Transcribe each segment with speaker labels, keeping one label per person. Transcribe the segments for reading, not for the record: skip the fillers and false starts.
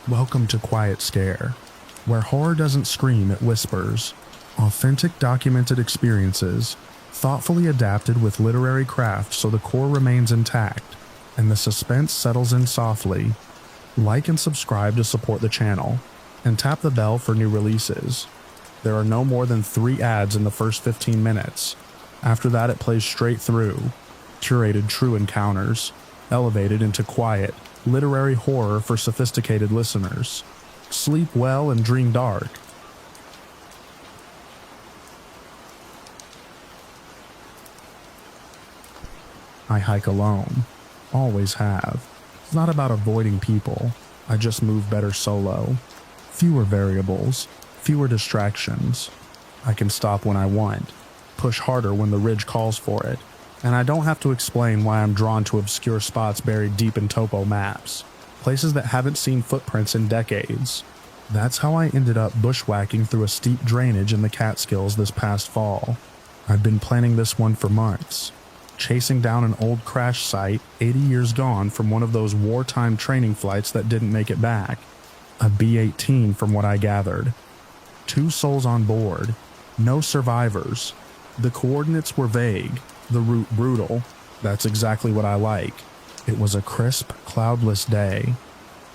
Speaker 1: Welcome to Quiet Scare, where horror doesn't scream, it whispers. Authentic documented experiences, thoughtfully adapted with literary craft so the core remains intact, and the suspense settles in softly. Like and subscribe to support the channel, and tap the bell for new releases. There are no more than 3 ads in the first 15 minutes. After that it plays straight through. Curated true encounters, elevated into quiet, literary horror for sophisticated listeners. Sleep well and dream dark. I hike alone. Always have. It's not about avoiding people. I just move better solo. Fewer variables, fewer distractions. I can stop when I want, push harder when the ridge calls for it, and I don't have to explain why I'm drawn to obscure spots buried deep in topo maps, places that haven't seen footprints in decades. That's how I ended up bushwhacking through a steep drainage in the Catskills this past fall. I've been planning this one for months, chasing down an old crash site 80 years gone from one of those wartime training flights that didn't make it back. A B-18 from what I gathered. 2 souls on board, no survivors. The coordinates were vague, the route brutal. That's exactly what I like. It was a crisp, cloudless day.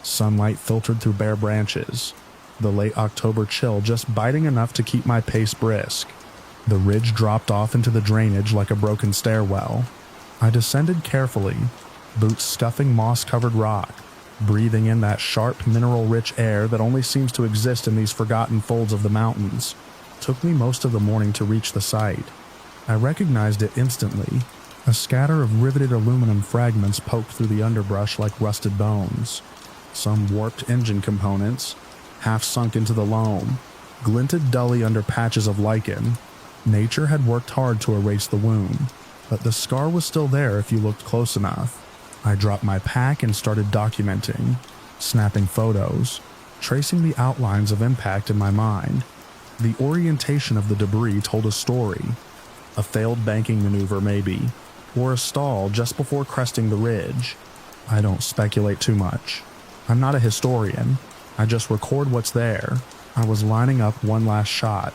Speaker 1: Sunlight filtered through bare branches. The late October chill just biting enough to keep my pace brisk. The ridge dropped off into the drainage like a broken stairwell. I descended carefully, boots scuffing moss-covered rock, breathing in that sharp, mineral-rich air that only seems to exist in these forgotten folds of the mountains. Took me most of the morning to reach the site. I recognized it instantly. A scatter of riveted aluminum fragments poked through the underbrush like rusted bones. Some warped engine components, half sunk into the loam, glinted dully under patches of lichen. Nature had worked hard to erase the wound, but the scar was still there if you looked close enough. I dropped my pack and started documenting, snapping photos, tracing the outlines of impact in my mind. The orientation of the debris told a story. A failed banking maneuver maybe, or a stall just before cresting the ridge. I don't speculate too much. I'm not a historian. I just record what's there. I was lining up one last shot,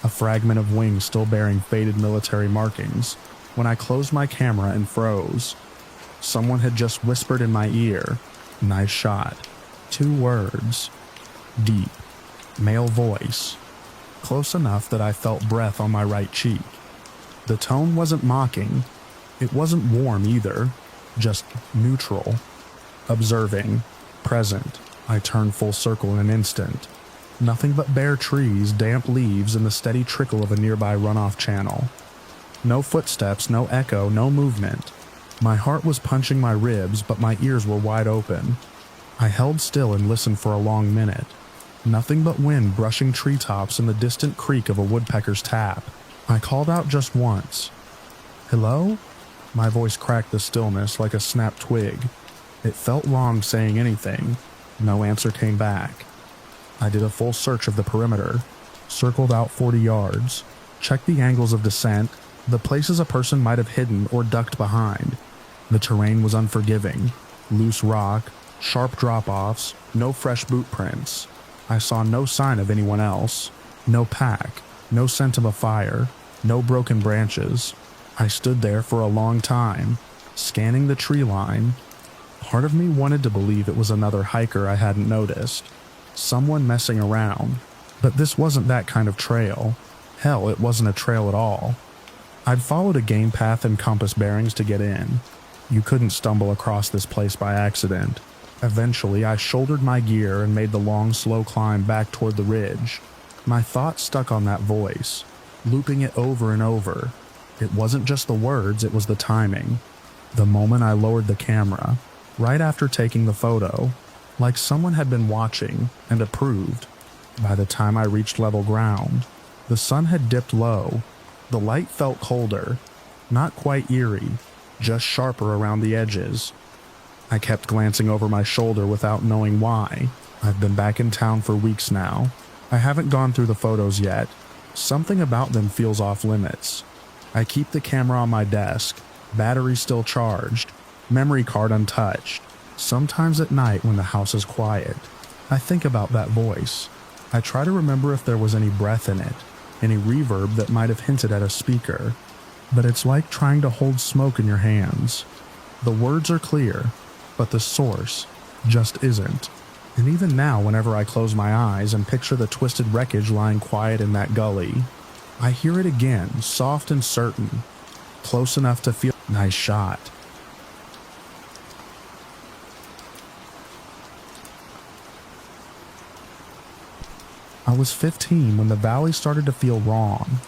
Speaker 1: a fragment of wing still bearing faded military markings, when I closed my camera and froze. Someone had just whispered in my ear, "Nice shot." 2 words. Deep. Male voice. Close enough that I felt breath on my right cheek. The tone wasn't mocking. It wasn't warm either. Just neutral. Observing. Present. I turned full circle in an instant. Nothing but bare trees, damp leaves, and the steady trickle of a nearby runoff channel. No footsteps, no echo, no movement. My heart was punching my ribs, but my ears were wide open. I held still and listened for a long minute. Nothing but wind brushing treetops and the distant creak of a woodpecker's tap. I called out just once. "Hello?" My voice cracked the stillness like a snapped twig. It felt wrong saying anything. No answer came back. I did a full search of the perimeter, circled out 40 yards, checked the angles of descent, the places a person might have hidden or ducked behind. The terrain was unforgiving. Loose rock, sharp drop-offs, no fresh boot prints. I saw no sign of anyone else. No pack, no scent of a fire, no broken branches. I stood there for a long time, scanning the tree line. Part of me wanted to believe it was another hiker I hadn't noticed. Someone messing around. But this wasn't that kind of trail. Hell, it wasn't a trail at all. I'd followed a game path and compass bearings to get in. You couldn't stumble across this place by accident. Eventually, I shouldered my gear and made the long, slow climb back toward the ridge. My thoughts stuck on that voice, looping it over and over. It wasn't just the words, it was the timing. The moment I lowered the camera, right after taking the photo, like someone had been watching and approved. By the time I reached level ground, the sun had dipped low. The light felt colder, not quite eerie, just sharper around the edges. I kept glancing over my shoulder without knowing why. I've been back in town for weeks now. I haven't gone through the photos yet. Something about them feels off limits. I keep the camera on my desk, battery still charged, memory card untouched. Sometimes at night when the house is quiet, I think about that voice. I try to remember if there was any breath in it, any reverb that might have hinted at a speaker, but it's like trying to hold smoke in your hands. The words are clear, but the source just isn't. And even now, whenever I close my eyes and picture the twisted wreckage lying quiet in that gully, I hear it again, soft and certain, close enough to feel. Nice shot. I was 15 when the valley started to feel wrong.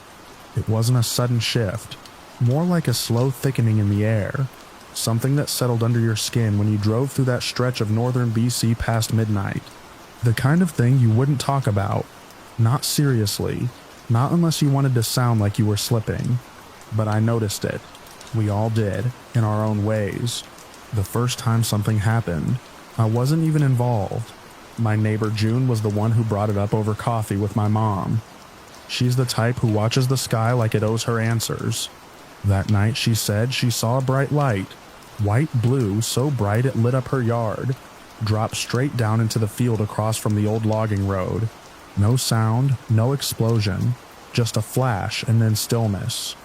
Speaker 1: It wasn't a sudden shift, more like a slow thickening in the air, something that settled under your skin when you drove through that stretch of northern BC past midnight. The kind of thing you wouldn't talk about, not seriously, not unless you wanted to sound like you were slipping. But I noticed it. We all did, in our own ways. The first time something happened, I wasn't even involved. My neighbor June was the one who brought it up over coffee with my mom. She's the type who watches the sky like it owes her answers. That night she said she saw a bright light, white blue so bright it lit up her yard, drop straight down into the field across from the old logging road. No sound, no explosion, just a flash and then stillness.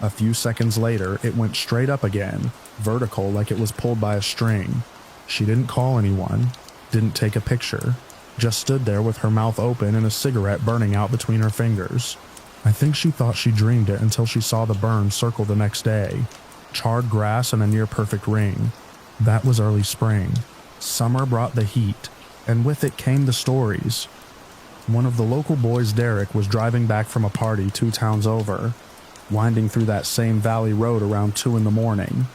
Speaker 1: A few seconds later it went straight up again, vertical like it was pulled by a string. She didn't call anyone. Didn't take a picture, just stood there with her mouth open and a cigarette burning out between her fingers. I think she thought she dreamed it until she saw the burn circle the next day. Charred grass and a near-perfect ring. That was early spring. Summer brought the heat, and with it came the stories. One of the local boys, Derek, was driving back from a party 2 towns over, winding through that same valley road around 2 a.m.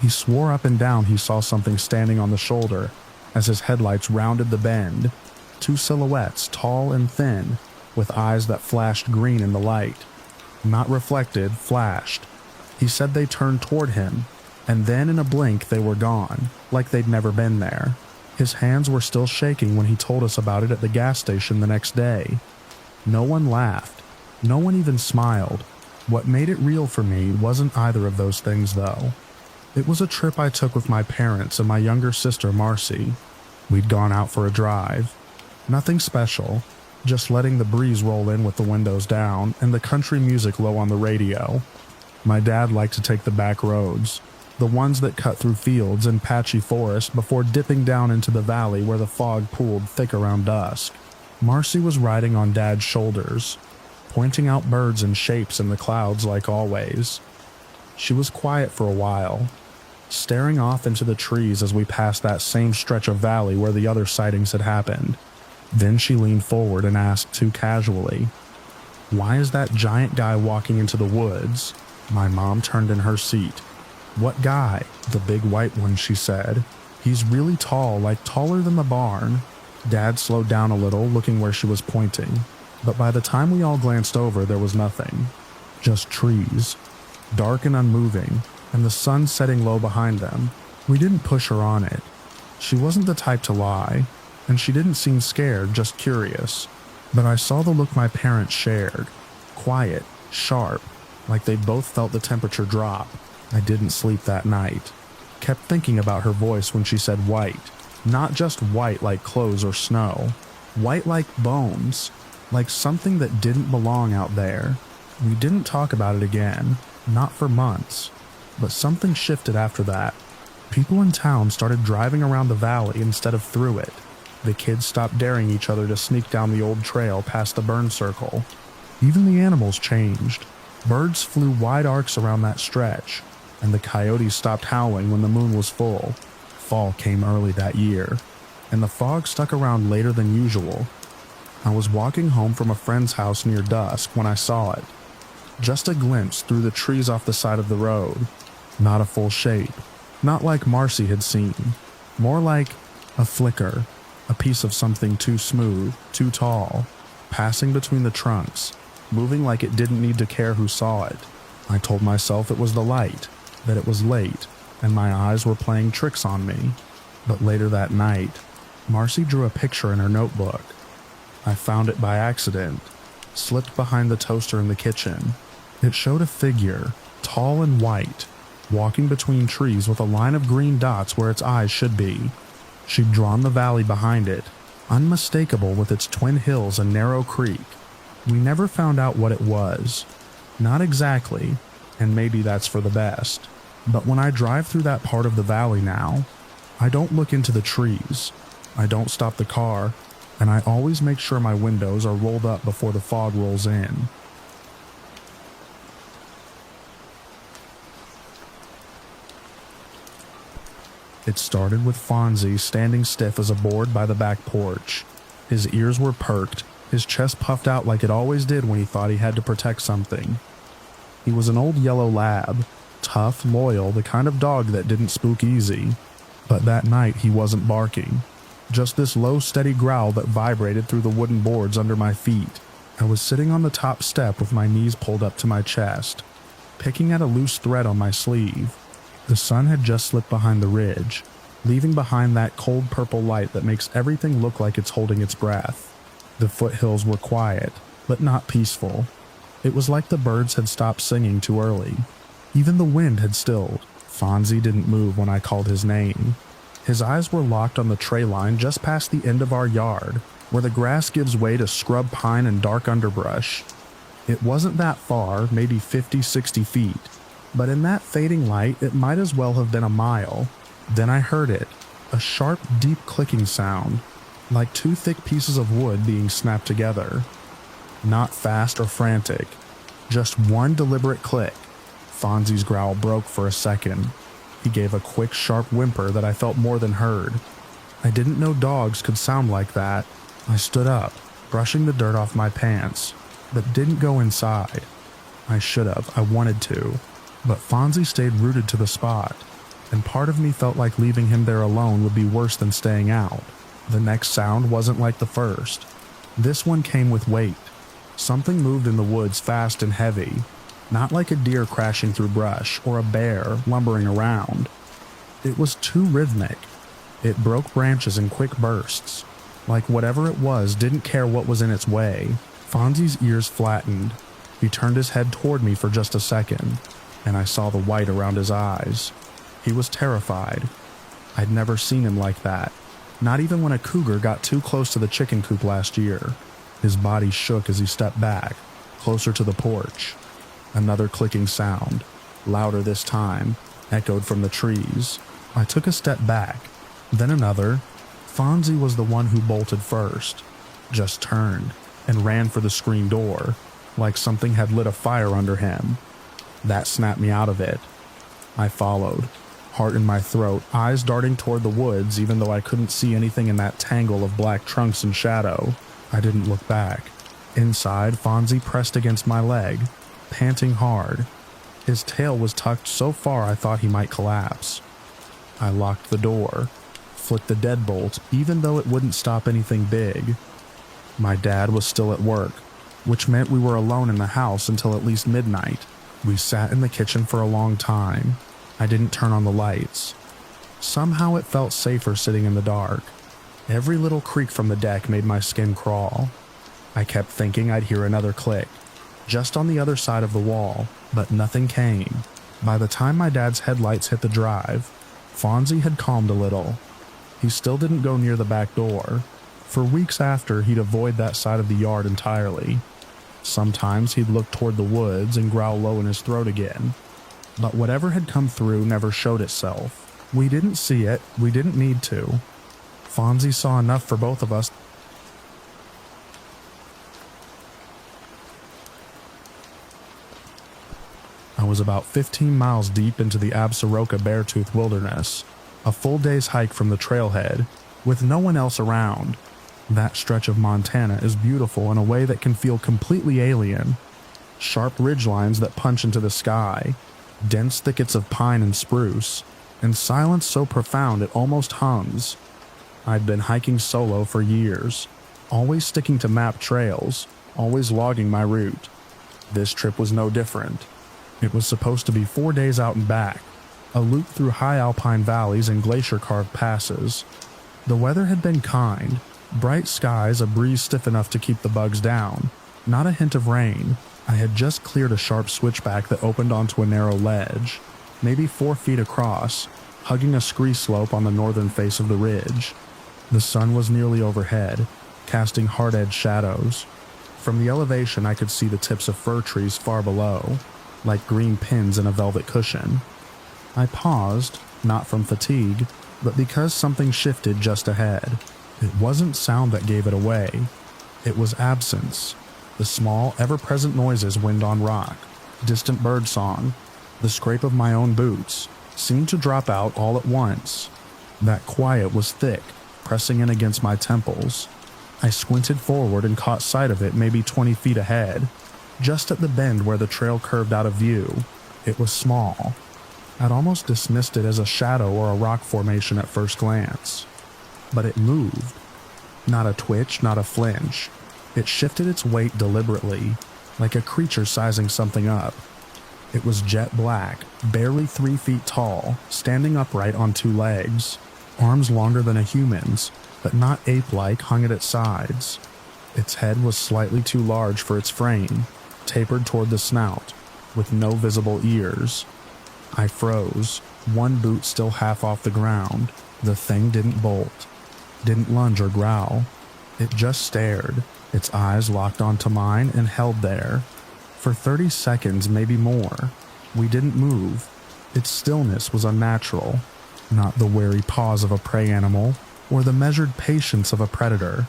Speaker 1: He swore up and down he saw something standing on the shoulder as his headlights rounded the bend, 2 silhouettes, tall and thin, with eyes that flashed green in the light. Not reflected, flashed. He said they turned toward him, and then in a blink they were gone, like they'd never been there. His hands were still shaking when he told us about it at the gas station the next day. No one laughed. No one even smiled. What made it real for me wasn't either of those things, though. It was a trip I took with my parents and my younger sister, Marcy. We'd gone out for a drive. Nothing special, just letting the breeze roll in with the windows down and the country music low on the radio. My dad liked to take the back roads, the ones that cut through fields and patchy forest before dipping down into the valley where the fog pooled thick around dusk. Marcy was riding on Dad's shoulders, pointing out birds and shapes in the clouds like always. She was quiet for a while, staring off into the trees as we passed that same stretch of valley where the other sightings had happened. Then she leaned forward and asked too casually, "Why is that giant guy walking into the woods?" My mom turned in her seat. "What guy?" "The big white one," she said. "He's really tall, like taller than the barn." Dad slowed down a little, looking where she was pointing. But by the time we all glanced over, there was nothing. Just trees, dark and unmoving, and the sun setting low behind them. We didn't push her on it. She wasn't the type to lie, and she didn't seem scared, just curious. But I saw the look my parents shared. Quiet, sharp, like they'd both felt the temperature drop. I didn't sleep that night. Kept thinking about her voice when she said white. Not just white like clothes or snow. White like bones. Like something that didn't belong out there. We didn't talk about it again. Not for months. But something shifted after that. People in town started driving around the valley instead of through it. The kids stopped daring each other to sneak down the old trail past the burn circle. Even the animals changed. Birds flew wide arcs around that stretch, and the coyotes stopped howling when the moon was full. Fall came early that year, and the fog stuck around later than usual. I was walking home from a friend's house near dusk when I saw it. Just a glimpse through the trees off the side of the road. Not a full shape. Not like Marcy had seen. More like a flicker. A piece of something too smooth, too tall, passing between the trunks, moving like it didn't need to care who saw it. I told myself it was the light, that it was late, and my eyes were playing tricks on me. But later that night, Marcy drew a picture in her notebook. I found it by accident, slipped behind the toaster in the kitchen. It showed a figure, tall and white, walking between trees with a line of green dots where its eyes should be. She'd drawn the valley behind it, unmistakable with its twin hills and narrow creek. We never found out what it was. Not exactly, and maybe that's for the best. But when I drive through that part of the valley now, I don't look into the trees. I don't stop the car, and I always make sure my windows are rolled up before the fog rolls in. It started with Fonzie standing stiff as a board by the back porch. His ears were perked, his chest puffed out like it always did when he thought he had to protect something. He was an old yellow lab, tough, loyal, the kind of dog that didn't spook easy. But that night he wasn't barking. Just this low, steady growl that vibrated through the wooden boards under my feet. I was sitting on the top step with my knees pulled up to my chest, picking at a loose thread on my sleeve. The sun had just slipped behind the ridge, leaving behind that cold purple light that makes everything look like it's holding its breath. The foothills were quiet, but not peaceful. It was like the birds had stopped singing too early. Even the wind had stilled. Fonzie didn't move when I called his name. His eyes were locked on the treeline just past the end of our yard, where the grass gives way to scrub pine and dark underbrush. It wasn't that far, maybe 50, 60 feet, but in that fading light it might as well have been a mile. Then I heard it, a sharp, deep clicking sound, like two thick pieces of wood being snapped together. Not fast or frantic, just one deliberate click. Fonzie's growl broke for a second. He gave a quick, sharp whimper that I felt more than heard. I didn't know dogs could sound like that. I stood up, brushing the dirt off my pants, but didn't go inside. I should have, I wanted to, but Fonzie stayed rooted to the spot, and part of me felt like leaving him there alone would be worse than staying out. The next sound wasn't like the first. This one came with weight. Something moved in the woods fast and heavy, not like a deer crashing through brush or a bear lumbering around. It was too rhythmic. It broke branches in quick bursts, like whatever it was didn't care what was in its way. Fonzie's ears flattened. He turned his head toward me for just a second, and I saw the white around his eyes. He was terrified. I'd never seen him like that, not even when a cougar got too close to the chicken coop last year. His body shook as he stepped back, closer to the porch. Another clicking sound, louder this time, echoed from the trees. I took a step back, then another. Fonzie was the one who bolted first, just turned and ran for the screen door, like something had lit a fire under him. That snapped me out of it. I followed, heart in my throat, eyes darting toward the woods even though I couldn't see anything in that tangle of black trunks and shadow. I didn't look back. Inside, Fonzie pressed against my leg, panting hard. His tail was tucked so far I thought he might collapse. I locked the door, flicked the deadbolt, even though it wouldn't stop anything big. My dad was still at work, which meant we were alone in the house until at least midnight. We sat in the kitchen for a long time. I didn't turn on the lights. Somehow it felt safer sitting in the dark. Every little creak from the deck made my skin crawl. I kept thinking I'd hear another click, just on the other side of the wall, but nothing came. By the time my dad's headlights hit the drive, Fonzie had calmed a little. He still didn't go near the back door. For weeks after, he'd avoid that side of the yard entirely. Sometimes he'd look toward the woods and growl low in his throat again. But whatever had come through never showed itself. We didn't see it, we didn't need to. Fonzie saw enough for both of us. I was about 15 miles deep into the Absaroka Beartooth Wilderness, a full day's hike from the trailhead, with no one else around. That stretch of Montana is beautiful in a way that can feel completely alien. Sharp ridgelines that punch into the sky, dense thickets of pine and spruce, and silence so profound it almost hums. I'd been hiking solo for years, always sticking to mapped trails, always logging my route. This trip was no different. It was supposed to be 4 days out and back, a loop through high alpine valleys and glacier-carved passes. The weather had been kind, bright skies, a breeze stiff enough to keep the bugs down, not a hint of rain. I had just cleared a sharp switchback that opened onto a narrow ledge, maybe 4 feet across, hugging a scree slope on the northern face of the ridge. The sun was nearly overhead, casting hard-edged shadows. From the elevation I could see the tips of fir trees far below, like green pins in a velvet cushion. I paused, not from fatigue, but because something shifted just ahead. It wasn't sound that gave it away. It was absence. The small, ever-present noises wind on rock, distant bird song, the scrape of my own boots, seemed to drop out all at once. That quiet was thick, pressing in against my temples. I squinted forward and caught sight of it maybe 20 feet ahead, just at the bend where the trail curved out of view. It was small. I'd almost dismissed it as a shadow or a rock formation at first glance. But it moved. Not a twitch, not a flinch. It shifted its weight deliberately, like a creature sizing something up. It was jet black, barely 3 feet tall, standing upright on 2 legs. Arms longer than a human's, but not ape-like, hung at its sides. Its head was slightly too large for its frame, tapered toward the snout, with no visible ears. I froze, one boot still half off the ground. The thing didn't bolt, didn't lunge or growl. It just stared, its eyes locked onto mine and held there. For 30 seconds, maybe more. We didn't move. Its stillness was unnatural, not the wary pause of a prey animal or the measured patience of a predator.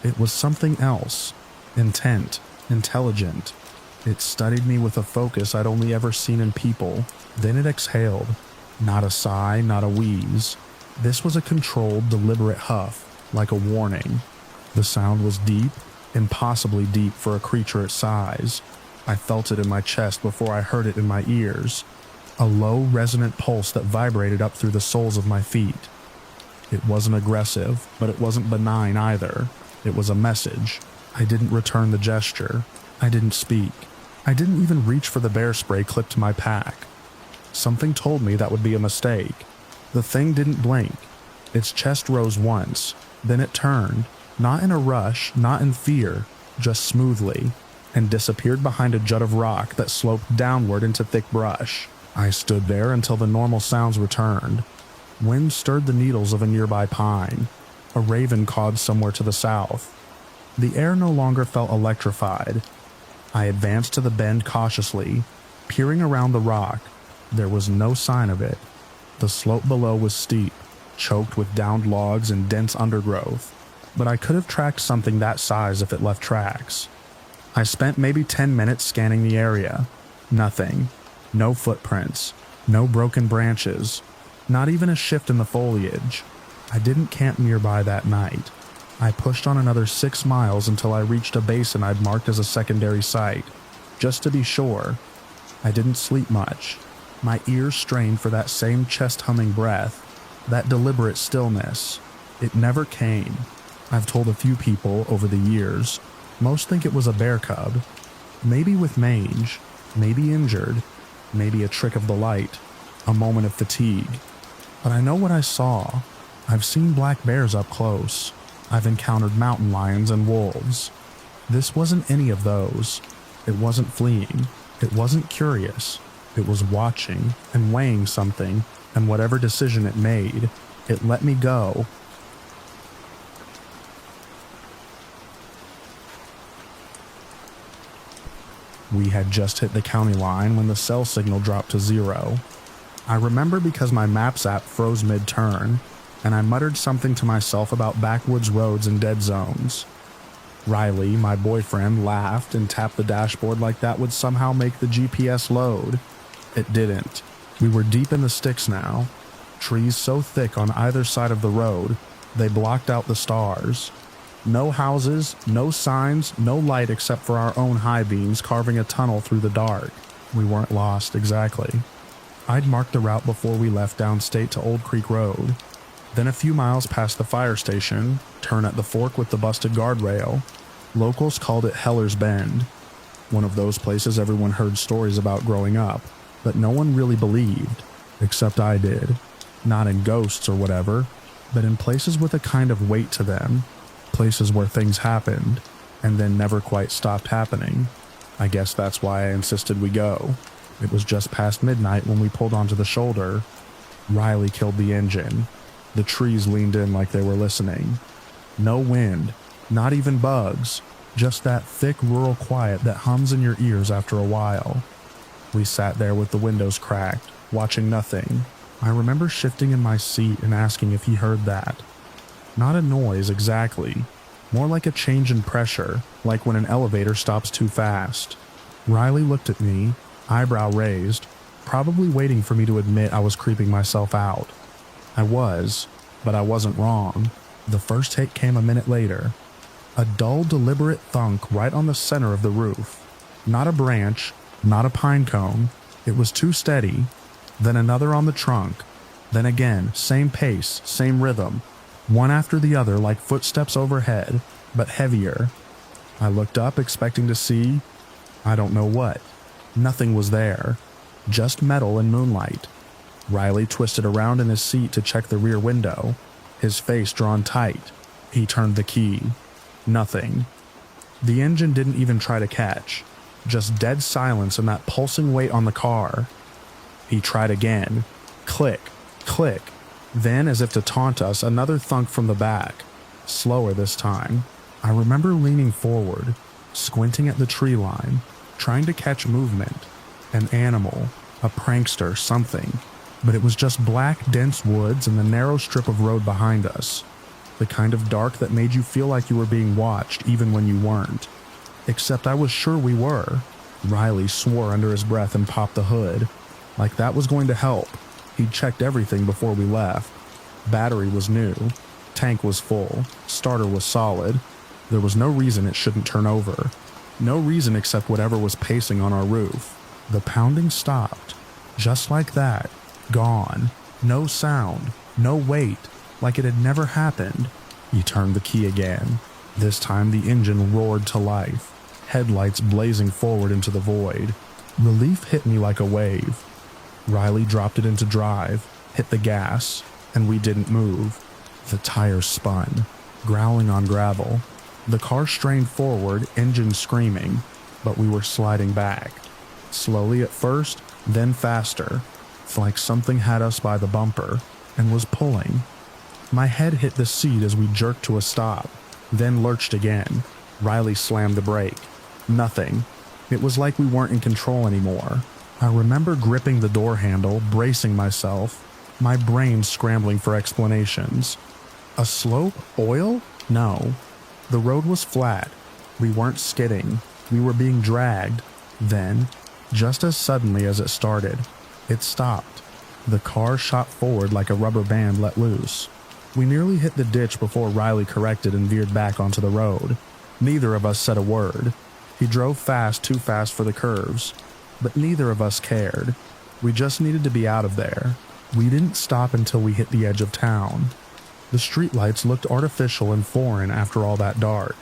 Speaker 1: It was something else, intent, intelligent. It studied me with a focus I'd only ever seen in people. Then it exhaled. Not a sigh, not a wheeze. This was a controlled, deliberate huff, like a warning. The sound was deep, impossibly deep for a creature its size. I felt it in my chest before I heard it in my ears. A low, resonant pulse that vibrated up through the soles of my feet. It wasn't aggressive, but it wasn't benign either. It was a message. I didn't return the gesture. I didn't speak. I didn't even reach for the bear spray clipped to my pack. Something told me that would be a mistake. The thing didn't blink. Its chest rose once, then it turned, not in a rush, not in fear, just smoothly, and disappeared behind a jut of rock that sloped downward into thick brush. I stood there until the normal sounds returned. Wind stirred the needles of a nearby pine. A raven cawed somewhere to the south. The air no longer felt electrified. I advanced to the bend cautiously, peering around the rock. There was no sign of it. The slope below was steep, choked with downed logs and dense undergrowth, but I could have tracked something that size if it left tracks. I spent maybe 10 minutes scanning the area. Nothing. No footprints. No broken branches. Not even a shift in the foliage. I didn't camp nearby that night. I pushed on another 6 miles until I reached a basin I'd marked as a secondary site, just to be sure. I didn't sleep much. My ears strained for that same chest-humming breath, that deliberate stillness. It never came. I've told a few people over the years. Most think it was a bear cub. Maybe with mange, maybe injured, maybe a trick of the light, a moment of fatigue. But I know what I saw. I've seen black bears up close. I've encountered mountain lions and wolves. This wasn't any of those. It wasn't fleeing. It wasn't curious. It was watching and weighing something, and whatever decision it made, it let me go. We had just hit the county line when the cell signal dropped to 0. I remember because my Maps app froze mid-turn, and I muttered something to myself about backwoods roads and dead zones. Riley, my boyfriend, laughed and tapped the dashboard like that would somehow make the GPS load. It didn't. We were deep in the sticks now. Trees so thick on either side of the road, they blocked out the stars. No houses, no signs, no light except for our own high beams carving a tunnel through the dark. We weren't lost exactly. I'd marked the route before we left downstate to Old Creek Road. Then a few miles past the fire station, turn at the fork with the busted guardrail. Locals called it Heller's Bend. One of those places everyone heard stories about growing up, but no one really believed, except I did. Not in ghosts or whatever, but in places with a kind of weight to them. Places where things happened, and then never quite stopped happening. I guess that's why I insisted we go. It was just past midnight when we pulled onto the shoulder. Riley killed the engine. The trees leaned in like they were listening. No wind, not even bugs, just that thick rural quiet that hums in your ears after a while. We sat there with the windows cracked, watching nothing. I remember shifting in my seat and asking if he heard that. Not a noise exactly, more like a change in pressure, like when an elevator stops too fast. Riley looked at me, eyebrow raised, probably waiting for me to admit I was creeping myself out. I was, but I wasn't wrong. The first hit came a minute later. A dull, deliberate thunk right on the center of the roof. Not a branch, not a pine cone. It was too steady. Then another on the trunk. Then again, same pace, same rhythm. One after the other like footsteps overhead, but heavier. I looked up expecting to see, I don't know what. Nothing was there. Just metal and moonlight. Riley twisted around in his seat to check the rear window, his face drawn tight. He turned the key. Nothing. The engine didn't even try to catch. Just dead silence and that pulsing weight on the car. He tried again. Click, click. Then, as if to taunt us, another thunk from the back. Slower this time. I remember leaning forward, squinting at the tree line, trying to catch movement. An animal, a prankster, something. But it was just black, dense woods and the narrow strip of road behind us. The kind of dark that made you feel like you were being watched even when you weren't. Except I was sure we were. Riley swore under his breath and popped the hood. Like that was going to help. He'd checked everything before we left. Battery was new. Tank was full. Starter was solid. There was no reason it shouldn't turn over. No reason except whatever was pacing on our roof. The pounding stopped. Just like that. Gone. No sound. No weight. Like it had never happened. He turned the key again. This time the engine roared to life. Headlights blazing forward into the void. Relief hit me like a wave. Riley dropped it into drive, hit the gas, and we didn't move. The tires spun, growling on gravel. The car strained forward, engine screaming, but we were sliding back. Slowly at first, then faster. It's like something had us by the bumper and was pulling. My head hit the seat as we jerked to a stop, then lurched again. Riley slammed the brake. Nothing. It was like we weren't in control anymore. I remember gripping the door handle, bracing myself, my brain scrambling for explanations. A slope? Oil? No. The road was flat. We weren't skidding. We were being dragged. Then, just as suddenly as it started, it stopped. The car shot forward like a rubber band let loose. We nearly hit the ditch before Riley corrected and veered back onto the road. Neither of us said a word. He drove fast, too fast for the curves. But neither of us cared. We just needed to be out of there. We didn't stop until we hit the edge of town. The streetlights looked artificial and foreign after all that dark.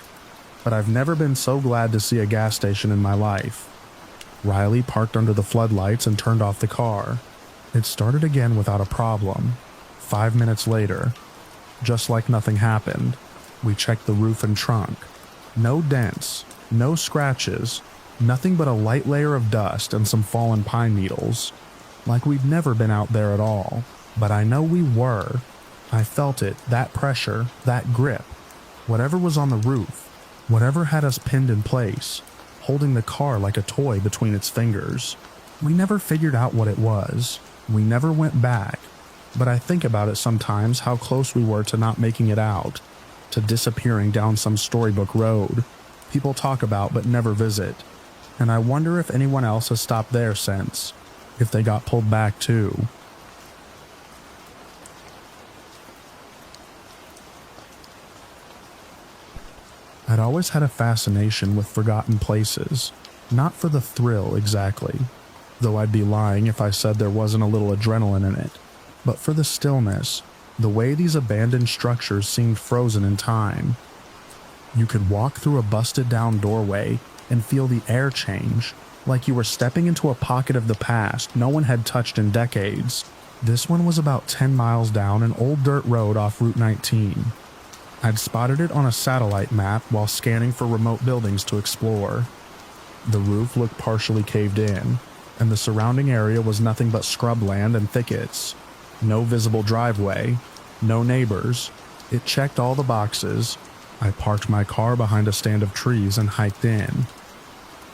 Speaker 1: But I've never been so glad to see a gas station in my life. Riley parked under the floodlights and turned off the car. It started again without a problem. 5 minutes later, just like nothing happened, we checked the roof and trunk. No dents, no scratches, nothing but a light layer of dust and some fallen pine needles. Like we'd never been out there at all. But I know we were. I felt it, that pressure, that grip. Whatever was on the roof, whatever had us pinned in place, holding the car like a toy between its fingers. We never figured out what it was. We never went back. But I think about it sometimes how close we were to not making it out, to disappearing down some storybook road people talk about but never visit. And I wonder if anyone else has stopped there since, if they got pulled back too. I'd always had a fascination with forgotten places, not for the thrill exactly, though I'd be lying if I said there wasn't a little adrenaline in it, but for the stillness, the way these abandoned structures seemed frozen in time. You could walk through a busted down doorway and feel the air change, like you were stepping into a pocket of the past no one had touched in decades. This one was about 10 miles down an old dirt road off Route 19. I'd spotted it on a satellite map while scanning for remote buildings to explore. The roof looked partially caved in, and the surrounding area was nothing but scrubland and thickets. No visible driveway, No neighbors. It checked all the boxes. I parked my car behind a stand of trees and hiked in.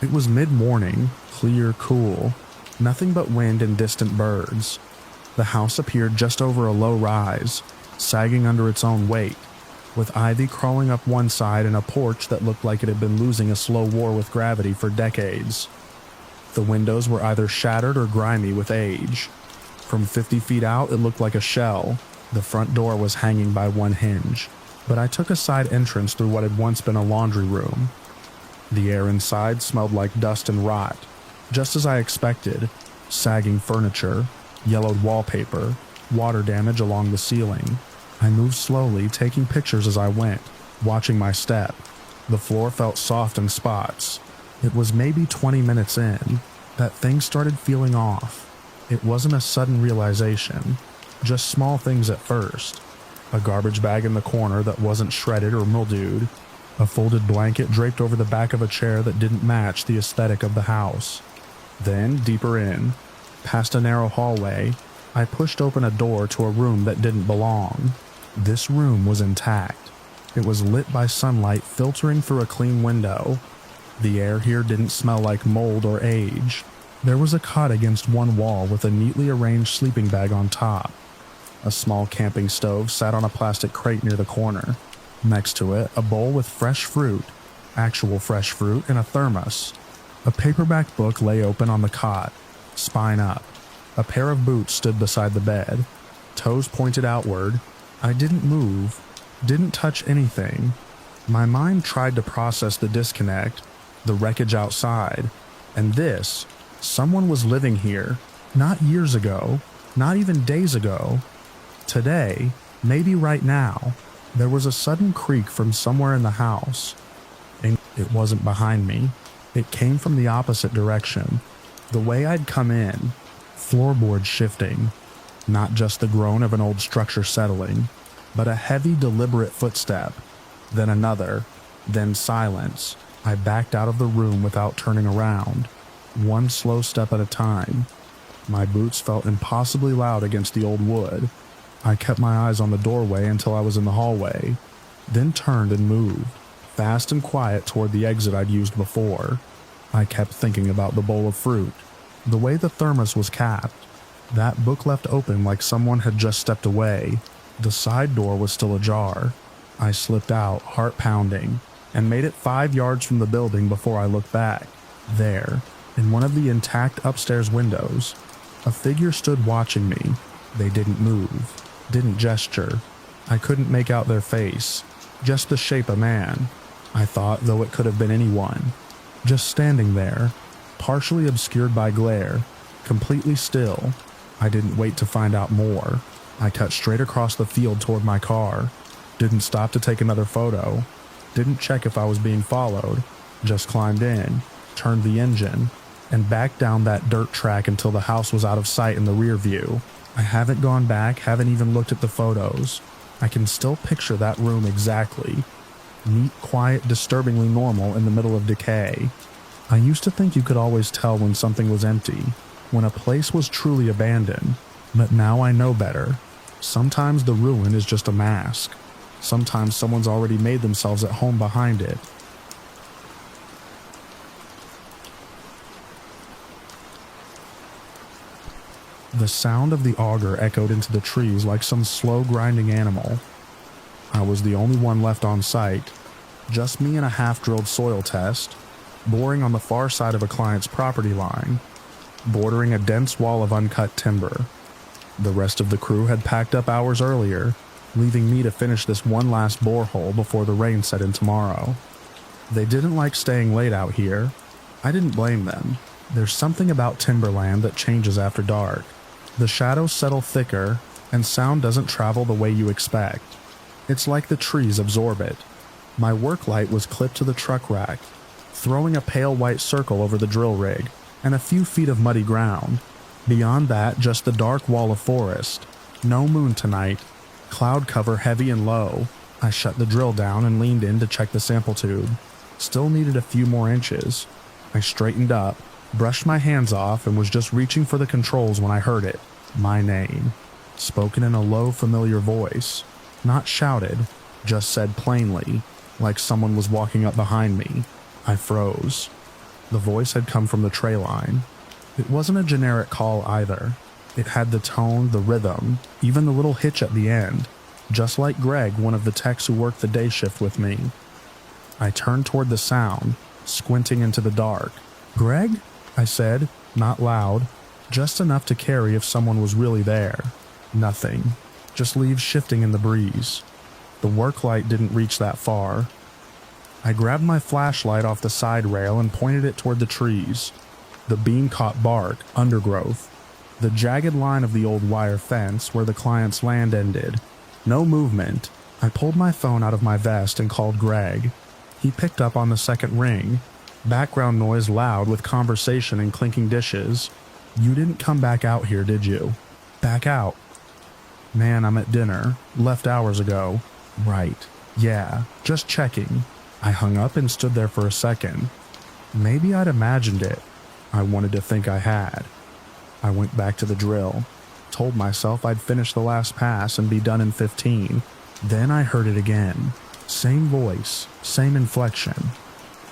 Speaker 1: It was mid-morning, clear, cool. Nothing but wind and distant birds. The house appeared just over a low rise, sagging under its own weight, with ivy crawling up one side and a porch that looked like it had been losing a slow war with gravity for decades. The windows were either shattered or grimy with age. From 50 feet out, it looked like a shell. The front door was hanging by one hinge, but I took a side entrance through what had once been a laundry room. The air inside smelled like dust and rot, just as I expected. Sagging furniture, yellowed wallpaper, water damage along the ceiling. I moved slowly, taking pictures as I went, watching my step. The floor felt soft in spots. It was maybe 20 minutes in that things started feeling off. It wasn't a sudden realization, just small things at first. A garbage bag in the corner that wasn't shredded or mildewed. A folded blanket draped over the back of a chair that didn't match the aesthetic of the house. Then, deeper in, past a narrow hallway, I pushed open a door to a room that didn't belong. This room was intact. It was lit by sunlight filtering through a clean window. The air here didn't smell like mold or age. There was a cot against one wall with a neatly arranged sleeping bag on top. A small camping stove sat on a plastic crate near the corner. Next to it, a bowl with fresh fruit, actual fresh fruit, and a thermos. A paperback book lay open on the cot, spine up. A pair of boots stood beside the bed, toes pointed outward. I didn't move, didn't touch anything. My mind tried to process the disconnect, the wreckage outside, and this. Someone was living here, not years ago, not even days ago. Today, maybe right now. There was a sudden creak from somewhere in the house, and it wasn't behind me. It came from the opposite direction, the way I'd come in, floorboards shifting, not just the groan of an old structure settling, but a heavy, deliberate footstep, then another, then silence. I backed out of the room without turning around, one slow step at a time. My boots felt impossibly loud against the old wood. I kept my eyes on the doorway until I was in the hallway, then turned and moved, fast and quiet toward the exit I'd used before. I kept thinking about the bowl of fruit, the way the thermos was capped, that book left open like someone had just stepped away. The side door was still ajar. I slipped out, heart pounding, and made it 5 yards from the building before I looked back. There, in one of the intact upstairs windows, a figure stood watching me. They didn't move. Didn't gesture. I couldn't make out their face, just the shape of man. I thought, though it could have been anyone, just standing there, partially obscured by glare, completely still. I didn't wait to find out more. I cut straight across the field toward my car, didn't stop to take another photo, didn't check if I was being followed, just climbed in, turned the engine, and backed down that dirt track until the house was out of sight in the rear view. I haven't gone back, haven't even looked at the photos. I can still picture that room exactly. Neat, quiet, disturbingly normal in the middle of decay. I used to think you could always tell when something was empty, when a place was truly abandoned, but now I know better. Sometimes the ruin is just a mask. Sometimes someone's already made themselves at home behind it. The sound of the auger echoed into the trees like some slow grinding animal. I was the only one left on site, just me and a half-drilled soil test, boring on the far side of a client's property line, bordering a dense wall of uncut timber. The rest of the crew had packed up hours earlier, leaving me to finish this one last borehole before the rain set in tomorrow. They didn't like staying late out here. I didn't blame them. There's something about timberland that changes after dark. The shadows settle thicker, and sound doesn't travel the way you expect. It's like the trees absorb it. My work light was clipped to the truck rack, throwing a pale white circle over the drill rig, and a few feet of muddy ground. Beyond that, just the dark wall of forest. No moon tonight. Cloud cover heavy and low. I shut the drill down and leaned in to check the sample tube. Still needed a few more inches. I straightened up, brushed my hands off, and was just reaching for the controls when I heard it. My name. spoken in a low, familiar voice. Not shouted, just said plainly, like someone was walking up behind me. I froze. The voice had come from the treeline. It wasn't a generic call either. It had the tone, the rhythm, even the little hitch at the end, just like Greg, one of the techs who worked the day shift with me. I turned toward the sound, squinting into the dark. "Greg?" I said, not loud, just enough to carry if someone was really there. Nothing. Just leaves shifting in the breeze. The work light didn't reach that far. I grabbed my flashlight off the side rail and pointed it toward the trees. The beam caught bark, undergrowth. The jagged line of the old wire fence where the client's land ended. No movement. I pulled my phone out of my vest and called Greg. He picked up on the second ring. Background noise loud with conversation and clinking dishes. "You didn't come back out here, did you?" "Back out?" "Man, I'm at dinner. Left hours ago." "Right. Yeah, just checking." I hung up and stood there for a second. Maybe I'd imagined it. I wanted to think I had. I went back to the drill. Told myself I'd finish the last pass and be done in 15. Then I heard it again. Same voice, same inflection.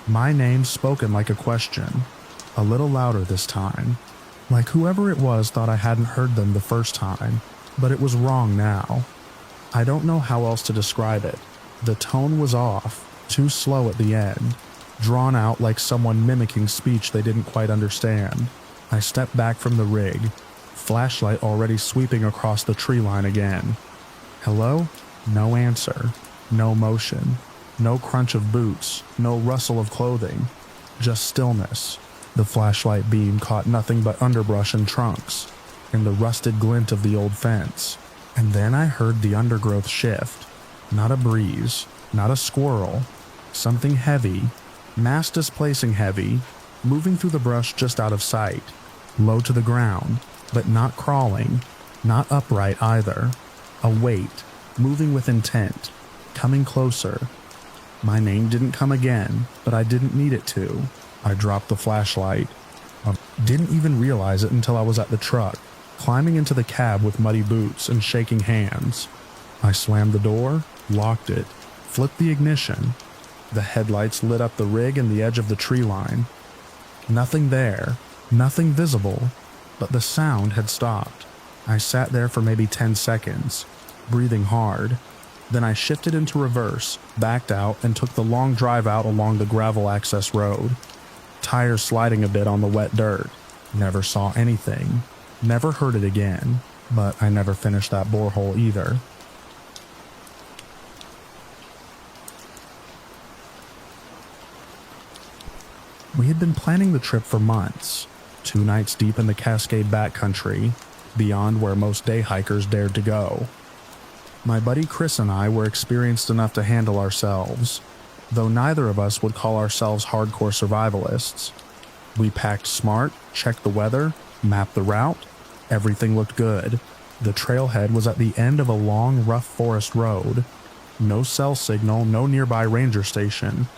Speaker 1: My name spoken like a question. A little louder this time. Like whoever it was thought I hadn't heard them the first time, but it was wrong now. I don't know how else to describe it. The tone was off, too slow at the end, drawn out like someone mimicking speech they didn't quite understand. I stepped back from the rig, flashlight already sweeping across the tree line again. "Hello?" No answer. No motion. No crunch of boots. No rustle of clothing. Just stillness. The flashlight beam caught nothing but underbrush and trunks, and the rusted glint of the old fence. And then I heard the undergrowth shift. Not a breeze. Not a squirrel. Something heavy. Mass displacing heavy. Moving through the brush just out of sight. Low to the ground, but not crawling. Not upright either. A weight. Moving with intent. Coming closer. My name didn't come again, but I didn't need it to. I dropped the flashlight. I didn't even realize it until I was at the truck, climbing into the cab with muddy boots and shaking hands. I slammed the door, locked it, flipped the ignition. The headlights lit up the rig and the edge of the tree line. Nothing there, nothing visible, but the sound had stopped. I sat there for maybe 10 seconds, breathing hard. Then I shifted into reverse, backed out, and took the long drive out along the gravel access road. Tires sliding a bit on the wet dirt. Never saw anything. Never heard it again, but I never finished that borehole either. We had been planning the trip for months, 2 nights deep in the Cascade backcountry, beyond where most day hikers dared to go. My buddy Chris and I were experienced enough to handle ourselves, though neither of us would call ourselves hardcore survivalists. We packed smart, checked the weather, mapped the route. Everything looked good. The trailhead was at the end of a long, rough forest road. No cell signal, no nearby ranger station.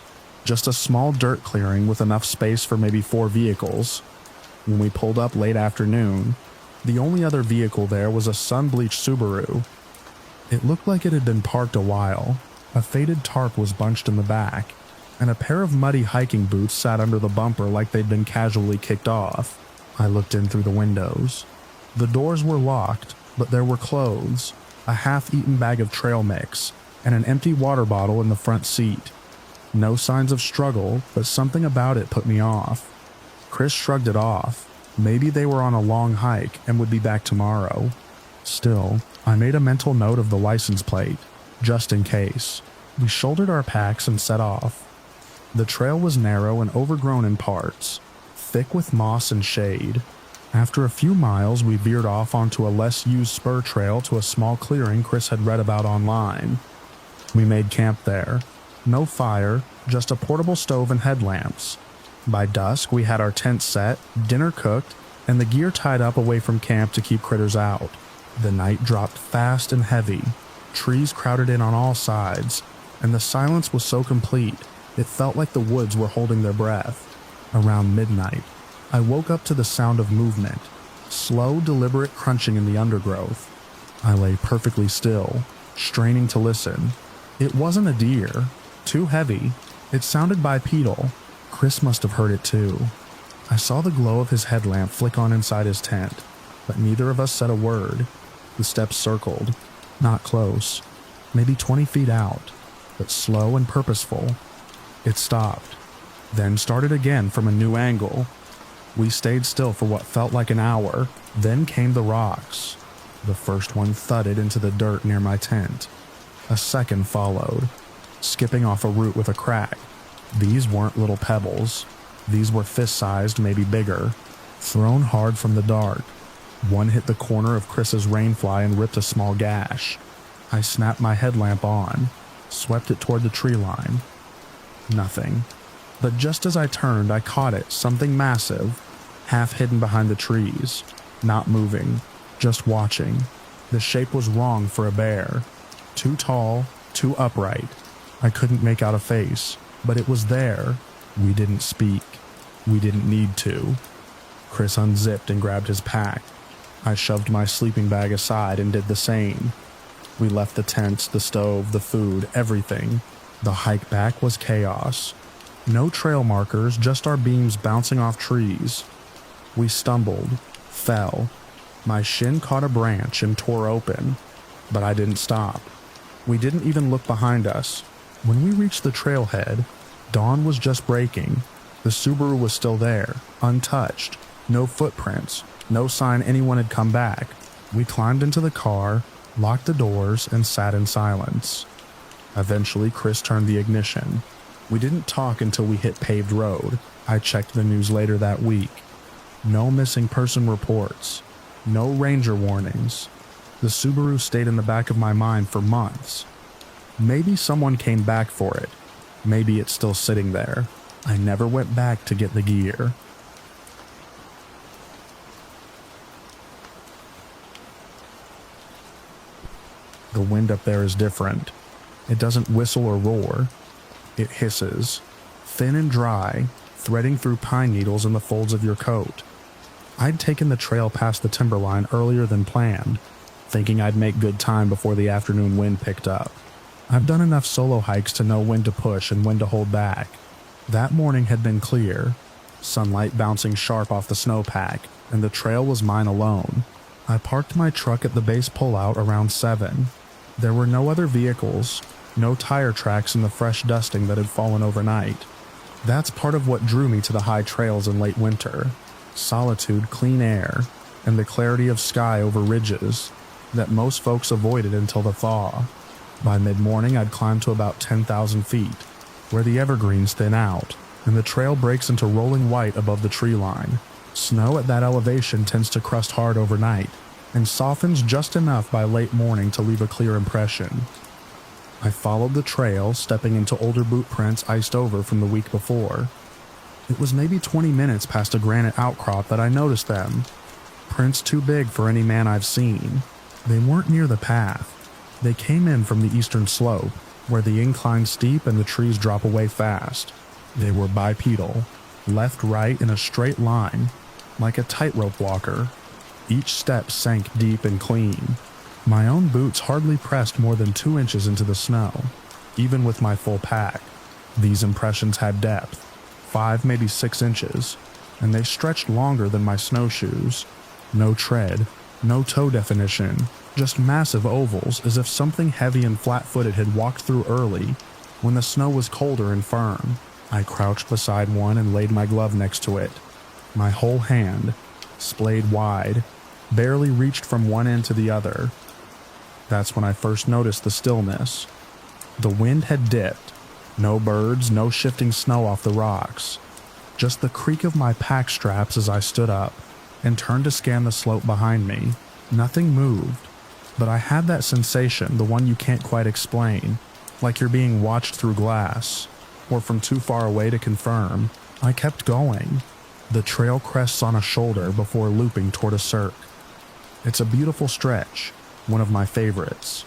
Speaker 1: Just a small dirt clearing with enough space for maybe 4 vehicles. When we pulled up late afternoon, the only other vehicle there was a sun-bleached Subaru. It looked like it had been parked a while. A faded tarp was bunched in the back, and a pair of muddy hiking boots sat under the bumper like they'd been casually kicked off. I looked in through the windows. The doors were locked, but there were clothes, a half-eaten bag of trail mix, and an empty water bottle in the front seat. No signs of struggle, but something about it put me off. Chris shrugged it off. Maybe they were on a long hike and would be back tomorrow. Still, I made a mental note of the license plate, just in case. We shouldered our packs and set off. The trail was narrow and overgrown in parts, thick with moss and shade. After a few miles, we veered off onto a less-used spur trail to a small clearing Chris had read about online. We made camp there. No fire, just a portable stove and headlamps. By dusk, we had our tent set, dinner cooked, and the gear tied up away from camp to keep critters out. The night dropped fast and heavy. Trees crowded in on all sides, and the silence was so complete, it felt like the woods were holding their breath. Around midnight, I woke up to the sound of movement, slow, deliberate crunching in the undergrowth. I lay perfectly still, straining to listen. It wasn't a deer. Too heavy. It sounded bipedal. Chris must have heard it too. I saw the glow of his headlamp flick on inside his tent, but neither of us said a word. The steps circled. Not close. Maybe 20 feet out, but slow and purposeful. It stopped, then started again from a new angle. We stayed still for what felt like an hour. Then came the rocks. The first one thudded into the dirt near my tent. A second followed, skipping off a root with a crack. These weren't little pebbles. These were fist-sized, maybe bigger, thrown hard from the dark. One hit the corner of Chris's rainfly and ripped a small gash. I snapped my headlamp on, swept it toward the tree line. Nothing. But just as I turned, I caught it, something massive, half hidden behind the trees, not moving, just watching. The shape was wrong for a bear. Too tall, too upright. I couldn't make out a face, but it was there. We didn't speak. We didn't need to. Chris unzipped and grabbed his pack. I shoved my sleeping bag aside and did the same. We left the tents, the stove, the food, everything. The hike back was chaos. No trail markers, just our beams bouncing off trees. We stumbled, fell. My shin caught a branch and tore open, but I didn't stop. We didn't even look behind us. When we reached the trailhead, dawn was just breaking. The Subaru was still there, untouched. No footprints, no sign anyone had come back. We climbed into the car, locked the doors, and sat in silence. Eventually, Chris turned the ignition. We didn't talk until we hit paved road. I checked the news later that week. No missing person reports. No ranger warnings. The Subaru stayed in the back of my mind for months. Maybe someone came back for it. Maybe it's still sitting there. I never went back to get the gear. The wind up there is different. It doesn't whistle or roar. It hisses, thin and dry, threading through pine needles in the folds of your coat. I'd taken the trail past the timberline earlier than planned, thinking I'd make good time before the afternoon wind picked up. I've done enough solo hikes to know when to push and when to hold back. That morning had been clear, sunlight bouncing sharp off the snowpack, and the trail was mine alone. I parked my truck at the base pullout around 7. There were no other vehicles, no tire tracks in the fresh dusting that had fallen overnight. That's part of what drew me to the high trails in late winter. Solitude, clean air, and the clarity of sky over ridges that most folks avoided until the thaw. By mid-morning, I'd climbed to about 10,000 feet, where the evergreens thin out, and the trail breaks into rolling white above the tree line. Snow at that elevation tends to crust hard overnight, and softens just enough by late morning to leave a clear impression. I followed the trail, stepping into older boot prints iced over from the week before. It was maybe 20 minutes past a granite outcrop that I noticed them. Prints too big for any man I've seen. They weren't near the path. They came in from the eastern slope, where the incline's steep and the trees drop away fast. They were bipedal, left-right in a straight line, like a tightrope walker. Each step sank deep and clean. My own boots hardly pressed more than 2 inches into the snow, even with my full pack. These impressions had depth, 5, maybe 6 inches, and they stretched longer than my snowshoes. No tread, no toe definition, just massive ovals as if something heavy and flat-footed had walked through early, when the snow was colder and firm. I crouched beside one and laid my glove next to it. My whole hand, splayed wide, barely reached from one end to the other. That's when I first noticed the stillness. The wind had dipped. No birds, no shifting snow off the rocks. Just the creak of my pack straps as I stood up and turned to scan the slope behind me. Nothing moved, but I had that sensation, the one you can't quite explain, like you're being watched through glass, or from too far away to confirm. I kept going. The trail crests on a shoulder before looping toward a cirque. It's a beautiful stretch, one of my favorites.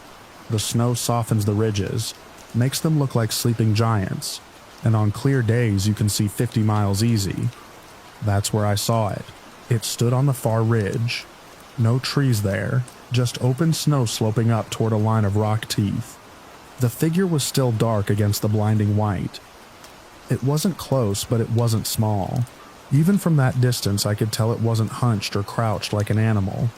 Speaker 1: The snow softens the ridges, makes them look like sleeping giants, and on clear days you can see 50 miles easy. That's where I saw it. It stood on the far ridge. No trees there, just open snow sloping up toward a line of rock teeth. The figure was still dark against the blinding white. It wasn't close, but it wasn't small. Even from that distance, I could tell it wasn't hunched or crouched like an animal.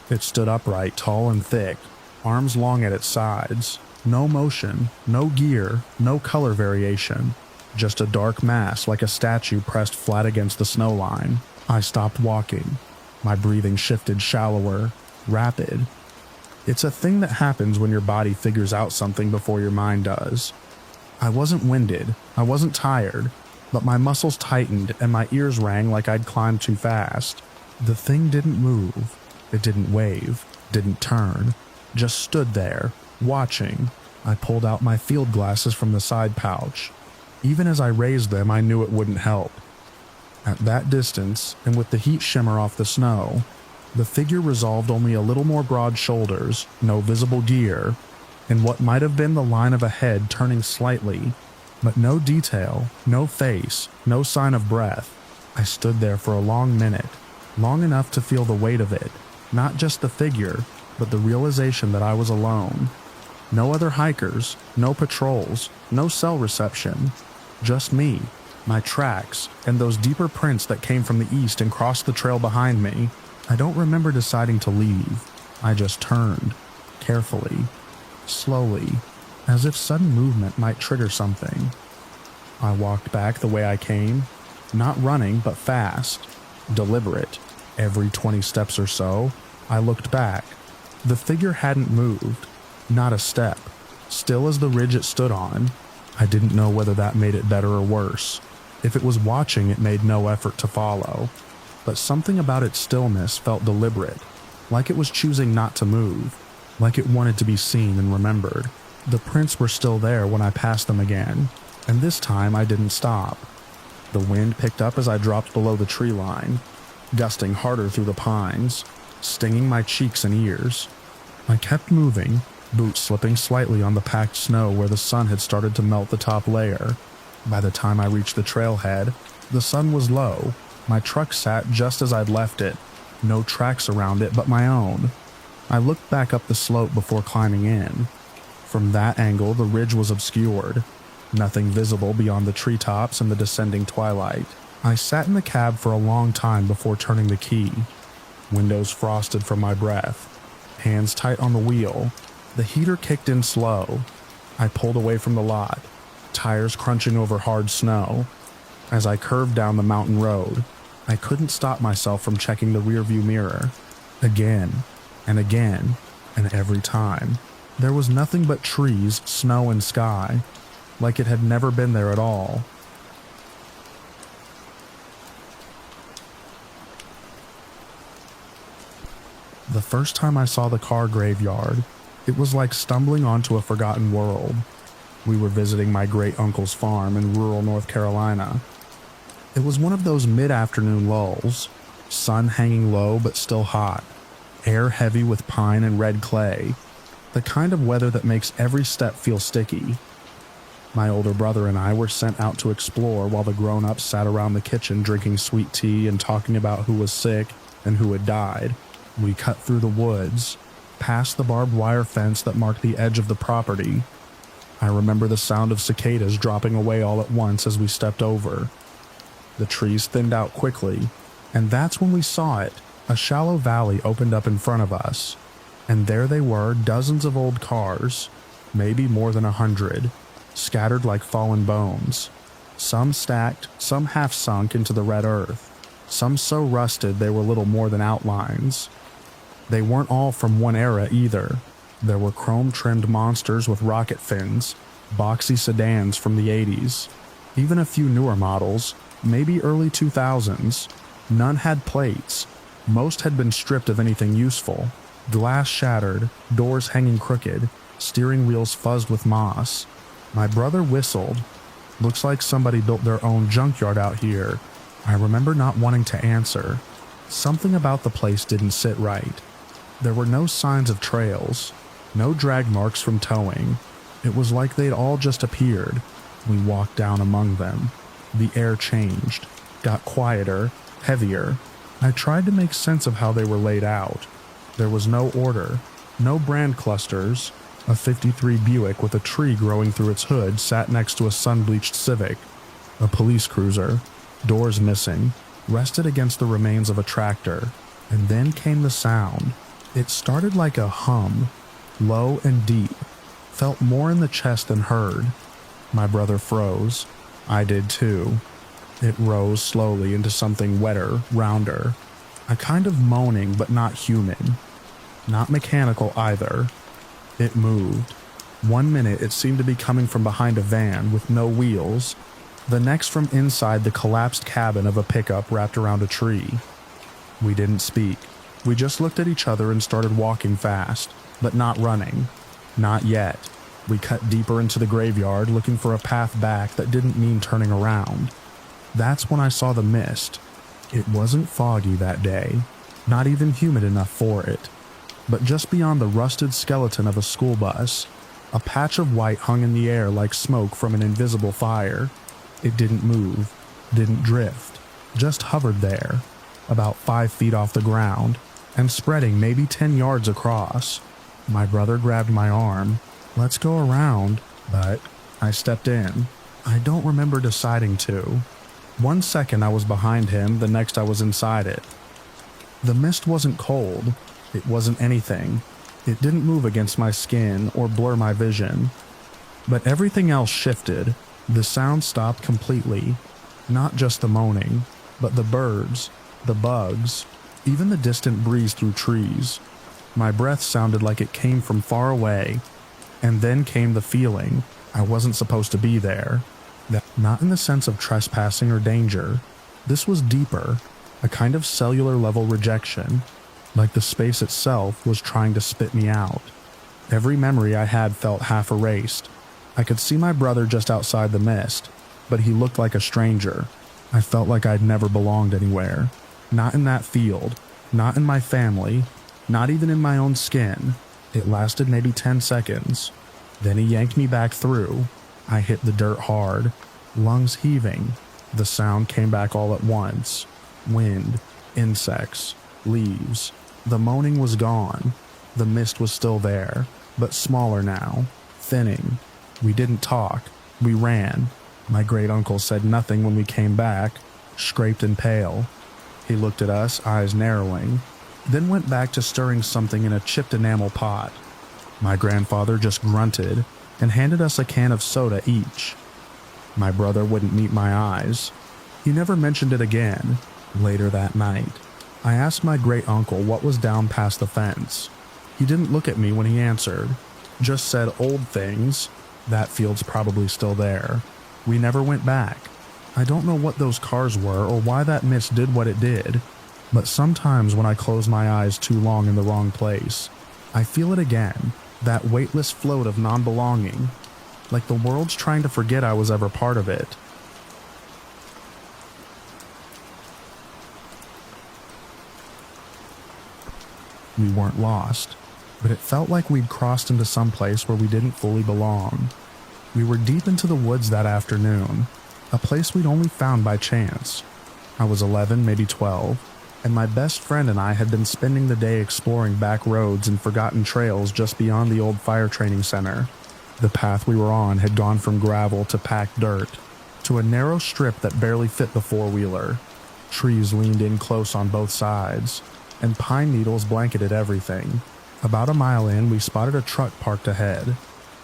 Speaker 1: It stood upright, tall and thick, arms long at its sides. No motion, no gear, no color variation. Just a dark mass like a statue pressed flat against the snow line. I stopped walking. My breathing shifted shallower, rapid. It's a thing that happens when your body figures out something before your mind does. I wasn't winded, I wasn't tired, but my muscles tightened and my ears rang like I'd climbed too fast. The thing didn't move. It didn't wave, didn't turn, just stood there, watching. I pulled out my field glasses from the side pouch. Even as I raised them, I knew it wouldn't help. At that distance, and with the heat shimmer off the snow, the figure resolved only a little more broad shoulders, no visible gear, and what might have been the line of a head turning slightly, but no detail, no face, no sign of breath. I stood there for a long minute, long enough to feel the weight of it, not just the figure, but the realization that I was alone. No other hikers, no patrols, no cell reception, just me, my tracks, and those deeper prints that came from the east and crossed the trail behind me. I don't remember deciding to leave. I just turned, carefully, slowly, as if sudden movement might trigger something. I walked back the way I came, not running but fast, deliberate. Every 20 steps or so, I looked back. The figure hadn't moved, not a step, still as the ridge it stood on. I didn't know whether that made it better or worse. If it was watching, it made no effort to follow. But something about its stillness felt deliberate, like it was choosing not to move, like it wanted to be seen and remembered. The prints were still there when I passed them again, and this time I didn't stop. The wind picked up as I dropped below the tree line, gusting harder through the pines, stinging my cheeks and ears. I kept moving, boots slipping slightly on the packed snow where the sun had started to melt the top layer. By the time I reached the trailhead, the sun was low. My truck sat just as I'd left it, no tracks around it but my own. I looked back up the slope before climbing in. From that angle, the ridge was obscured, nothing visible beyond the treetops and the descending twilight. I sat in the cab for a long time before turning the key. Windows frosted from my breath, hands tight on the wheel. The heater kicked in slow. I pulled away from the lot, tires crunching over hard snow. As I curved down the mountain road, I couldn't stop myself from checking the rearview mirror. Again, and again, and every time. There was nothing but trees, snow, and sky, like it had never been there at all. The first time I saw the car graveyard, it was like stumbling onto a forgotten world. We were visiting my great-uncle's farm in rural North Carolina. It was one of those mid-afternoon lulls, sun hanging low but still hot, air heavy with pine and red clay, the kind of weather that makes every step feel sticky. My older brother and I were sent out to explore while the grown-ups sat around the kitchen drinking sweet tea and talking about who was sick and who had died. We cut through the woods, past the barbed wire fence that marked the edge of the property. I remember the sound of cicadas dropping away all at once as we stepped over. The trees thinned out quickly, and that's when we saw it. A shallow valley opened up in front of us, and there they were, dozens of old cars, maybe more than 100, scattered like fallen bones. Some stacked, some half sunk into the red earth, some so rusted they were little more than outlines. They weren't all from one era either. There were chrome-trimmed monsters with rocket fins, boxy sedans from the 80s, even a few newer models, maybe early 2000s. None had plates. Most had been stripped of anything useful. Glass shattered, doors hanging crooked, steering wheels fuzzed with moss. My brother whistled. Looks like somebody built their own junkyard out here. I remember not wanting to answer. Something about the place didn't sit right. There were no signs of trails, no drag marks from towing. It was like they'd all just appeared. We walked down among them. The air changed, got quieter, heavier. I tried to make sense of how they were laid out. There was no order, no brand clusters. A 53 Buick with a tree growing through its hood sat next to a sun-bleached Civic. A police cruiser, doors missing, rested against the remains of a tractor. And then came the sound. It started like a hum, low and deep, felt more in the chest than heard. My brother froze. I did too. It rose slowly into something wetter, rounder. A kind of moaning, but not human. Not mechanical either. It moved. 1 minute it seemed to be coming from behind a van with no wheels. The next from inside the collapsed cabin of a pickup wrapped around a tree. We didn't speak. We just looked at each other and started walking fast, but not running. Not yet. We cut deeper into the graveyard looking for a path back that didn't mean turning around. That's when I saw the mist. It wasn't foggy that day, not even humid enough for it. But just beyond the rusted skeleton of a school bus, a patch of white hung in the air like smoke from an invisible fire. It didn't move, didn't drift, just hovered there, about 5 feet off the ground, and spreading maybe 10 yards across. My brother grabbed my arm. Let's go around, but I stepped in. I don't remember deciding to. 1 second I was behind him, the next I was inside it. The mist wasn't cold. It wasn't anything. It didn't move against my skin or blur my vision. But everything else shifted. The sound stopped completely. Not just the moaning, but the birds, the bugs, even the distant breeze through trees. My breath sounded like it came from far away. And then came the feeling I wasn't supposed to be there. That not in the sense of trespassing or danger. This was deeper, a kind of cellular level rejection, like the space itself was trying to spit me out. Every memory I had felt half erased. I could see my brother just outside the mist, but he looked like a stranger. I felt like I'd never belonged anywhere. Not in that field, not in my family, not even in my own skin. It lasted maybe 10 seconds. Then he yanked me back through. I hit the dirt hard, lungs heaving. The sound came back all at once. Wind, insects, leaves. The moaning was gone. The mist was still there, but smaller now, thinning. We didn't talk. We ran. My great uncle said nothing when we came back, scraped and pale. He looked at us, eyes narrowing, then went back to stirring something in a chipped enamel pot. My grandfather just grunted and handed us a can of soda each. My brother wouldn't meet my eyes. He never mentioned it again. Later that night, I asked my great uncle what was down past the fence. He didn't look at me when he answered, just said old things. That field's probably still there. We never went back. I don't know what those cars were or why that mist did what it did, but sometimes when I close my eyes too long in the wrong place, I feel it again, that weightless float of non-belonging, like the world's trying to forget I was ever part of it. We weren't lost, but it felt like we'd crossed into some place where we didn't fully belong. We were deep into the woods that afternoon, a place we'd only found by chance. I was 11, maybe 12, and my best friend and I had been spending the day exploring back roads and forgotten trails just beyond the old fire training center. The path we were on had gone from gravel to packed dirt, to a narrow strip that barely fit the four-wheeler. Trees leaned in close on both sides, and pine needles blanketed everything. About a mile in, we spotted a truck parked ahead.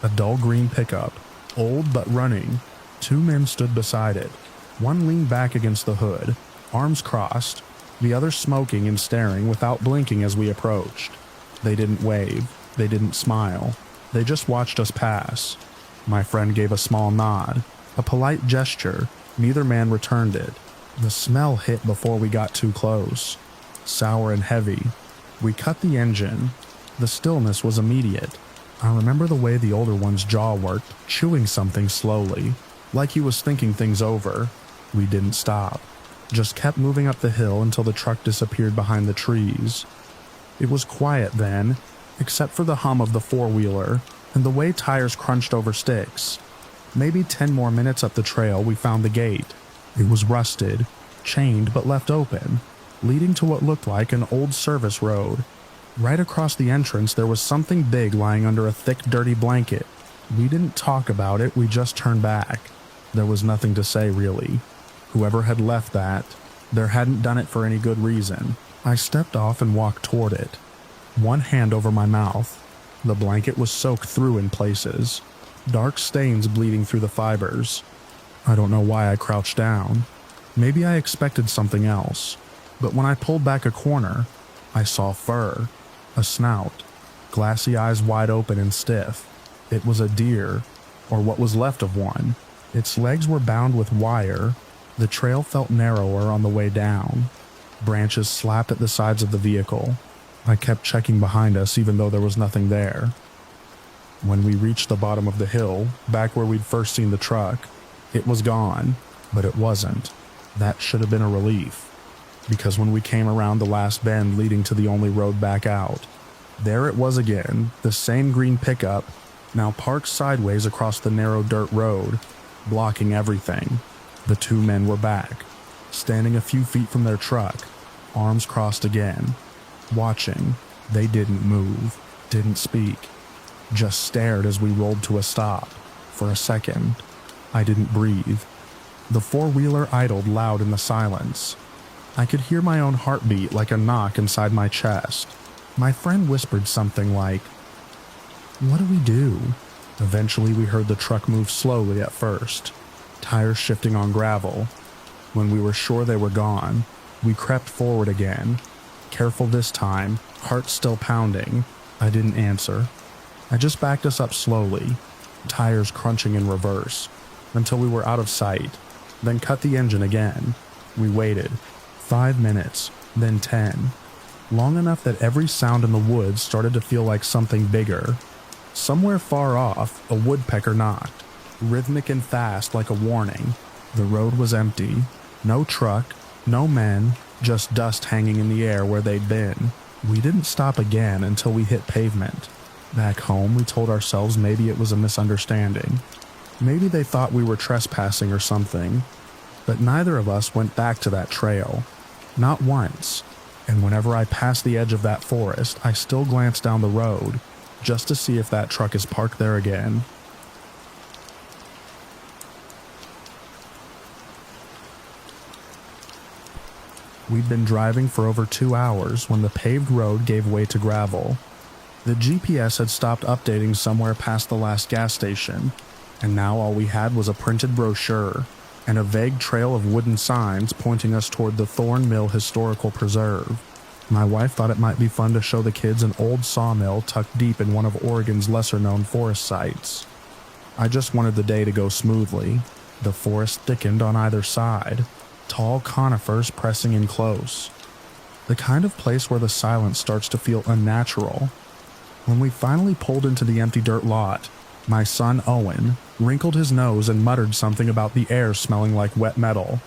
Speaker 1: A dull green pickup, old but running. 2 men stood beside it. One leaned back against the hood, arms crossed, the other smoking and staring without blinking as we approached. They didn't wave, they didn't smile, they just watched us pass. My friend gave a small nod, a polite gesture. Neither man returned it. The smell hit before we got too close. Sour and heavy. We cut the engine. The stillness was immediate. I remember the way the older one's jaw worked, chewing something slowly, like he was thinking things over. We didn't stop, just kept moving up the hill until the truck disappeared behind the trees. It was quiet then, except for the hum of the four-wheeler and the way tires crunched over sticks. Maybe 10 more minutes up the trail we found the gate. It was rusted, chained but left open, leading to what looked like an old service road. Right across the entrance, there was something big lying under a thick, dirty blanket. We didn't talk about it, we just turned back. There was nothing to say, really. Whoever had left that, there hadn't done it for any good reason. I stepped off and walked toward it, one hand over my mouth. The blanket was soaked through in places, dark stains bleeding through the fibers. I don't know why I crouched down. Maybe I expected something else, but when I pulled back a corner, I saw fur, a snout, glassy eyes wide open and stiff. It was a deer, or what was left of one. Its legs were bound with wire. The trail felt narrower on the way down. Branches slapped at the sides of the vehicle. I kept checking behind us even though there was nothing there. When we reached the bottom of the hill, back where we'd first seen the truck, it was gone, but it wasn't. That should have been a relief, because when we came around the last bend leading to the only road back out, there it was again, the same green pickup, now parked sideways across the narrow dirt road, blocking everything. The two men were back, standing a few feet from their truck, arms crossed again, watching. They didn't move, didn't speak, just stared as we rolled to a stop. For a second, I didn't breathe. The four-wheeler idled loud in the silence. I could hear my own heartbeat like a knock inside my chest. My friend whispered something like, "What do we do?" Eventually we heard the truck move slowly at first, tires shifting on gravel. When we were sure they were gone, we crept forward again, careful this time, heart still pounding. I didn't answer. I just backed us up slowly, tires crunching in reverse, until we were out of sight, then cut the engine again. We waited. 5 minutes, then 10. Long enough that every sound in the woods started to feel like something bigger. Somewhere far off, a woodpecker knocked, rhythmic and fast like a warning. The road was empty. No truck, no men, just dust hanging in the air where they'd been. We didn't stop again until we hit pavement. Back home, we told ourselves maybe it was a misunderstanding. Maybe they thought we were trespassing or something. But neither of us went back to that trail. Not once. And whenever I passed the edge of that forest, I still glanced down the road, just to see if that truck is parked there again. We'd been driving for over 2 hours when the paved road gave way to gravel. The GPS had stopped updating somewhere past the last gas station, and now all we had was a printed brochure and a vague trail of wooden signs pointing us toward the Thorn Mill Historical Preserve. My wife thought it might be fun to show the kids an old sawmill tucked deep in one of Oregon's lesser-known forest sites. I just wanted the day to go smoothly. The forest thickened on either side, tall conifers pressing in close. The kind of place where the silence starts to feel unnatural. When we finally pulled into the empty dirt lot, my son Owen wrinkled his nose and muttered something about the air smelling like wet metal.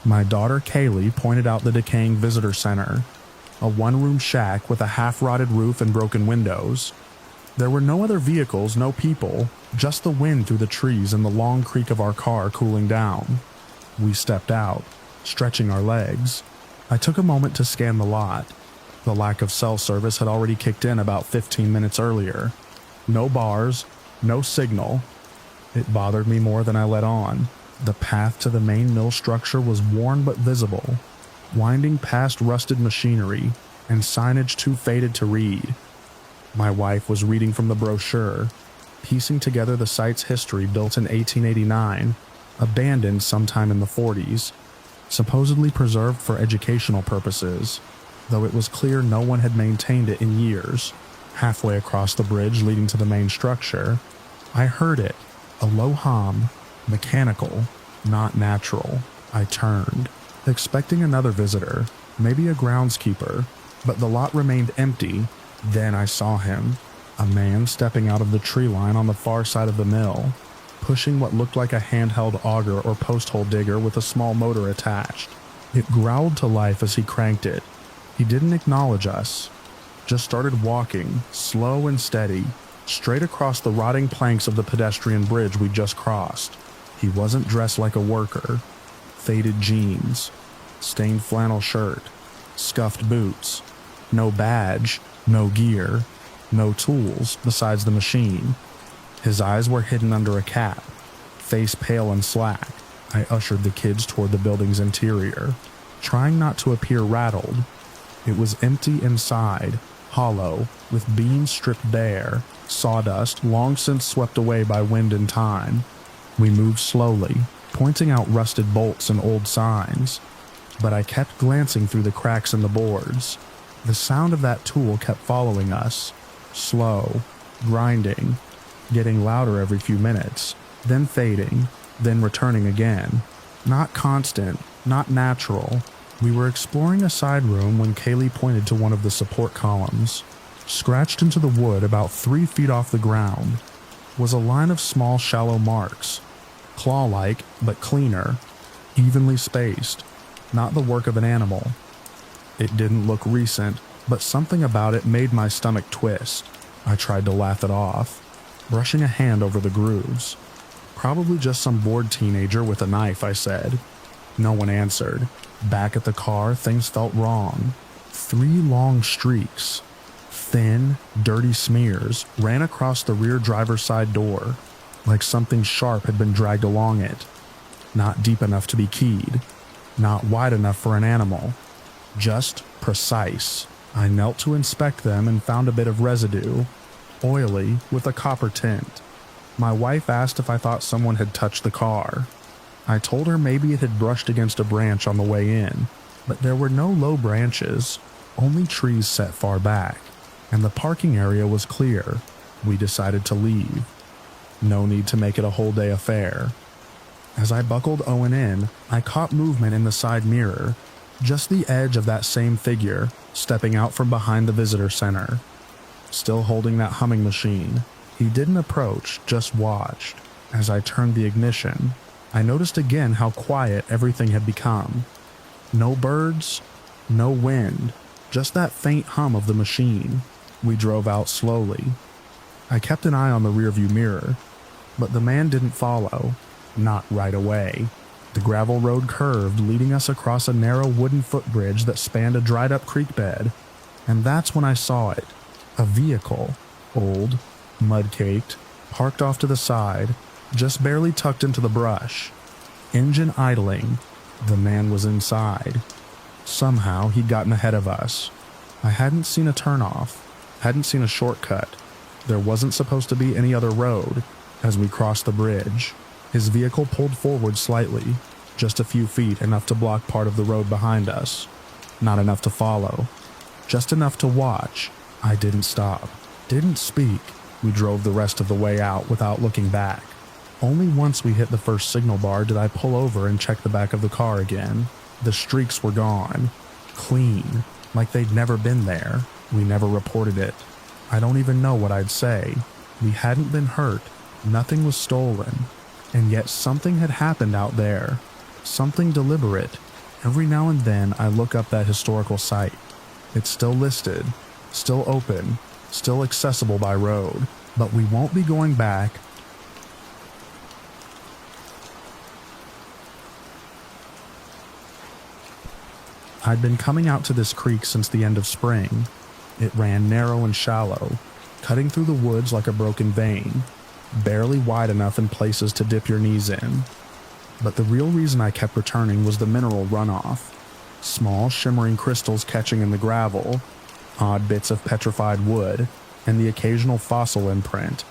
Speaker 1: My daughter Kaylee pointed out the decaying visitor center, a one-room shack with a half-rotted roof and broken windows. There were no other vehicles, no people, just the wind through the trees and the long creak of our car cooling down. We stepped out, stretching our legs. I took a moment to scan the lot. The lack of cell service had already kicked in about 15 minutes earlier. No bars, no signal. It bothered me more than I let on. The path to the main mill structure was worn but visible, winding past rusted machinery and signage too faded to read. My wife was reading from the brochure, piecing together the site's history. Built in 1889, abandoned sometime in the 40s, supposedly preserved for educational purposes, though it was clear no one had maintained it in years. Halfway across the bridge leading to the main structure, I heard it, a low hum, mechanical, not natural. I turned, expecting another visitor, maybe a groundskeeper, but the lot remained empty. Then I saw him, a man stepping out of the tree line on the far side of the mill, pushing what looked like a handheld auger or post hole digger with a small motor attached. It growled to life as he cranked it. He didn't acknowledge us, just started walking, slow and steady, straight across the rotting planks of the pedestrian bridge we just crossed. He wasn't dressed like a worker. Faded jeans, stained flannel shirt, scuffed boots, no badge, No gear, no tools besides the machine. His eyes were hidden under a cap. Face pale and slack, I ushered the kids toward the building's interior, trying not to appear rattled. It was empty inside, hollow, with beams stripped bare, sawdust long since swept away by wind and time. We moved slowly, pointing out rusted bolts and old signs, but I kept glancing through the cracks in the boards. The sound of that tool kept following us, slow, grinding, getting louder every few minutes, then fading, then returning again. Not constant, not natural. We were exploring a side room when Kaylee pointed to one of the support columns. Scratched into the wood about 3 feet off the ground was a line of small shallow marks, claw-like but cleaner, evenly spaced, not the work of an animal. It didn't look recent, but something about it made my stomach twist. I tried to laugh it off, brushing a hand over the grooves. Probably just some bored teenager with a knife, I said. No one answered. Back at the car, things felt wrong. 3 long streaks, thin, dirty smears, ran across the rear driver's side door, like something sharp had been dragged along it. Not deep enough to be keyed, not wide enough for an animal. Just precise. I knelt to inspect them and found a bit of residue, oily with a copper tint. My wife asked if I thought someone had touched the car. I told her maybe it had brushed against a branch on the way in, but there were no low branches, only trees set far back, and the parking area was clear. We decided to leave. No need to make it a whole day affair. As I buckled Owen in, I caught movement in the side mirror, just the edge of that same figure stepping out from behind the visitor center. Still holding that humming machine. He didn't approach, just watched. As I turned the ignition, I noticed again how quiet everything had become. No birds, no wind, just that faint hum of the machine. We drove out slowly. I kept an eye on the rearview mirror, but the man didn't follow, not right away. The gravel road curved, leading us across a narrow wooden footbridge that spanned a dried-up creek bed, and that's when I saw it. A vehicle, old, mud-caked, parked off to the side, just barely tucked into the brush. Engine idling. The man was inside. Somehow he'd gotten ahead of us. I hadn't seen a turnoff, hadn't seen a shortcut. There wasn't supposed to be any other road. As we crossed the bridge, his vehicle pulled forward slightly, just a few feet, enough to block part of the road behind us. Not enough to follow, just enough to watch. I didn't stop, didn't speak. We drove the rest of the way out without looking back. Only once we hit the first signal bar did I pull over and check the back of the car again. The streaks were gone. Clean, like they'd never been there. We never reported it. I don't even know what I'd say. We hadn't been hurt. Nothing was stolen. And yet something had happened out there. Something deliberate. Every now and then I look up that historical site. It's still listed, still open, still accessible by road, but we won't be going back. I'd been coming out to this creek since the end of spring. It ran narrow and shallow, cutting through the woods like a broken vein, barely wide enough in places to dip your knees in. But the real reason I kept returning was the mineral runoff. Small shimmering crystals catching in the gravel, odd bits of petrified wood, and the occasional fossil imprint.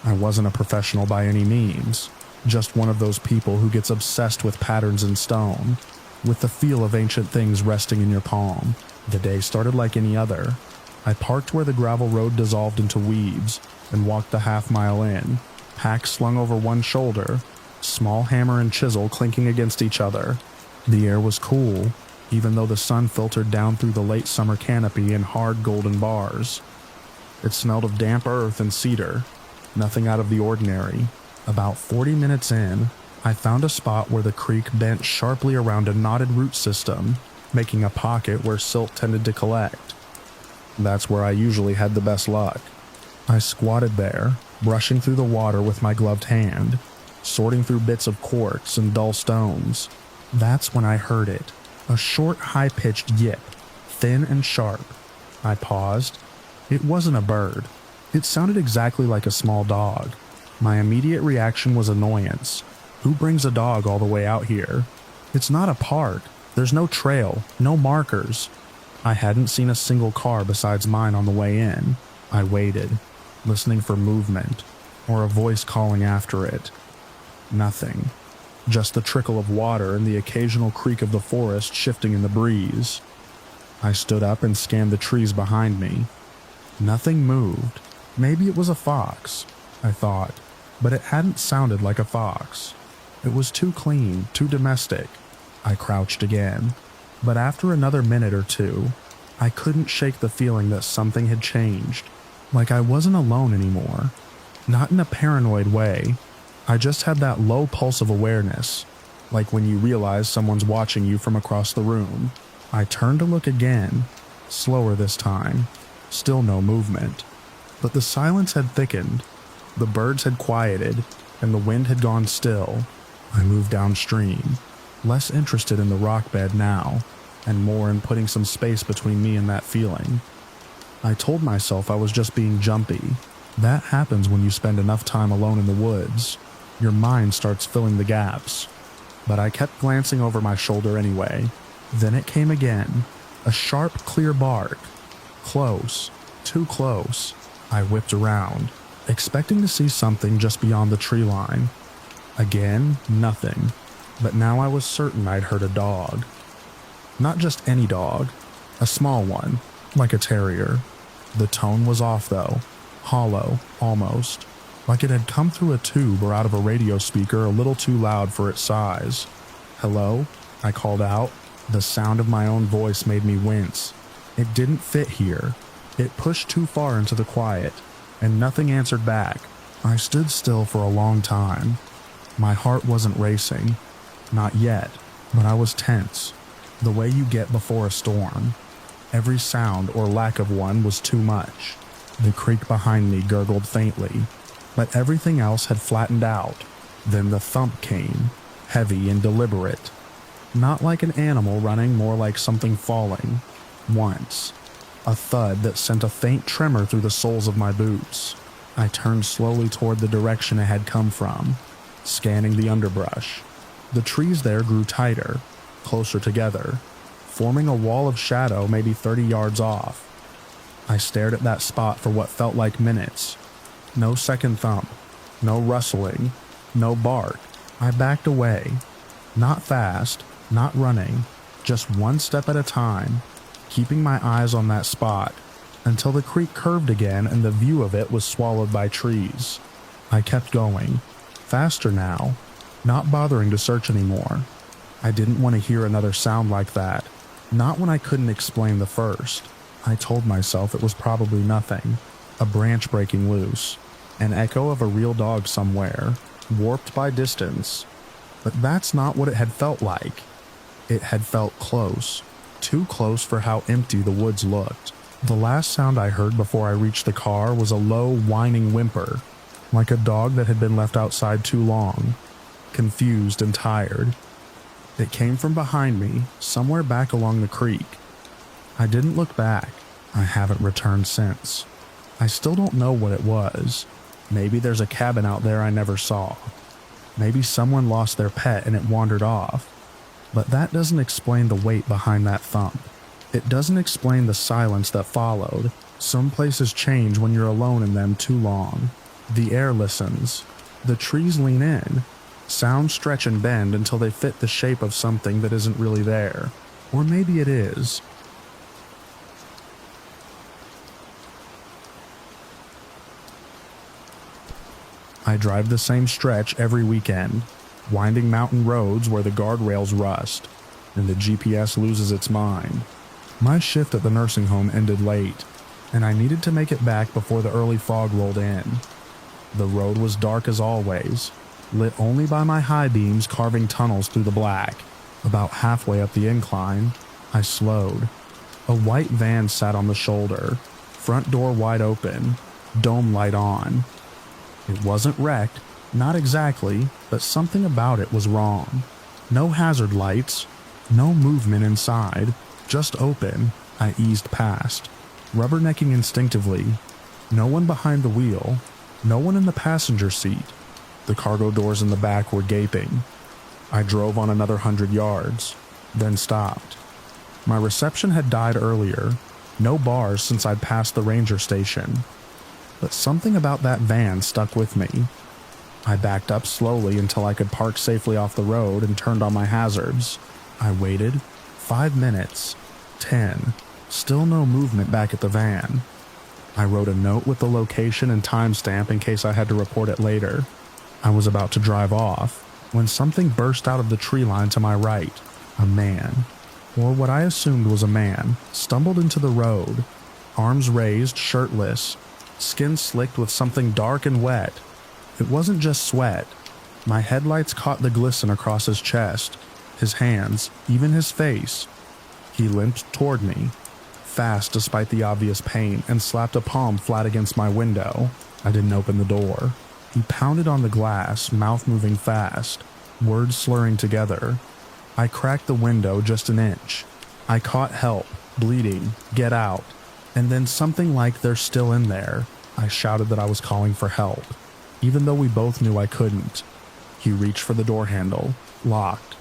Speaker 1: I wasn't a professional by any means, just one of those people who gets obsessed with patterns in stone, with the feel of ancient things resting in your palm. The day started like any other. I parked where the gravel road dissolved into weeds and walked the half-mile in, pack slung over one shoulder, small hammer and chisel clinking against each other. The air was cool, even though the sun filtered down through the late summer canopy in hard golden bars. It smelled of damp earth and cedar, nothing out of the ordinary. About 40 minutes in, I found a spot where the creek bent sharply around a knotted root system, making a pocket where silt tended to collect. That's where I usually had the best luck. I squatted there, brushing through the water with my gloved hand, sorting through bits of quartz and dull stones. That's when I heard it. A short, high-pitched yip, thin and sharp. I paused. It wasn't a bird. It sounded exactly like a small dog. My immediate reaction was annoyance. Who brings a dog all the way out here? It's not a park. There's no trail, no markers. I hadn't seen a single car besides mine on the way in. I waited, listening for movement, or a voice calling after it. Nothing. Just the trickle of water and the occasional creak of the forest shifting in the breeze. I stood up and scanned the trees behind me. Nothing moved. Maybe it was a fox, I thought, but it hadn't sounded like a fox. It was too clean, too domestic. I crouched again, but after another minute or two, I couldn't shake the feeling that something had changed, like I wasn't alone anymore. Not in a paranoid way. I just had that low pulse of awareness, like when you realize someone's watching you from across the room. I turned to look again, slower this time. Still no movement. But the silence had thickened. The birds had quieted, and the wind had gone still. I moved downstream, less interested in the rock bed now, and more in putting some space between me and that feeling. I told myself I was just being jumpy. That happens when you spend enough time alone in the woods. Your mind starts filling the gaps. But I kept glancing over my shoulder anyway. Then it came again, a sharp, clear bark. Close, too close. I whipped around, expecting to see something just beyond the tree line. Again, nothing. But now I was certain I'd heard a dog. Not just any dog, a small one, like a terrier. The tone was off though, hollow, almost, like it had come through a tube or out of a radio speaker a little too loud for its size. "Hello?" I called out. The sound of my own voice made me wince. It didn't fit here. It pushed too far into the quiet, and nothing answered back. I stood still for a long time. My heart wasn't racing. Not yet, but I was tense. The way you get before a storm. Every sound or lack of one was too much. The creek behind me gurgled faintly, but everything else had flattened out. Then the thump came, heavy and deliberate. Not like an animal running, more like something falling. Once. A thud that sent a faint tremor through the soles of my boots. I turned slowly toward the direction it had come from, scanning the underbrush. The trees there grew tighter, closer together, forming a wall of shadow maybe 30 yards off. I stared at that spot for what felt like minutes. No second thump, no rustling, no bark. I backed away. Not fast, not running, just one step at a time, keeping my eyes on that spot, until the creek curved again and the view of it was swallowed by trees. I kept going, faster now, not bothering to search anymore. I didn't want to hear another sound like that, not when I couldn't explain the first. I told myself it was probably nothing, a branch breaking loose, an echo of a real dog somewhere, warped by distance. But that's not what it had felt like. It had felt close, too close for how empty the woods looked. The last sound I heard before I reached the car was a low, whining whimper, like a dog that had been left outside too long, confused and tired. It came from behind me, somewhere back along the creek. I didn't look back. I haven't returned since. I still don't know what it was. Maybe there's a cabin out there I never saw. Maybe someone lost their pet and it wandered off. But that doesn't explain the weight behind that thump. It doesn't explain the silence that followed. Some places change when you're alone in them too long. The air listens. The trees lean in. Sounds stretch and bend until they fit the shape of something that isn't really there. Or maybe it is. I drive the same stretch every weekend, winding mountain roads where the guardrails rust, and the GPS loses its mind. My shift at the nursing home ended late, and I needed to make it back before the early fog rolled in. The road was dark as always, lit only by my high beams carving tunnels through the black. About halfway up the incline, I slowed. A white van sat on the shoulder, front door wide open, dome light on. It wasn't wrecked, not exactly, but something about it was wrong. No hazard lights, no movement inside, just open. I eased past. rubbernecking instinctively. No one behind the wheel, no one in the passenger seat. The cargo doors in the back were gaping. I drove on another 100 yards, then stopped. My reception had died earlier, no bars since I'd passed the ranger station. But something about that van stuck with me. I backed up slowly until I could park safely off the road and turned on my hazards. I waited. 5 minutes. 10. Still no movement back at the van. I wrote a note with the location and timestamp in case I had to report it later. I was about to drive off when something burst out of the tree line to my right. A man, or what I assumed was a man, stumbled into the road, arms raised, shirtless, skin slicked with something dark and wet. It wasn't just sweat. My headlights caught the glisten across his chest, his hands, even his face. He limped toward me, fast despite the obvious pain, and slapped a palm flat against my window. I didn't open the door. He pounded on the glass, mouth moving fast, words slurring together. I cracked the window just an inch. I caught help, bleeding, get out, and then something like they're still in there. I shouted that I was calling for help, even though we both knew I couldn't. He reached for the door handle, locked.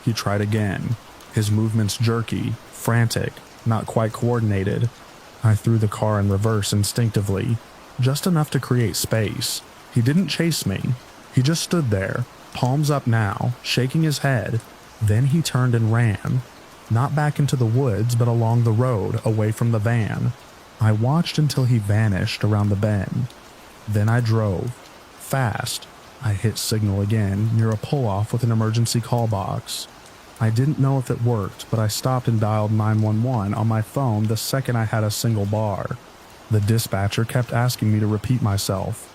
Speaker 1: He tried again, his movements jerky, frantic, not quite coordinated. I threw the car in reverse instinctively, just enough to create space. He didn't chase me. He just stood there, palms up now, shaking his head. Then he turned and ran, not back into the woods, but along the road, away from the van. I watched until he vanished around the bend. Then I drove, fast. I hit signal again, near a pull-off with an emergency call box. I didn't know if it worked, but I stopped and dialed 911 on my phone the second I had a single bar. The dispatcher kept asking me to repeat myself.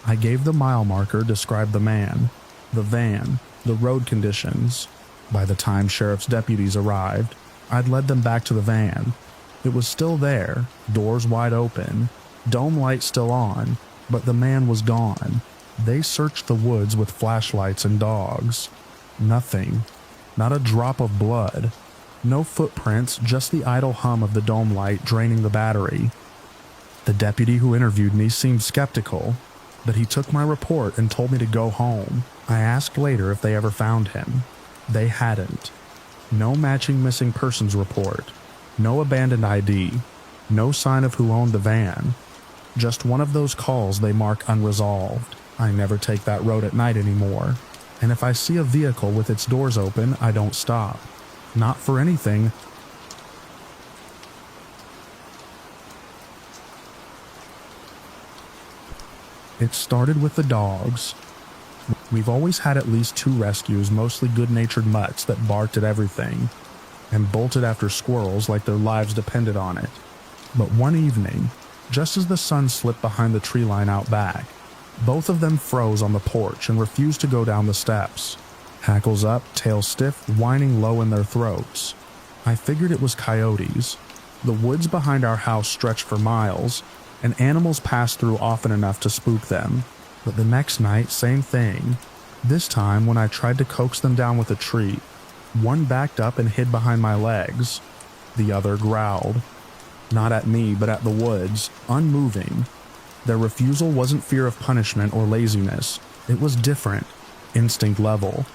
Speaker 1: I gave the mile marker, described the man, the van, the road conditions. By the time sheriff's deputies arrived, I'd led them back to the van. It was still there, doors wide open, dome light still on, but the man was gone. They searched the woods with flashlights and dogs. Nothing. Not a drop of blood. No footprints, just the idle hum of the dome light draining the battery. The deputy who interviewed me seemed skeptical, but he took my report and told me to go home. I asked later if they ever found him. They hadn't. No matching missing persons report. No abandoned ID. No sign of who owned the van. Just one of those calls they mark unresolved. I never take that road at night anymore. And if I see a vehicle with its doors open, I don't stop. Not for anything. It started with the dogs. We've always had at least 2 rescues, mostly good-natured mutts that barked at everything and bolted after squirrels like their lives depended on it. But one evening, just as the sun slipped behind the tree line out back, both of them froze on the porch and refused to go down the steps. Hackles up, tails stiff, whining low in their throats. I figured it was coyotes. The woods behind our house stretched for miles, and animals passed through often enough to spook them. But the next night, same thing. This time, when I tried to coax them down with a treat, one backed up and hid behind my legs. The other growled. Not at me, but at the woods, unmoving. Their refusal wasn't fear of punishment or laziness. It was different, instinct level.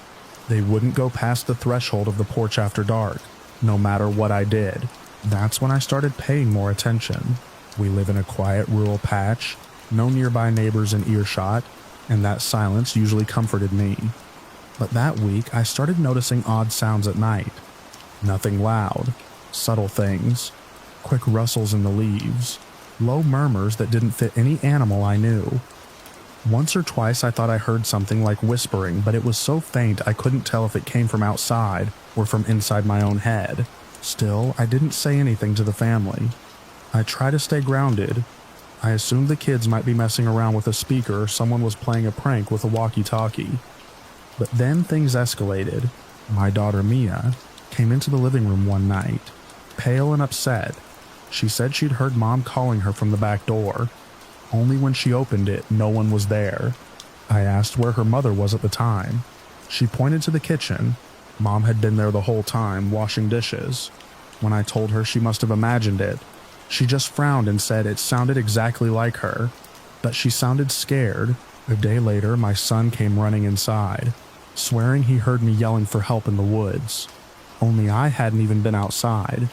Speaker 1: They wouldn't go past the threshold of the porch after dark, no matter what I did. That's when I started paying more attention. We live in a quiet rural patch, no nearby neighbors in earshot, and that silence usually comforted me. But that week, I started noticing odd sounds at night. Nothing loud, subtle things, quick rustles in the leaves, low murmurs that didn't fit any animal I knew. Once or twice I thought I heard something like whispering, but it was so faint I couldn't tell if it came from outside or from inside my own head. Still, I didn't say anything to the family. I try to stay grounded. I assumed the kids might be messing around with a speaker or someone was playing a prank with a walkie-talkie. But then things escalated. My daughter Mia came into the living room one night, pale and upset. She said she'd heard Mom calling her from the back door. Only when she opened it, no one was there. I asked where her mother was at the time. She pointed to the kitchen. Mom had been there the whole time, washing dishes. When I told her, she must have imagined it. She just frowned and said it sounded exactly like her, but she sounded scared. A day later, my son came running inside, swearing he heard me yelling for help in the woods. Only I hadn't even been outside.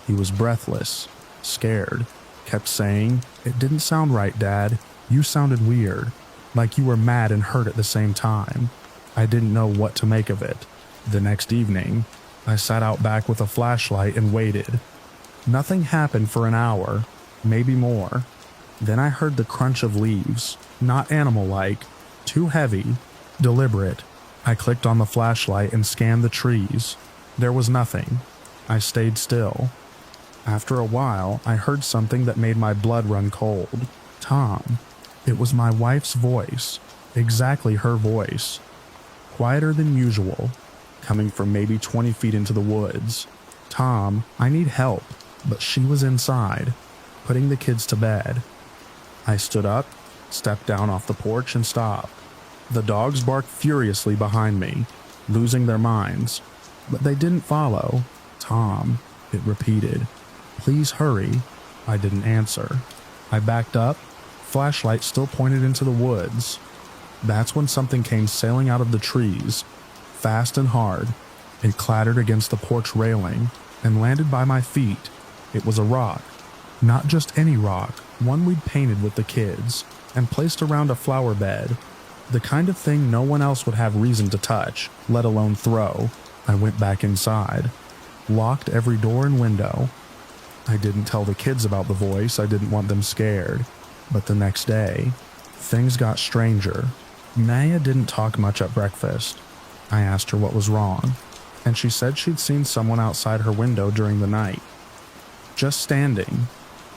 Speaker 1: He was breathless, scared, kept saying, "It didn't sound right, Dad. You sounded weird, like you were mad and hurt at the same time." I didn't know what to make of it. The next evening, I sat out back with a flashlight and waited. Nothing happened for an hour, maybe more. Then I heard the crunch of leaves, not animal-like, too heavy, deliberate. I clicked on the flashlight and scanned the trees. There was nothing. I stayed still. After a while, I heard something that made my blood run cold. Tom. It was my wife's voice, exactly her voice. Quieter than usual, coming from maybe 20 feet into the woods. "Tom, I need help," but she was inside, putting the kids to bed. I stood up, stepped down off the porch and stopped. The dogs barked furiously behind me, losing their minds, but they didn't follow. "Tom," it repeated. "Please hurry." I didn't answer. I backed up, flashlight still pointed into the woods. That's when something came sailing out of the trees, fast and hard. It clattered against the porch railing and landed by my feet. It was a rock. Not just any rock, one we'd painted with the kids and placed around a flower bed. The kind of thing no one else would have reason to touch, let alone throw. I went back inside, locked every door and window. I didn't tell the kids about the voice, I didn't want them scared. But the next day, things got stranger. Maya didn't talk much at breakfast. I asked her what was wrong, and she said she'd seen someone outside her window during the night. Just standing.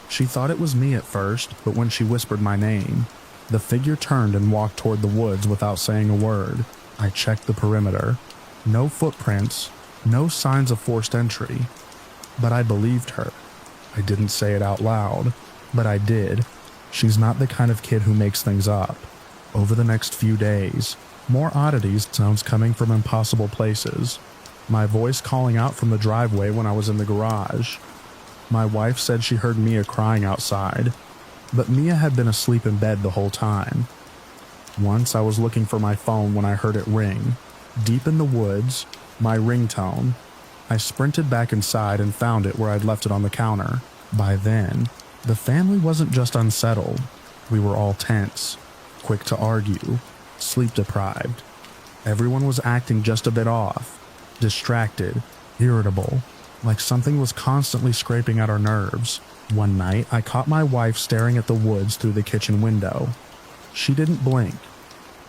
Speaker 1: She thought it was me at first, but when she whispered my name, the figure turned and walked toward the woods without saying a word. I checked the perimeter. No footprints, no signs of forced entry. But I believed her. I didn't say it out loud, but I did. She's not the kind of kid who makes things up. Over the next few days, more oddities, sounds coming from impossible places. My voice calling out from the driveway when I was in the garage. My wife said she heard Mia crying outside, but Mia had been asleep in bed the whole time. Once I was looking for my phone when I heard it ring. Deep in the woods, my ringtone. I sprinted back inside and found it where I'd left it on the counter. By then, the family wasn't just unsettled. We were all tense, quick to argue, sleep deprived. Everyone was acting just a bit off, distracted, irritable, like something was constantly scraping at our nerves. One night, I caught my wife staring at the woods through the kitchen window. She didn't blink.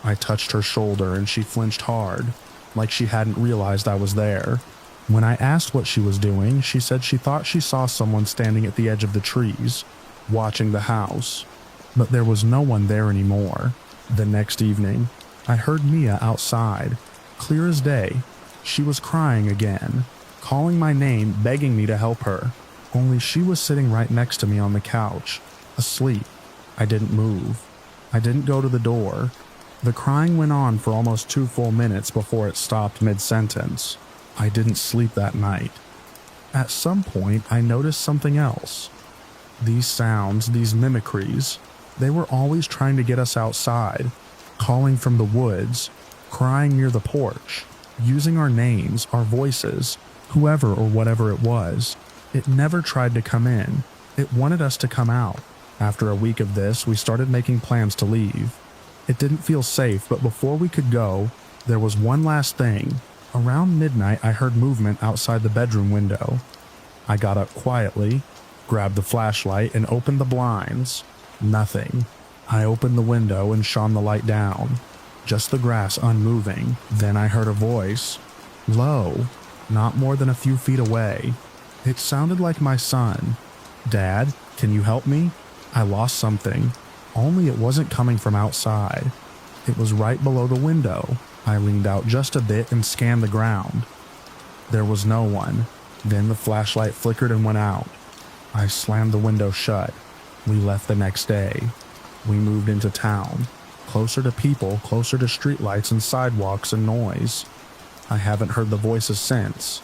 Speaker 1: I touched her shoulder and she flinched hard, like she hadn't realized I was there. When I asked what she was doing, she said she thought she saw someone standing at the edge of the trees, watching the house. But there was no one there anymore. The next evening, I heard Mia outside, clear as day. She was crying again, calling my name, begging me to help her. Only she was sitting right next to me on the couch, asleep. I didn't move. I didn't go to the door. The crying went on for almost 2 full minutes before it stopped mid-sentence. I didn't sleep that night. At some point, I noticed something else. These sounds, these mimicries, they were always trying to get us outside, calling from the woods, crying near the porch, using our names, our voices, whoever or whatever it was. It never tried to come in. It wanted us to come out. After a week of this, we started making plans to leave. It didn't feel safe, but before we could go, there was one last thing. Around midnight, I heard movement outside the bedroom window. I got up quietly, grabbed the flashlight, and opened the blinds. Nothing. I opened the window and shone the light down. Just the grass unmoving. Then I heard a voice. Low. Not more than a few feet away. It sounded like my son. "Dad, can you help me? I lost something." Only it wasn't coming from outside. It was right below the window. I leaned out just a bit and scanned the ground. There was no one. Then the flashlight flickered and went out. I slammed the window shut. We left the next day. We moved into town, closer to people, closer to streetlights and sidewalks and noise. I haven't heard the voices since.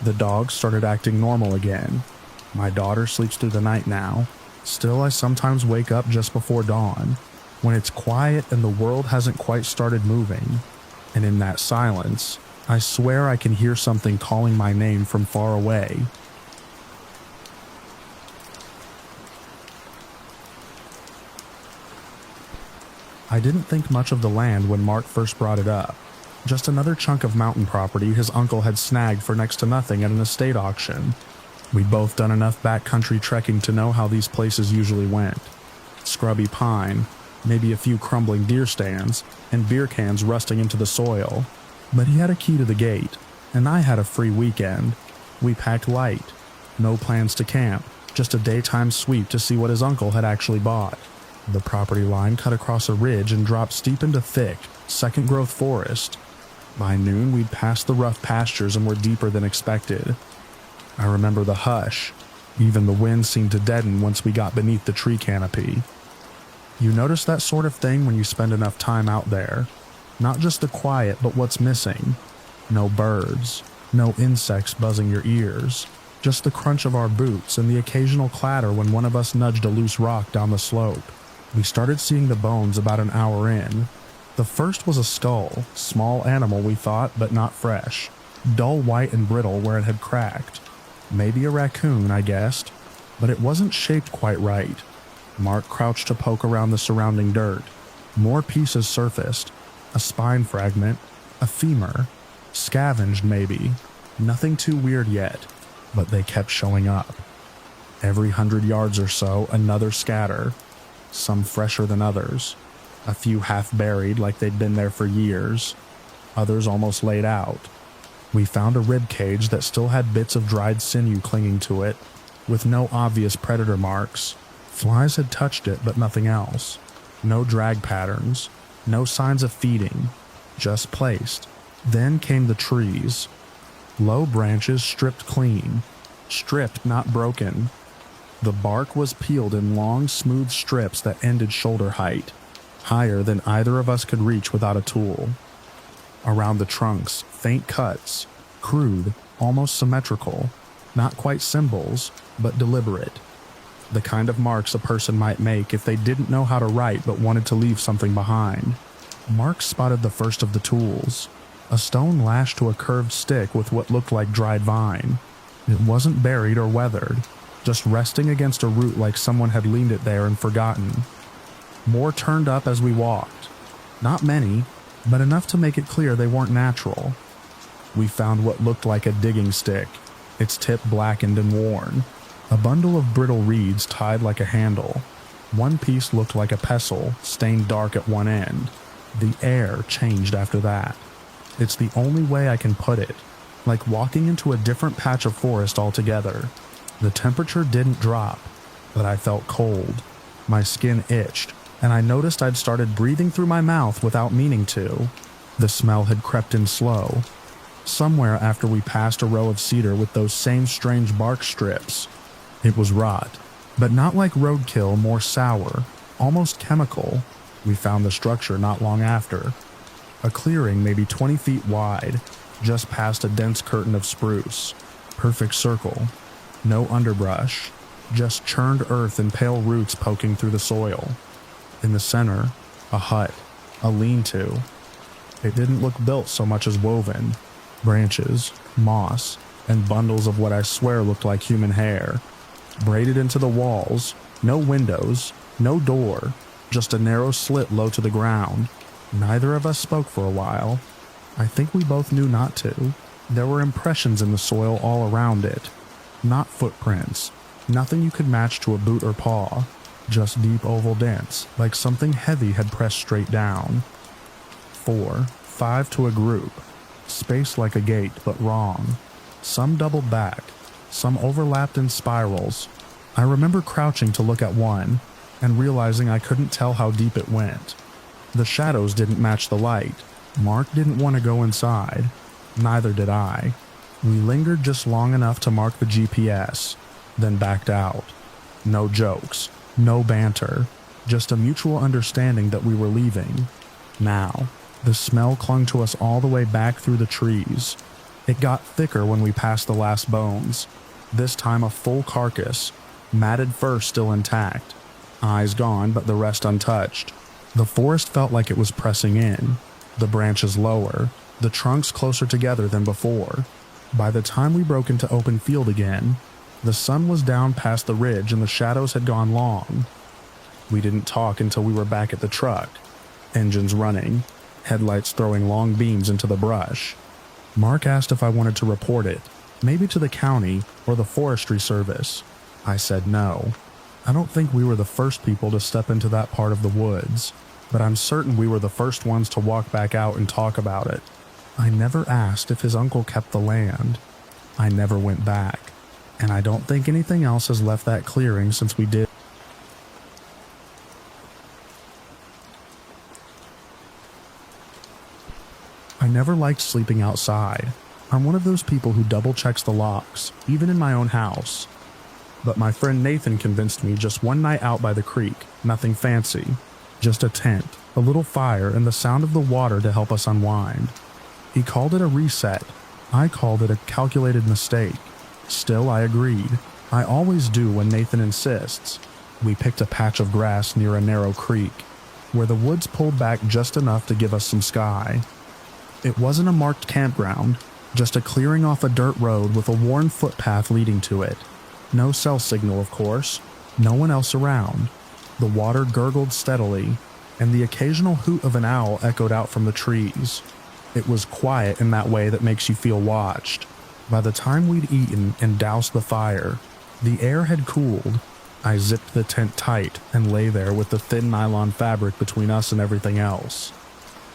Speaker 1: The dogs started acting normal again. My daughter sleeps through the night now. Still, I sometimes wake up just before dawn, when it's quiet and the world hasn't quite started moving. And in that silence, I swear I can hear something calling my name from far away. I didn't think much of the land when Mark first brought it up. Just another chunk of mountain property his uncle had snagged for next to nothing at an estate auction. We'd both done enough backcountry trekking to know how these places usually went. Scrubby pine, maybe a few crumbling deer stands, and beer cans rusting into the soil. But he had a key to the gate, and I had a free weekend. We packed light. No plans to camp, just a daytime sweep to see what his uncle had actually bought. The property line cut across a ridge and dropped steep into thick, second-growth forest. By noon, we'd passed the rough pastures and were deeper than expected. I remember the hush. Even the wind seemed to deaden once we got beneath the tree canopy. You notice that sort of thing when you spend enough time out there. Not just the quiet, but what's missing. No birds, no insects buzzing your ears, just the crunch of our boots and the occasional clatter when one of us nudged a loose rock down the slope. We started seeing the bones about an hour in. The first was a skull, small animal we thought, but not fresh. Dull white and brittle where it had cracked. Maybe a raccoon, I guessed, but it wasn't shaped quite right. Mark crouched to poke around the surrounding dirt. More pieces surfaced. A spine fragment, a femur, scavenged maybe. Nothing too weird yet, but they kept showing up. Every 100 yards or so, another scatter. Some fresher than others. A few half-buried like they'd been there for years. Others almost laid out. We found a rib cage that still had bits of dried sinew clinging to it, with no obvious predator marks. Flies had touched it, but nothing else. No drag patterns. No signs of feeding. Just placed. Then came the trees. Low branches stripped clean. Stripped, not broken. The bark was peeled in long, smooth strips that ended shoulder height, higher than either of us could reach without a tool. Around the trunks, faint cuts, crude, almost symmetrical, not quite symbols, but deliberate. The kind of marks a person might make if they didn't know how to write but wanted to leave something behind. Mark spotted the first of the tools, a stone lashed to a curved stick with what looked like dried vine. It wasn't buried or weathered, just resting against a root like someone had leaned it there and forgotten. More turned up as we walked. Not many, but enough to make it clear they weren't natural. We found what looked like a digging stick, its tip blackened and worn. A bundle of brittle reeds tied like a handle. One piece looked like a pestle, stained dark at one end. The air changed after that. It's the only way I can put it, like walking into a different patch of forest altogether. The temperature didn't drop, but I felt cold. My skin itched, and I noticed I'd started breathing through my mouth without meaning to. The smell had crept in slow. Somewhere after we passed a row of cedar with those same strange bark strips. It was rot, but not like roadkill, more sour, almost chemical. We found the structure not long after. A clearing maybe 20 feet wide, just past a dense curtain of spruce. Perfect circle. No underbrush, just churned earth and pale roots poking through the soil. In the center, a hut, a lean-to. It didn't look built so much as woven. Branches, moss, and bundles of what I swear looked like human hair. Braided into the walls, no windows, no door, just a narrow slit low to the ground. Neither of us spoke for a while. I think we both knew not to. There were impressions in the soil all around it. Not footprints, nothing you could match to a boot or paw, just deep oval dents, like something heavy had pressed straight down. 4, 5 to a group, spaced like a gate, but wrong. Some doubled back, some overlapped in spirals. I remember crouching to look at one, and realizing I couldn't tell how deep it went. The shadows didn't match the light. Mark didn't want to go inside. Neither did I. We lingered just long enough to mark the GPS, then backed out. No jokes, no banter, just a mutual understanding that we were leaving. Now, the smell clung to us all the way back through the trees. It got thicker when we passed the last bones, This time a full carcass, matted fur still intact, eyes gone but the rest untouched. The forest felt like it was pressing in, the branches lower, the trunks closer together than before. By the time we broke into open field again, the sun was down past the ridge and the shadows had gone long. We didn't talk until we were back at the truck, engines running, headlights throwing long beams into the brush. Mark asked if I wanted to report it, maybe to the county or the forestry service. I said no. I don't think we were the first people to step into that part of the woods, but I'm certain we were the first ones to walk back out and talk about it. I never asked if his uncle kept the land. I never went back, and I don't think anything else has left that clearing since we did. I never liked sleeping outside. I'm one of those people who double checks the locks, even in my own house. But my friend Nathan convinced me just one night out by the creek, nothing fancy, just a tent, a little fire, and the sound of the water to help us unwind. He called it a reset. I called it a calculated mistake. Still, I agreed. I always do when Nathan insists. We picked a patch of grass near a narrow creek, where the woods pulled back just enough to give us some sky. It wasn't a marked campground, just a clearing off a dirt road with a worn footpath leading to it. No cell signal, of course. No one else around. The water gurgled steadily, and the occasional hoot of an owl echoed out from the trees. It was quiet in that way that makes you feel watched. By the time we'd eaten and doused the fire, the air had cooled. I zipped the tent tight and lay there with the thin nylon fabric between us and everything else.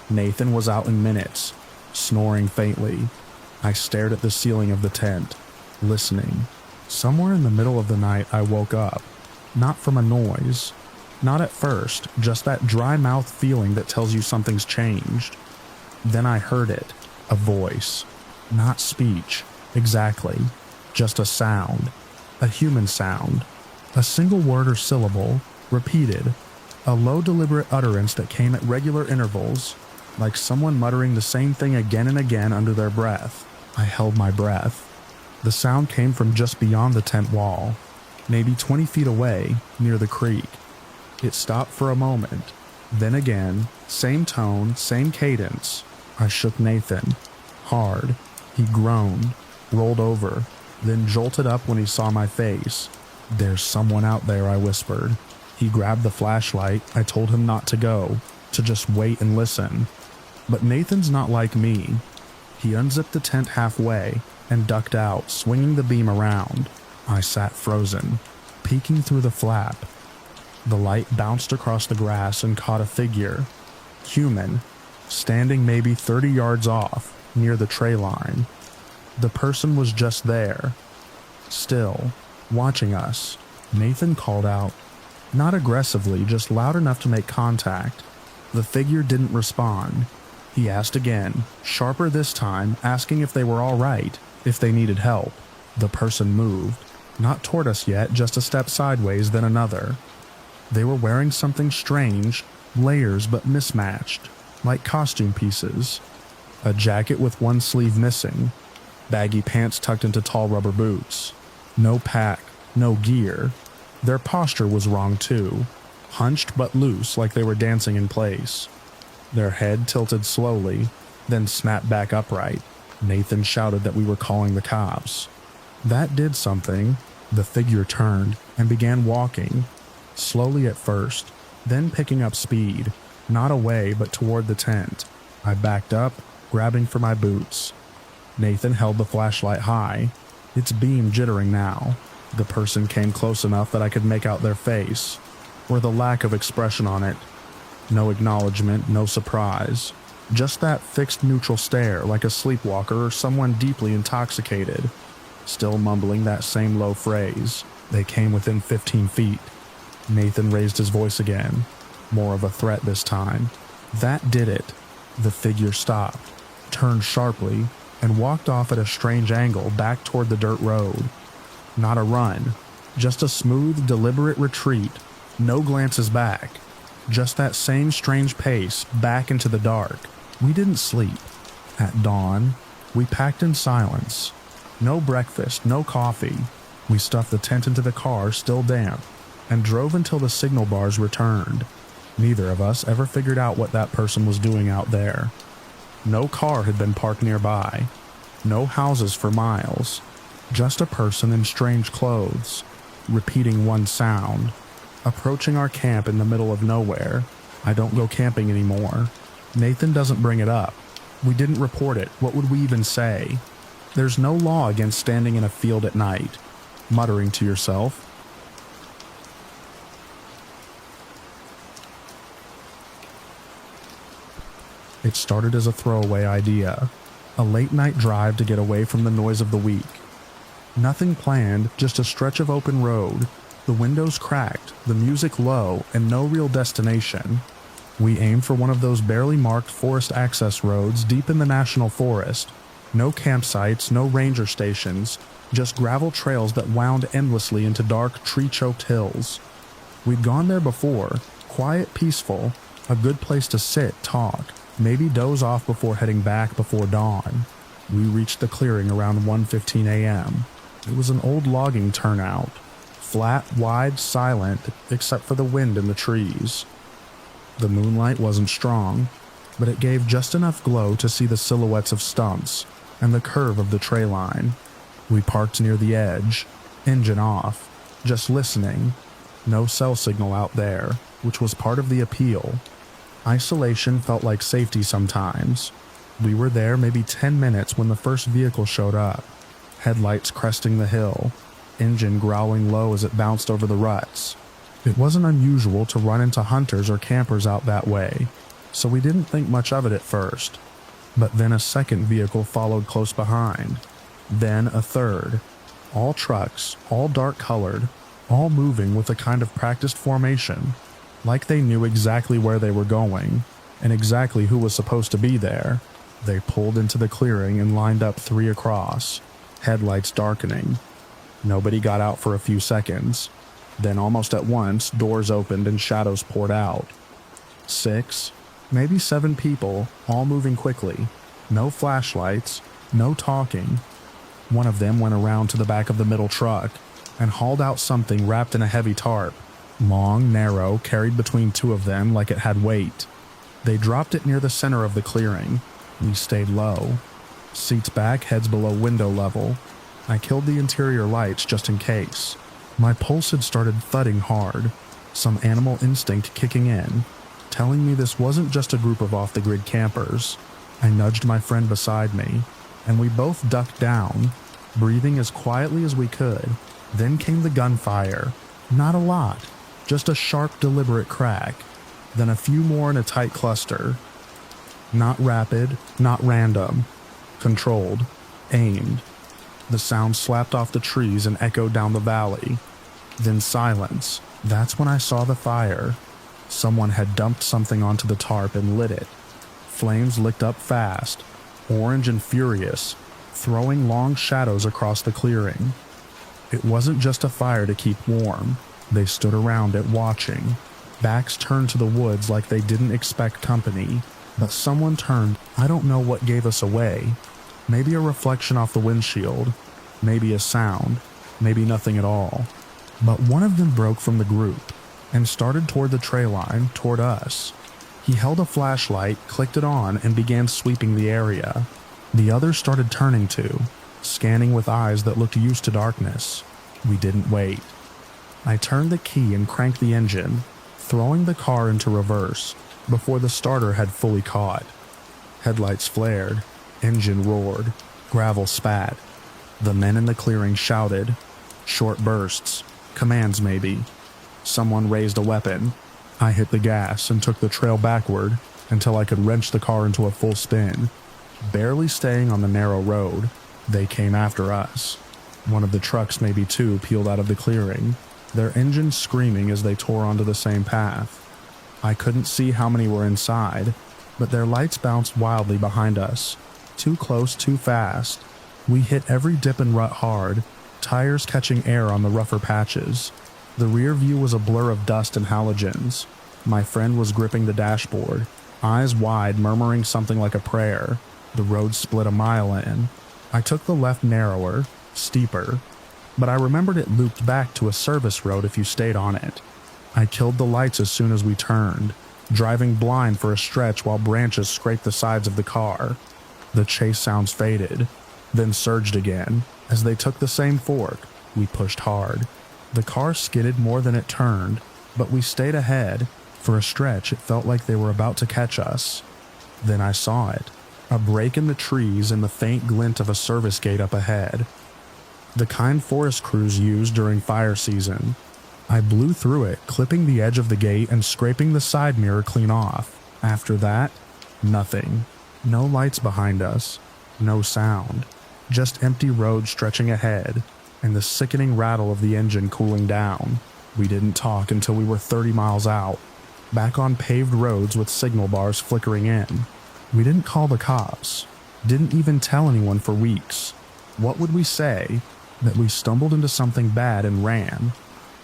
Speaker 1: Nathan was out in minutes, snoring faintly. I stared at the ceiling of the tent, listening. Somewhere in the middle of the night I woke up, not from a noise. Not at first, just that dry mouth feeling that tells you something's changed. Then I heard it, a voice. Not speech, exactly, just a sound, a human sound. A single word or syllable, repeated, a low deliberate utterance that came at regular intervals, like someone muttering the same thing again and again under their breath. I held my breath. The sound came from just beyond the tent wall, maybe 20 feet away, near the creek. It stopped for a moment. Then again, same tone, same cadence. I shook Nathan. Hard. He groaned, rolled over, then jolted up when he saw my face. "There's someone out there," I whispered. He grabbed the flashlight. I told him not to go, to just wait and listen. But Nathan's not like me. He unzipped the tent halfway and ducked out, swinging the beam around. I sat frozen, peeking through the flap. The light bounced across the grass and caught a figure. Human, standing maybe 30 yards off, near the treeline. The person was just there, still, watching us. Nathan called out, not aggressively, just loud enough to make contact. The figure didn't respond. He asked again, sharper this time, asking if they were all right, if they needed help. The person moved, not toward us yet, just a step sideways, then another. They were wearing something strange, layers but mismatched, like costume pieces. A jacket with one sleeve missing, baggy pants tucked into tall rubber boots. No pack, no gear. Their posture was wrong too, hunched but loose like they were dancing in place. Their head tilted slowly, then snapped back upright. Nathan shouted that we were calling the cops. That did something. The figure turned and began walking, slowly at first, then picking up speed, not away but toward the tent. I backed up, grabbing for my boots. Nathan held the flashlight high, its beam jittering now. The person came close enough that I could make out their face, or the lack of expression on it. No acknowledgement, no surprise. Just that fixed neutral stare like a sleepwalker or someone deeply intoxicated. Still mumbling that same low phrase. They came within 15 feet. Nathan raised his voice again, more of a threat this time. That did it. The figure stopped, turned sharply, and walked off at a strange angle back toward the dirt road. Not a run, just a smooth, deliberate retreat. No glances back. Just that same strange pace back into the dark. We didn't sleep. At dawn, we packed in silence. No breakfast, no coffee, We stuffed the tent into the car, still damp, and drove until the signal bars returned. Neither of us ever figured out what that person was doing out there. No car had been parked nearby. No houses for miles. Just a person in strange clothes, repeating one sound. Approaching our camp in the middle of nowhere. I don't go camping anymore. Nathan doesn't bring it up. We didn't report it. What would we even say? There's no law against standing in a field at night, muttering to yourself. It started as a throwaway idea, a late-night drive to get away from the noise of the week. Nothing planned, just a stretch of open road, the windows cracked, the music low, and no real destination. We aimed for one of those barely marked forest access roads deep in the national forest. No campsites, no ranger stations, just gravel trails that wound endlessly into dark, tree-choked hills. We'd gone there before, quiet, peaceful, a good place to sit, talk, maybe doze off before heading back before dawn. We reached the clearing around 1:15 a.m. It was an old logging turnout, flat, wide, silent, except for the wind in the trees. The moonlight wasn't strong, but it gave just enough glow to see the silhouettes of stumps and the curve of the treeline. We parked near the edge, engine off, just listening. No cell signal out there, which was part of the appeal. Isolation felt like safety sometimes. We were there maybe 10 minutes when the first vehicle showed up. Headlights cresting the hill, engine growling low as it bounced over the ruts. It wasn't unusual to run into hunters or campers out that way, so we didn't think much of it at first. But then a second vehicle followed close behind. Then a third. All trucks, all dark-colored, all moving with a kind of practiced formation, like they knew exactly where they were going, and exactly who was supposed to be there. They pulled into the clearing and lined up 3 across, headlights darkening. Nobody got out for a few seconds. Then almost at once, doors opened and shadows poured out. 6, maybe 7 people, all moving quickly. No flashlights, no talking. One of them went around to the back of the middle truck and hauled out something wrapped in a heavy tarp. Long, narrow, carried between 2 of them like it had weight. They dropped it near the center of the clearing. We stayed low. Seats back, heads below window level. I killed the interior lights just in case. My pulse had started thudding hard, some animal instinct kicking in, telling me this wasn't just a group of off-the-grid campers. I nudged my friend beside me, and we both ducked down, breathing as quietly as we could. Then came the gunfire. Not a lot, just a sharp, deliberate crack, then a few more in a tight cluster. Not rapid, not random. Controlled. Aimed. The sound slapped off the trees and echoed down the valley. Then silence. That's when I saw the fire. Someone had dumped something onto the tarp and lit it. Flames licked up fast, orange and furious, throwing long shadows across the clearing. It wasn't just a fire to keep warm. They stood around it watching, backs turned to the woods like they didn't expect company. But someone turned. I don't know what gave us away. Maybe a reflection off the windshield, maybe a sound, maybe nothing at all. But one of them broke from the group and started toward the treeline, toward us. He held a flashlight, clicked it on, and began sweeping the area. The others started turning too, scanning with eyes that looked used to darkness. We didn't wait. I turned the key and cranked the engine, throwing the car into reverse before the starter had fully caught. Headlights flared, engine roared, gravel spat. The men in the clearing shouted, short bursts, commands maybe. Someone raised a weapon. I hit the gas and took the trail backward until I could wrench the car into a full spin. Barely staying on the narrow road, they came after us. One of the trucks, maybe 2, peeled out of the clearing, their engines screaming as they tore onto the same path. I couldn't see how many were inside, but their lights bounced wildly behind us. Too close, too fast. We hit every dip and rut hard, tires catching air on the rougher patches. The rear view was a blur of dust and halogens. My friend was gripping the dashboard, eyes wide, murmuring something like a prayer. The road split a mile in. I took the left narrower, steeper. but I remembered it looped back to a service road if you stayed on it. I killed the lights as soon as we turned, driving blind for a stretch while branches scraped the sides of the car. The chase sounds faded, then surged again. As they took the same fork, we pushed hard. The car skidded more than it turned, but we stayed ahead. For a stretch, it felt like they were about to catch us. Then I saw it, a break in the trees and the faint glint of a service gate up ahead. The kind forest crews use during fire season. I blew through it, clipping the edge of the gate and scraping the side mirror clean off. After that, nothing. No lights behind us, no sound, just empty road stretching ahead, and the sickening rattle of the engine cooling down. We didn't talk until we were 30 miles out, back on paved roads with signal bars flickering in. We didn't call the cops, didn't even tell anyone for weeks. What would we say? That we stumbled into something bad and ran?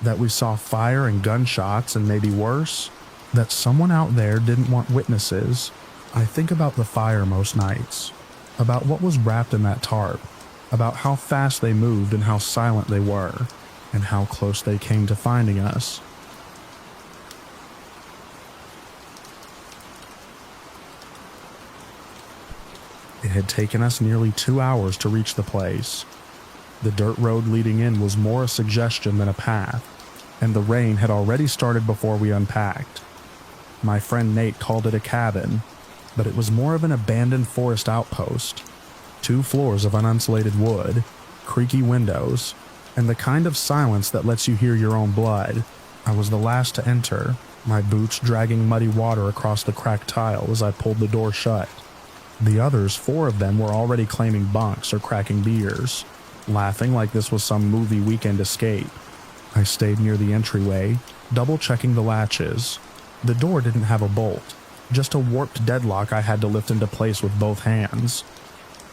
Speaker 1: That we saw fire and gunshots and maybe worse? That someone out there didn't want witnesses? I think about the fire most nights, about what was wrapped in that tarp, about how fast they moved and how silent they were, and how close they came to finding us. It had taken us nearly 2 hours to reach the place. The dirt road leading in was more a suggestion than a path, and the rain had already started before we unpacked. My friend Nate called it a cabin, but it was more of an abandoned forest outpost. 2 floors of uninsulated wood, creaky windows, and the kind of silence that lets you hear your own blood. I was the last to enter, my boots dragging muddy water across the cracked tile as I pulled the door shut. The others, 4 of them, were already claiming bunks or cracking beers, laughing like this was some movie weekend escape. I stayed near the entryway, double-checking the latches. The door didn't have a bolt, just a warped deadlock I had to lift into place with both hands.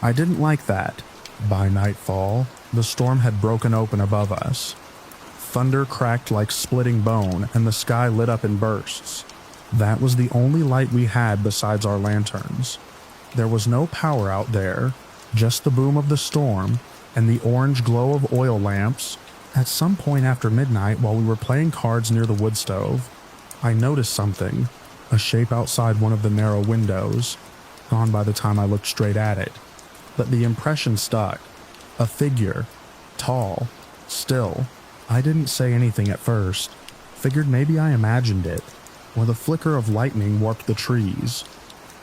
Speaker 1: I didn't like that. By nightfall, the storm had broken open above us. Thunder cracked like splitting bone, and the sky lit up in bursts. That was the only light we had besides our lanterns. There was no power out there, just the boom of the storm and the orange glow of oil lamps. At some point after midnight, while we were playing cards near the wood stove, I noticed something, a shape outside one of the narrow windows, gone by the time I looked straight at it. But the impression stuck. A figure, tall, still. I didn't say anything at first, figured maybe I imagined it, or the flicker of lightning warped the trees.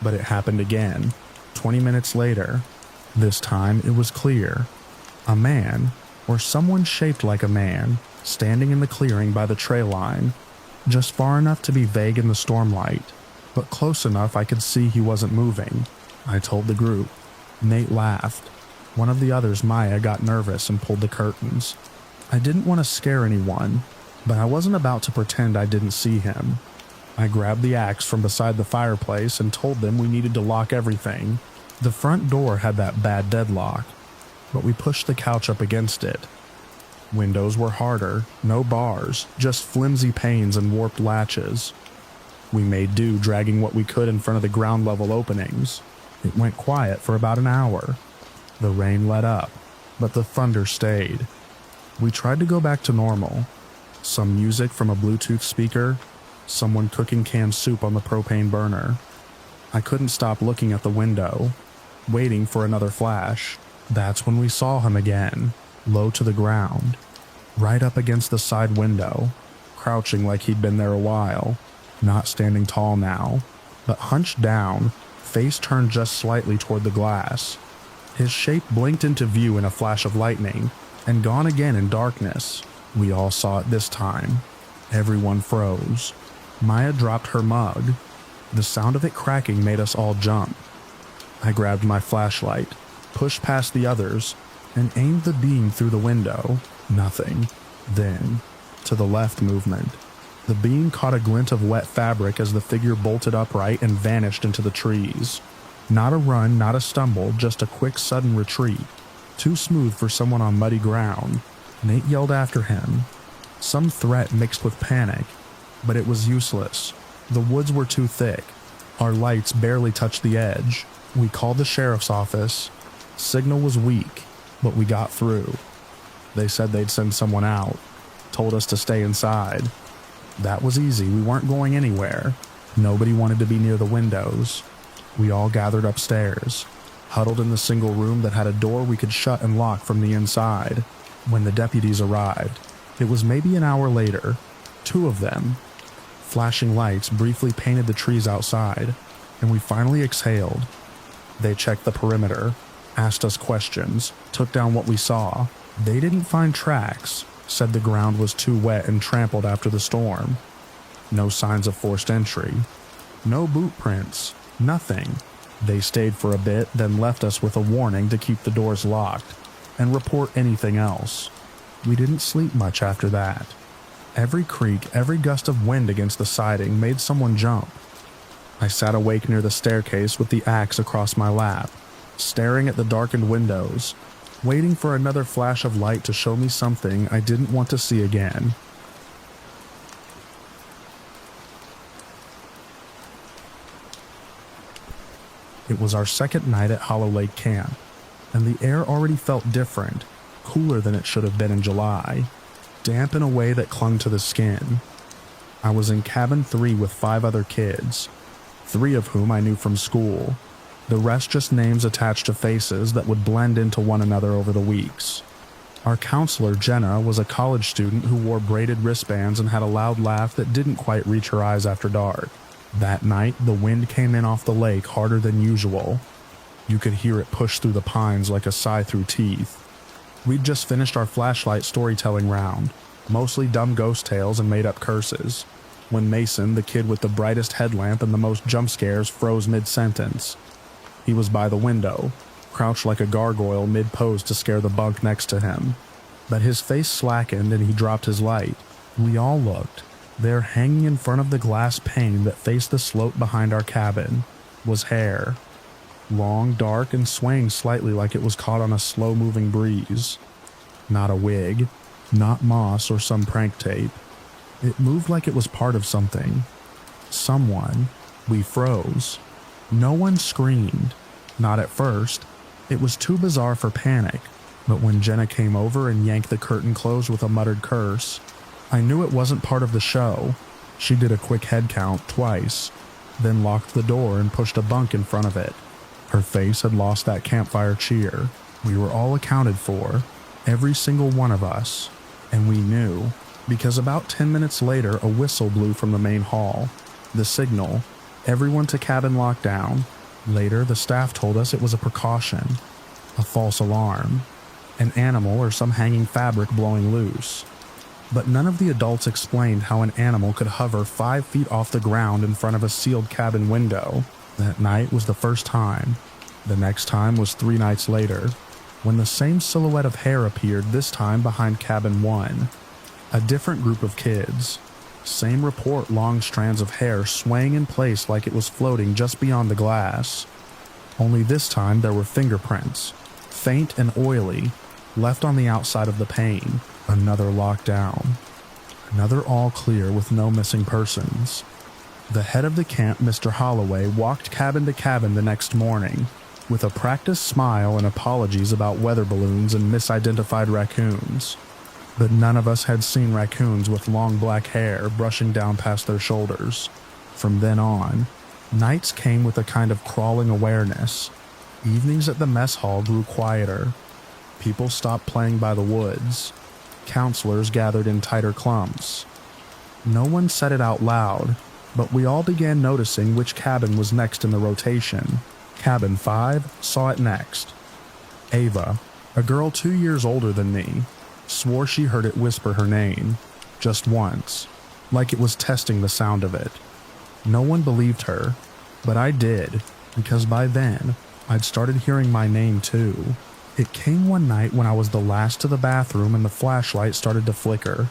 Speaker 1: But it happened again, 20 minutes later. This time it was clear. A man, or someone shaped like a man, standing in the clearing by the tray line, just far enough to be vague in the stormlight, but close enough I could see he wasn't moving. I told the group. Nate laughed. One of the others, Maya, got nervous and pulled the curtains. I didn't want to scare anyone, but I wasn't about to pretend I didn't see him. I grabbed the axe from beside the fireplace and told them we needed to lock everything. The front door had that bad deadlock, but we pushed the couch up against it. Windows were harder, no bars, just flimsy panes and warped latches. We made do dragging what we could in front of the ground level openings. It went quiet for about an hour. The rain let up, but the thunder stayed. We tried to go back to normal. Some music from a Bluetooth speaker, someone cooking canned soup on the propane burner. I couldn't stop looking at the window, waiting for another flash. That's when we saw him again, low to the ground, right up against the side window, crouching like he'd been there a while, not standing tall now, but hunched down, face turned just slightly toward the glass. His shape blinked into view in a flash of lightning, and gone again in darkness. We all saw it this time. Everyone froze. Maya dropped her mug. The sound of it cracking made us all jump. I grabbed my flashlight, pushed past the others, and aimed the beam through the window. Nothing. Then, to the left movement. The beam caught a glint of wet fabric as the figure bolted upright and vanished into the trees. Not a run, not a stumble, just a quick sudden retreat. Too smooth for someone on muddy ground. Nate yelled after him. Some threat mixed with panic, but it was useless. The woods were too thick. Our lights barely touched the edge. We called the sheriff's office. Signal was weak, but we got through. They said they'd send someone out, told us to stay inside. That was easy, we weren't going anywhere. Nobody wanted to be near the windows. We all gathered upstairs, huddled in the single room that had a door we could shut and lock from the inside. When the deputies arrived, it was maybe an hour later, 2 of them. Flashing lights briefly painted the trees outside, and we finally exhaled. They checked the perimeter, asked us questions, took down what we saw. They didn't find tracks, said the ground was too wet and trampled after the storm. No signs of forced entry. No boot prints. Nothing. They stayed for a bit, then left us with a warning to keep the doors locked and report anything else. We didn't sleep much after that. Every creak, every gust of wind against the siding made someone jump. I sat awake near the staircase with the axe across my lap, staring at the darkened windows, waiting for another flash of light to show me something I didn't want to see again. It was our second night at Hollow Lake Camp, and the air already felt different, cooler than it should have been in July, damp in a way that clung to the skin. I was in cabin 3 with 5 other kids, 3 of whom I knew from school, the rest just names attached to faces that would blend into one another over the weeks. Our counselor, Jenna, was a college student who wore braided wristbands and had a loud laugh that didn't quite reach her eyes after dark. That night, the wind came in off the lake harder than usual. You could hear it push through the pines like a sigh through teeth. We'd just finished our flashlight storytelling round, mostly dumb ghost tales and made-up curses, when Mason, the kid with the brightest headlamp and the most jump scares, froze mid-sentence. He was by the window, crouched like a gargoyle mid-pose to scare the bunk next to him. But his face slackened and he dropped his light. We all looked. There, hanging in front of the glass pane that faced the slope behind our cabin, was hair. Long, dark, and swaying slightly like it was caught on a slow-moving breeze. Not a wig, not moss or some prank tape. It moved like it was part of something. Someone. We froze. No one screamed. Not at first. It was too bizarre for panic, but when Jenna came over and yanked the curtain closed with a muttered curse, I knew it wasn't part of the show. She did a quick head count twice, then locked the door and pushed a bunk in front of it. Her face had lost that campfire cheer. We were all accounted for, every single one of us, and we knew, because about 10 minutes later a whistle blew from the main hall. The signal, everyone to cabin lockdown. Later, the staff told us it was a precaution, a false alarm, an animal or some hanging fabric blowing loose. But none of the adults explained how an animal could hover 5 feet off the ground in front of a sealed cabin window. That night was the first time. The next time was 3 nights later, when the same silhouette of hair appeared, this time behind cabin 1. A different group of kids. Same report, long strands of hair swaying in place like it was floating just beyond the glass. Only this time there were fingerprints, faint and oily, left on the outside of the pane. Another lockdown. Another all clear with no missing persons. The head of the camp, Mr. Holloway, walked cabin to cabin the next morning, with a practiced smile and apologies about weather balloons and misidentified raccoons. But none of us had seen raccoons with long black hair brushing down past their shoulders. From then on, nights came with a kind of crawling awareness. Evenings at the mess hall grew quieter. People stopped playing by the woods. Counselors gathered in tighter clumps. No one said it out loud, but we all began noticing which cabin was next in the rotation. Cabin 5 saw it next. Ava, a girl 2 years older than me, swore she heard it whisper her name, just once, like it was testing the sound of it. No one believed her, but I did, because by then, I'd started hearing my name too. It came one night when I was the last to the bathroom and the flashlight started to flicker.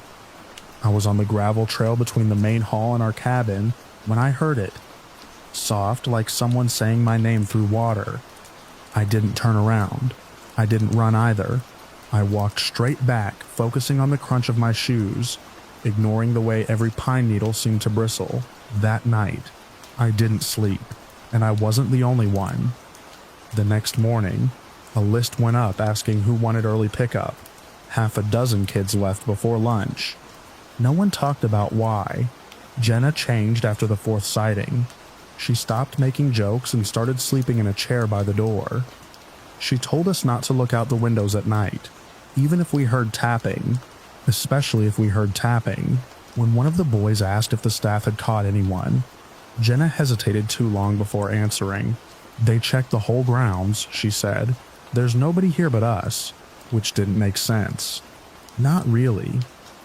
Speaker 1: I was on the gravel trail between the main hall and our cabin when I heard it. Soft, like someone saying my name through water. I didn't turn around. I didn't run either. I walked straight back, focusing on the crunch of my shoes, ignoring the way every pine needle seemed to bristle. That night, I didn't sleep, and I wasn't the only one. The next morning, a list went up asking who wanted early pickup. Half a dozen kids left before lunch. No one talked about why. Jenna changed after the fourth sighting. She stopped making jokes and started sleeping in a chair by the door. She told us not to look out the windows at night, even if we heard tapping, especially if we heard tapping. When one of the boys asked if the staff had caught anyone, Jenna hesitated too long before answering. They checked the whole grounds, she said. There's nobody here but us, which didn't make sense. Not really.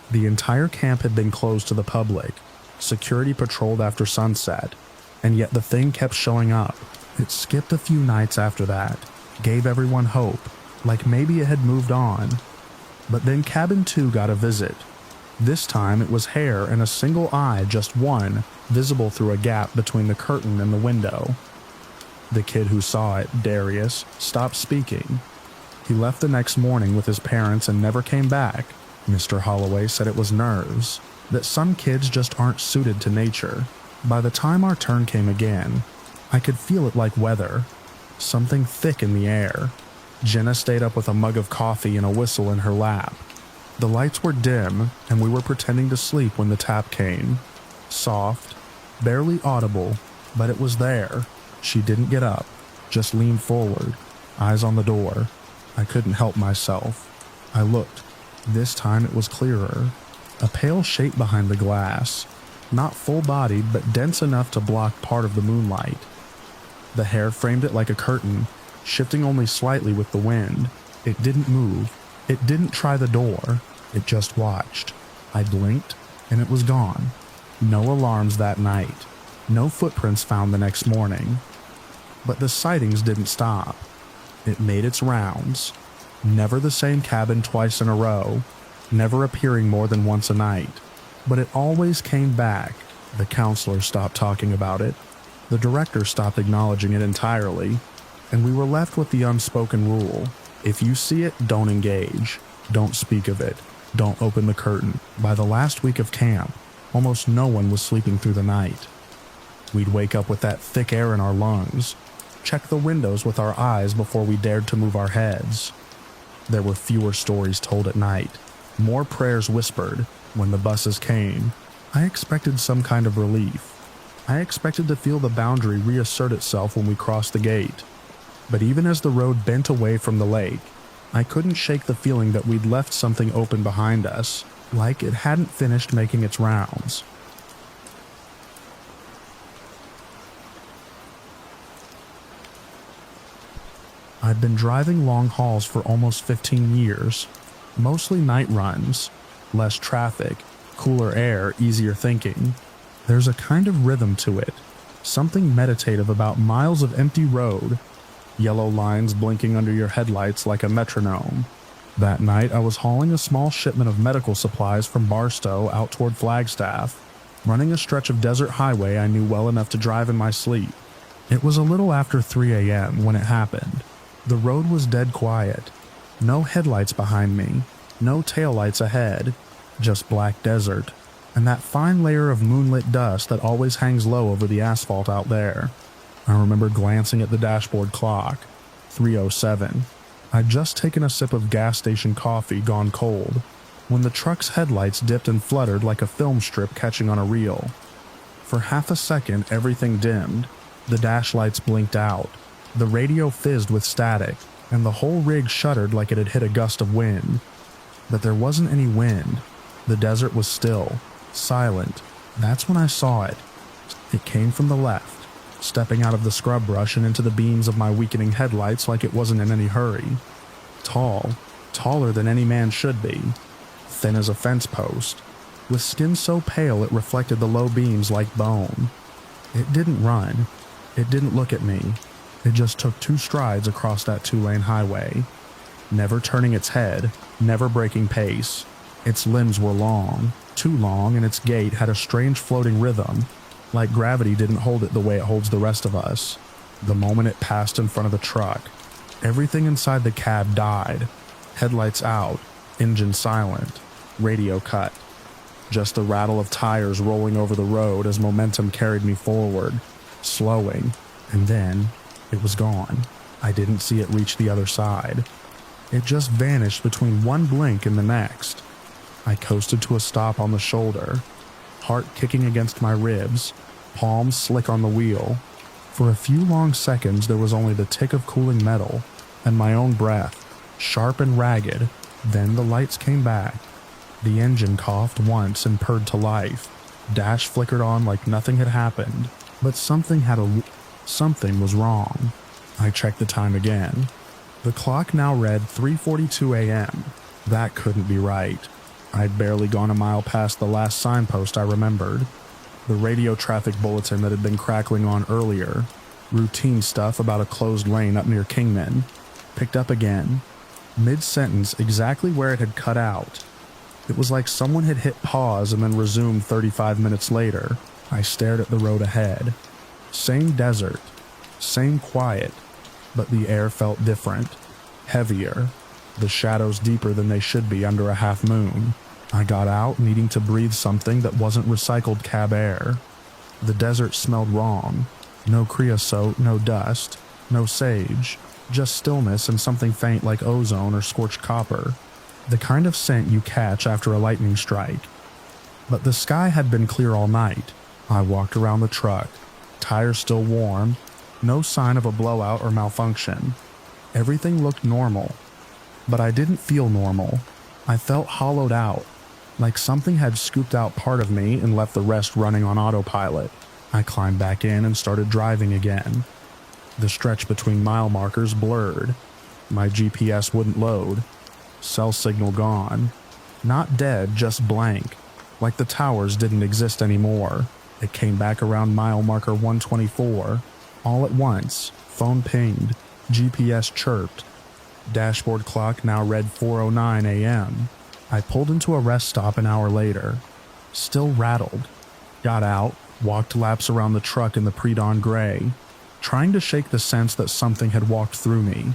Speaker 1: The entire camp had been closed to the public. Security patrolled after sunset, and yet the thing kept showing up. It skipped a few nights after that, gave everyone hope, like maybe it had moved on. But then Cabin 2 got a visit. This time it was hair and a single eye, just one, visible through a gap between the curtain and the window. The kid who saw it, Darius, stopped speaking. He left the next morning with his parents and never came back. Mr. Holloway said it was nerves, that some kids just aren't suited to nature. By the time our turn came again, I could feel it like weather, something thick in the air. Jenna stayed up with a mug of coffee and a whistle in her lap. The lights were dim, and we were pretending to sleep when the tap came. Soft, barely audible, but it was there. She didn't get up, just leaned forward, eyes on the door. I couldn't help myself. I looked. This time it was clearer. A pale shape behind the glass, not full-bodied but dense enough to block part of the moonlight. The hair framed it like a curtain, shifting only slightly with the wind. It didn't move. It didn't try the door. It just watched. I blinked, and it was gone. No alarms that night. No footprints found the next morning. But the sightings didn't stop. It made its rounds. Never the same cabin twice in a row. Never appearing more than once a night. But it always came back. The counselor stopped talking about it. The director stopped acknowledging it entirely. And we were left with the unspoken rule. If you see it, don't engage. Don't speak of it. Don't open the curtain. By the last week of camp, almost no one was sleeping through the night. We'd wake up with that thick air in our lungs, check the windows with our eyes before we dared to move our heads. There were fewer stories told at night, more prayers whispered. When the buses came, I expected some kind of relief. I expected to feel the boundary reassert itself when we crossed the gate. But even as the road bent away from the lake, I couldn't shake the feeling that we'd left something open behind us, like it hadn't finished making its rounds. I'd been driving long hauls for almost 15 years, mostly night runs, less traffic, cooler air, easier thinking. There's a kind of rhythm to it, something meditative about miles of empty road, yellow lines blinking under your headlights like a metronome. That night I was hauling a small shipment of medical supplies from Barstow out toward Flagstaff, running a stretch of desert highway I knew well enough to drive in my sleep. It was a little after 3 a.m. when it happened. The road was dead quiet. No headlights behind me, no taillights ahead, just black desert, and that fine layer of moonlit dust that always hangs low over the asphalt out there. I remember glancing at the dashboard clock, 3:07. I'd just taken a sip of gas station coffee gone cold, when the truck's headlights dipped and fluttered like a film strip catching on a reel. For half a second everything dimmed, the dash lights blinked out, the radio fizzed with static, and the whole rig shuddered like it had hit a gust of wind. But there wasn't any wind. The desert was still, silent. That's when I saw it. It came from the left, stepping out of the scrub brush and into the beams of my weakening headlights like it wasn't in any hurry. Tall, taller than any man should be, thin as a fence post, with skin so pale it reflected the low beams like bone. It didn't run. It didn't look at me. It just took 2 strides across that 2-lane highway, never turning its head, never breaking pace. Its limbs were long, too long, and its gait had a strange floating rhythm, like gravity didn't hold it the way it holds the rest of us. The moment it passed in front of the truck, everything inside the cab died. Headlights out, engine silent, radio cut. Just the rattle of tires rolling over the road as momentum carried me forward, slowing, and then it was gone. I didn't see it reach the other side. It just vanished between one blink and the next. I coasted to a stop on the shoulder, heart kicking against my ribs, palms slick on the wheel. For a few long seconds there was only the tick of cooling metal and my own breath, sharp and ragged. Then the lights came back. The engine coughed once and purred to life. Dash flickered on like nothing had happened, but something was wrong. I checked the time again. The clock now read 3:42 a.m. That couldn't be right. I'd barely gone a mile past the last signpost I remembered. The radio traffic bulletin that had been crackling on earlier, routine stuff about a closed lane up near Kingman, picked up again, mid-sentence exactly where it had cut out. It was like someone had hit pause and then resumed 35 minutes later. I stared at the road ahead. Same desert, same quiet, but the air felt different, heavier, the shadows deeper than they should be under a half moon. I got out needing to breathe something that wasn't recycled cab air. The desert smelled wrong. No creosote, no dust, no sage, just stillness and something faint like ozone or scorched copper. The kind of scent you catch after a lightning strike. But the sky had been clear all night. I walked around the truck, tires still warm, no sign of a blowout or malfunction. Everything looked normal, but I didn't feel normal. I felt hollowed out, like something had scooped out part of me and left the rest running on autopilot. I climbed back in and started driving again. The stretch between mile markers blurred. My GPS wouldn't load. Cell signal gone. Not dead, just blank, like the towers didn't exist anymore. It came back around mile marker 124. All at once, phone pinged, GPS chirped. Dashboard clock now read 4:09 a.m. I pulled into a rest stop an hour later. Still rattled. Got out, walked laps around the truck in the pre-dawn gray, trying to shake the sense that something had walked through me.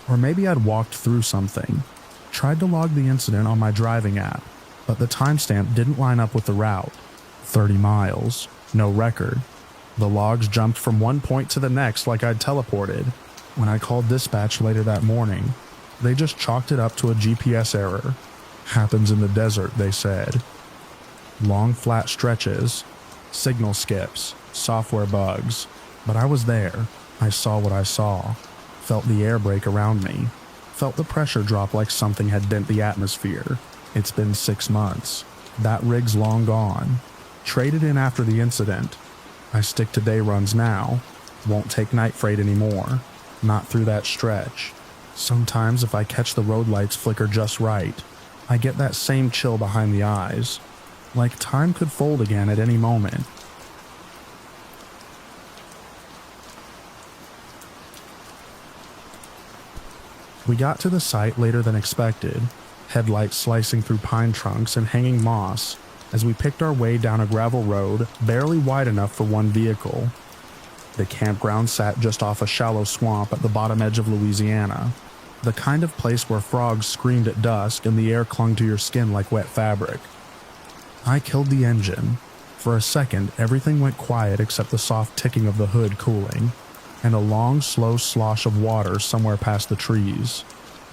Speaker 1: Or maybe I'd walked through something. Tried to log the incident on my driving app, but the timestamp didn't line up with the route. 30 miles, no record. The logs jumped from one point to the next like I'd teleported. When I called dispatch later that morning, they just chalked it up to a GPS error. Happens in the desert, they said. Long flat stretches, signal skips, software bugs. But I was there. I saw what I saw. Felt the air break around me. Felt the pressure drop like something had dent the atmosphere. It's been 6 months. That rig's long gone. Traded in after the incident. I stick to day runs now. Won't take night freight anymore. Not through that stretch. Sometimes if I catch the road lights flicker just right, I get that same chill behind the eyes. Like time could fold again at any moment. We got to the site later than expected, headlights slicing through pine trunks and hanging moss as we picked our way down a gravel road barely wide enough for one vehicle. The campground sat just off a shallow swamp at the bottom edge of Louisiana, the kind of place where frogs screamed at dusk and the air clung to your skin like wet fabric. I killed the engine. For a second, everything went quiet except the soft ticking of the hood cooling, and a long, slow slosh of water somewhere past the trees.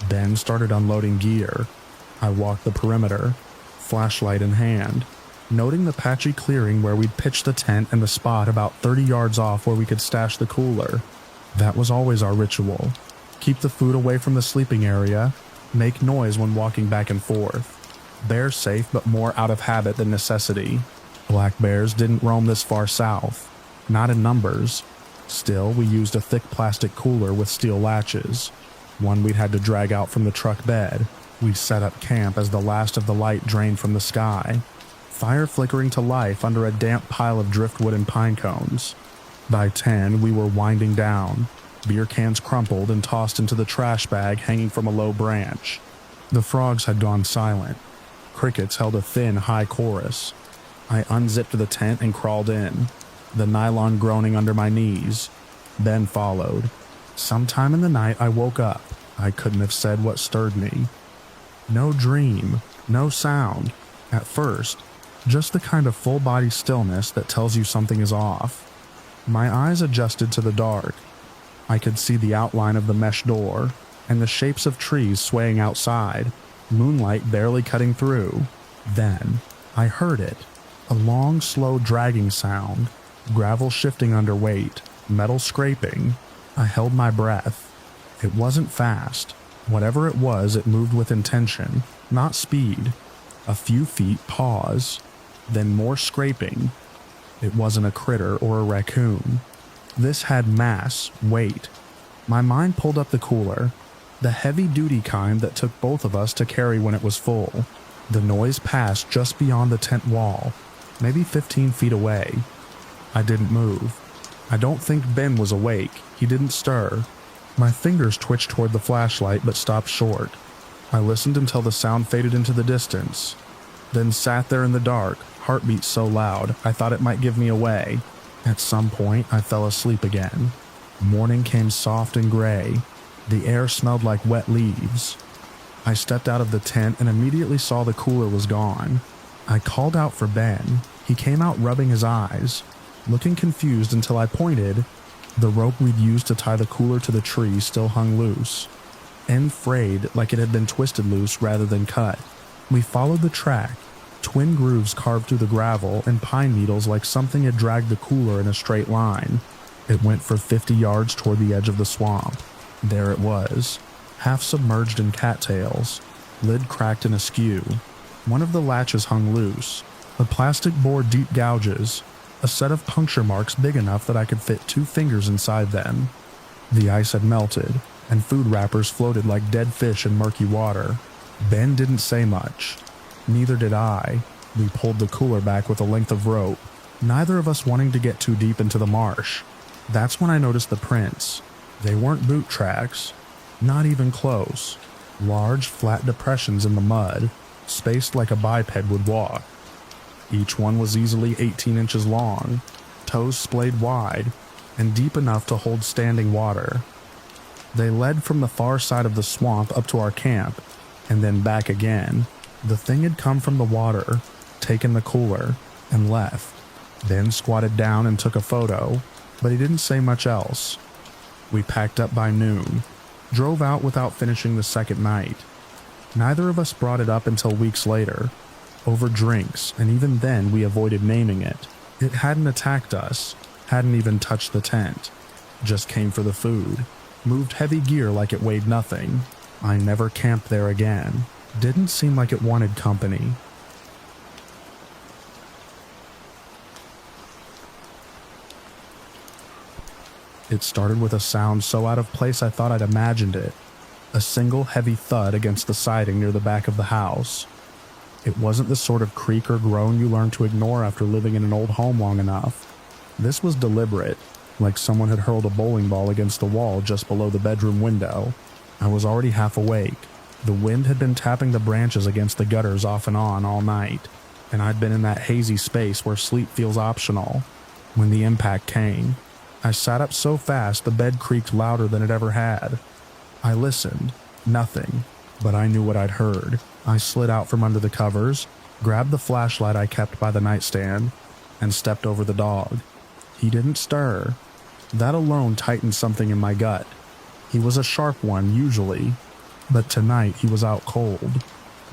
Speaker 1: Then started unloading gear. I walked the perimeter, flashlight in hand, noting the patchy clearing where we'd pitched the tent and the spot about 30 yards off where we could stash the cooler. That was always our ritual. Keep the food away from the sleeping area, make noise when walking back and forth. Bears safe but more out of habit than necessity. Black bears didn't roam this far south. Not in numbers. Still, we used a thick plastic cooler with steel latches, one we'd had to drag out from the truck bed. We set up camp as the last of the light drained from the sky, fire flickering to life under a damp pile of driftwood and pine cones. By 10, we were winding down, beer cans crumpled and tossed into the trash bag hanging from a low branch. The frogs had gone silent. Crickets held a thin, high chorus. I unzipped the tent and crawled in, the nylon groaning under my knees. Ben followed. Sometime in the night I woke up. I couldn't have said what stirred me. No dream, no sound. At first, just the kind of full-body stillness that tells you something is off. My eyes adjusted to the dark. I could see the outline of the mesh door, and the shapes of trees swaying outside, moonlight barely cutting through. Then, I heard it. A long, slow dragging sound, gravel shifting under weight, metal scraping. I held my breath. It wasn't fast. Whatever it was, it moved with intention, not speed. A few feet pause, then more scraping. It wasn't a critter or a raccoon. This had mass, weight. My mind pulled up the cooler, the heavy-duty kind that took both of us to carry when it was full. The noise passed just beyond the tent wall, maybe 15 feet away. I didn't move. I don't think Ben was awake. He didn't stir. My fingers twitched toward the flashlight but stopped short. I listened until the sound faded into the distance, then sat there in the dark, heartbeat so loud I thought it might give me away. At some point, I fell asleep again. Morning came soft and gray. The air smelled like wet leaves. I stepped out of the tent and immediately saw the cooler was gone. I called out for Ben. He came out rubbing his eyes, looking confused until I pointed. The rope we'd used to tie the cooler to the tree still hung loose, end frayed like it had been twisted loose rather than cut. We followed the track, twin grooves carved through the gravel and pine needles like something had dragged the cooler in a straight line. It went for 50 yards toward the edge of the swamp. There it was, half submerged in cattails, lid cracked and askew. One of the latches hung loose. The plastic bore deep gouges, a set of puncture marks big enough that I could fit 2 fingers inside them. The ice had melted, and food wrappers floated like dead fish in murky water. Ben didn't say much. Neither did I. We pulled the cooler back with a length of rope, neither of us wanting to get too deep into the marsh. That's when I noticed the prints. They weren't boot tracks. Not even close. Large, flat depressions in the mud, spaced like a biped would walk. Each one was easily 18 inches long, toes splayed wide, and deep enough to hold standing water. They led from the far side of the swamp up to our camp, and then back again. The thing had come from the water, taken the cooler, and left. Ben squatted down and took a photo, but he didn't say much else. We packed up by noon, drove out without finishing the second night. Neither of us brought it up until weeks later, over drinks, and even then we avoided naming it. It hadn't attacked us, hadn't even touched the tent, just came for the food, moved heavy gear like it weighed nothing. I never camped there again. Didn't seem like it wanted company. It started with a sound so out of place I thought I'd imagined it. A single heavy thud against the siding near the back of the house. It wasn't the sort of creak or groan you learn to ignore after living in an old home long enough. This was deliberate, like someone had hurled a bowling ball against the wall just below the bedroom window. I was already half awake. The wind had been tapping the branches against the gutters off and on all night, and I'd been in that hazy space where sleep feels optional. When the impact came, I sat up so fast the bed creaked louder than it ever had. I listened. Nothing. But I knew what I'd heard. I slid out from under the covers, grabbed the flashlight I kept by the nightstand, and stepped over the dog. He didn't stir. That alone tightened something in my gut. He was a sharp one, usually, but tonight he was out cold,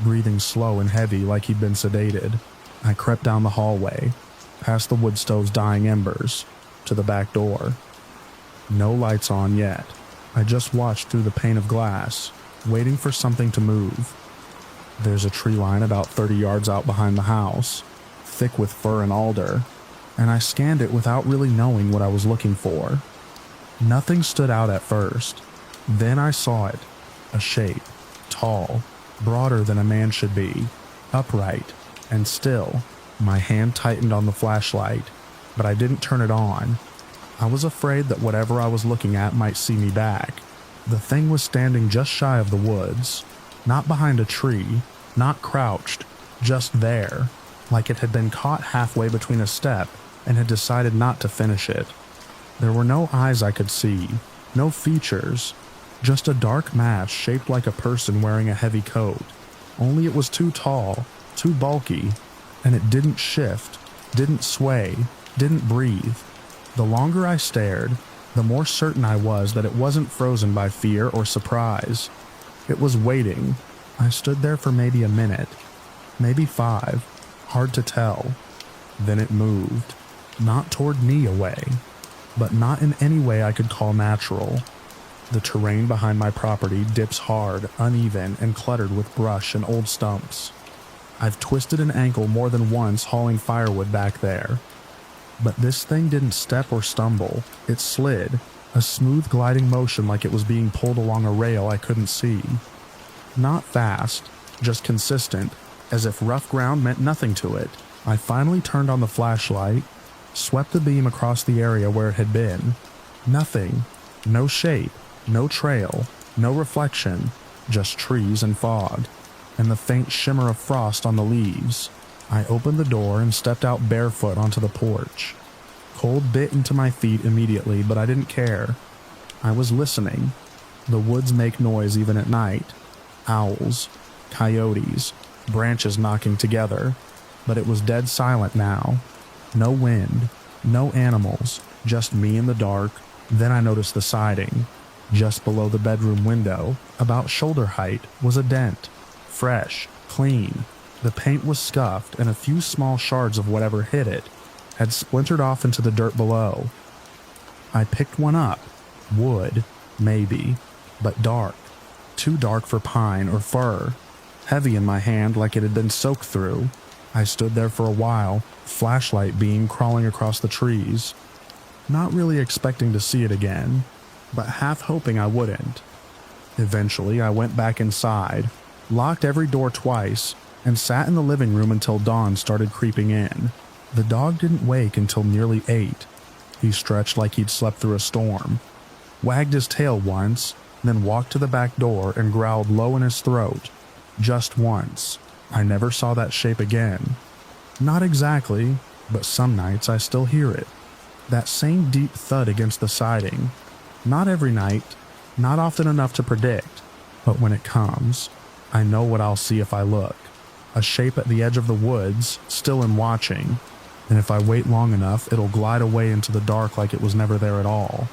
Speaker 1: breathing slow and heavy like he'd been sedated. I crept down the hallway, past the wood stove's dying embers, to the back door. No lights on yet. I just watched through the pane of glass, waiting for something to move. There's a tree line about 30 yards out behind the house, thick with fir and alder, and I scanned it without really knowing what I was looking for. Nothing stood out at first. Then I saw it. A shape, tall, broader than a man should be, upright, and still. My hand tightened on the flashlight, but I didn't turn it on. I was afraid that whatever I was looking at might see me back. The thing was standing just shy of the woods, not behind a tree, not crouched, just there, like it had been caught halfway between a step and had decided not to finish it. There were no eyes I could see, no features, just a dark mass shaped like a person wearing a heavy coat. Only it was too tall, too bulky, and it didn't shift, didn't sway, didn't breathe. The longer I stared, the more certain I was that it wasn't frozen by fear or surprise. It was waiting. I stood there for maybe a minute, maybe 5, hard to tell. Then it moved, not toward me away, but not in any way I could call natural. The terrain behind my property dips hard, uneven, and cluttered with brush and old stumps. I've twisted an ankle more than once hauling firewood back there. But this thing didn't step or stumble. It slid, a smooth gliding motion like it was being pulled along a rail I couldn't see. Not fast, just consistent, as if rough ground meant nothing to it. I finally turned on the flashlight, swept the beam across the area where it had been. Nothing. No shape, no trail, no reflection, just trees and fog, and the faint shimmer of frost on the leaves. I opened the door and stepped out barefoot onto the porch. Cold bit into my feet immediately, but I didn't care. I was listening. The woods make noise even at night. Owls, coyotes, branches knocking together. But it was dead silent now. No wind, no animals, just me in the dark. Then I noticed the siding. Just below the bedroom window, about shoulder height, was a dent. Fresh, clean. The paint was scuffed, and a few small shards of whatever hit it had splintered off into the dirt below. I picked one up. Wood, maybe, but dark. Too dark for pine or fir. Heavy in my hand like it had been soaked through. I stood there for a while, flashlight beam crawling across the trees. Not really expecting to see it again, but half hoping I wouldn't. Eventually, I went back inside, locked every door twice, and sat in the living room until dawn started creeping in. The dog didn't wake until nearly 8. He stretched like he'd slept through a storm, wagged his tail once, then walked to the back door and growled low in his throat. Just once. I never saw that shape again. Not exactly, but some nights I still hear it. That same deep thud against the siding. Not every night, not often enough to predict, but when it comes, I know what I'll see if I look. A shape at the edge of the woods, still in watching, and if I wait long enough, it'll glide away into the dark like it was never there at all.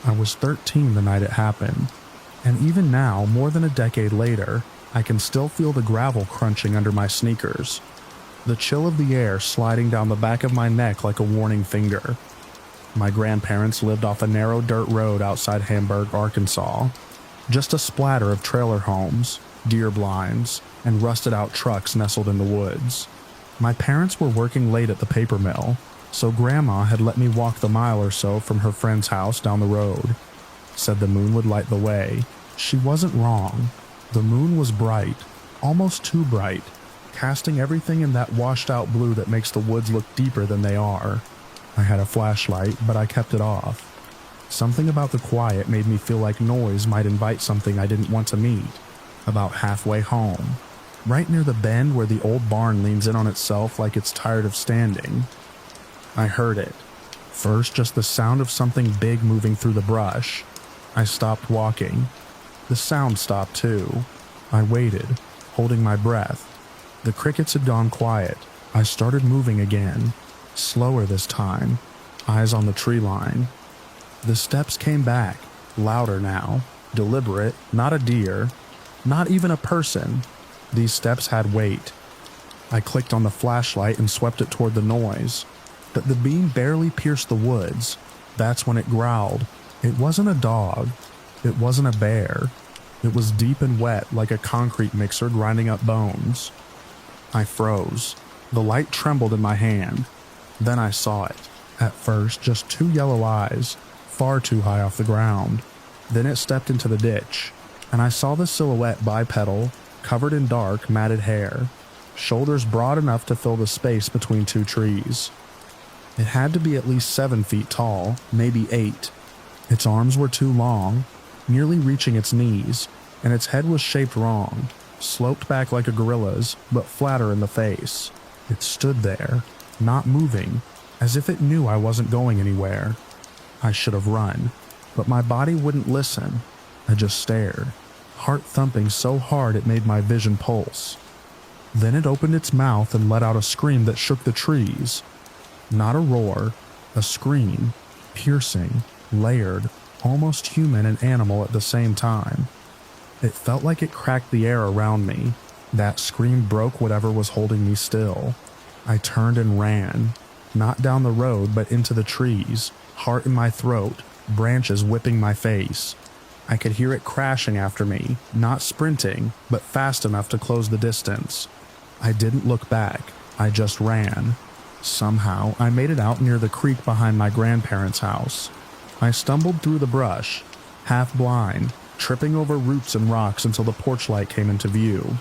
Speaker 1: I was 13 the night it happened, and even now, more than a decade later, I can still feel the gravel crunching under my sneakers, the chill of the air sliding down the back of my neck like a warning finger. My grandparents lived off a narrow dirt road outside Hamburg, Arkansas. Just a splatter of trailer homes, deer blinds, and rusted-out trucks nestled in the woods. My parents were working late at the paper mill, so Grandma had let me walk the mile or so from her friend's house down the road. Said the moon would light the way. She wasn't wrong. The moon was bright, almost too bright, casting everything in that washed-out blue that makes the woods look deeper than they are. I had a flashlight, but I kept it off. Something about the quiet made me feel like noise might invite something I didn't want to meet. About halfway home, right near the bend where the old barn leans in on itself like it's tired of standing, I heard it. First, just the sound of something big moving through the brush. I stopped walking. The sound stopped too. I waited, holding my breath. The crickets had gone quiet. I started moving again. Slower this time, eyes on the tree line. The steps came back, louder now, deliberate, not a deer, not even a person. These steps had weight. I clicked on the flashlight and swept it toward the noise, but the beam barely pierced the woods. That's when it growled. It wasn't a dog. It wasn't a bear. It was deep and wet like a concrete mixer grinding up bones. I froze. The light trembled in my hand. Then I saw it. At first, just 2 yellow eyes, far too high off the ground. Then it stepped into the ditch, and I saw the silhouette bipedal, covered in dark, matted hair, shoulders broad enough to fill the space between 2 trees. It had to be at least 7 feet tall, maybe 8. Its arms were too long, nearly reaching its knees, and its head was shaped wrong, sloped back like a gorilla's, but flatter in the face. It stood there, not moving, as if it knew I wasn't going anywhere. I should have run, but my body wouldn't listen. I just stared, heart thumping so hard it made my vision pulse. Then it opened its mouth and let out a scream that shook the trees. Not a roar, a scream, piercing, layered, almost human and animal at the same time. It felt like it cracked the air around me. That scream broke whatever was holding me still. I turned and ran, not down the road but into the trees, heart in my throat, branches whipping my face. I could hear it crashing after me, not sprinting, but fast enough to close the distance. I didn't look back, I just ran. Somehow, I made it out near the creek behind my grandparents' house. I stumbled through the brush, half blind, tripping over roots and rocks until the porch light came into view.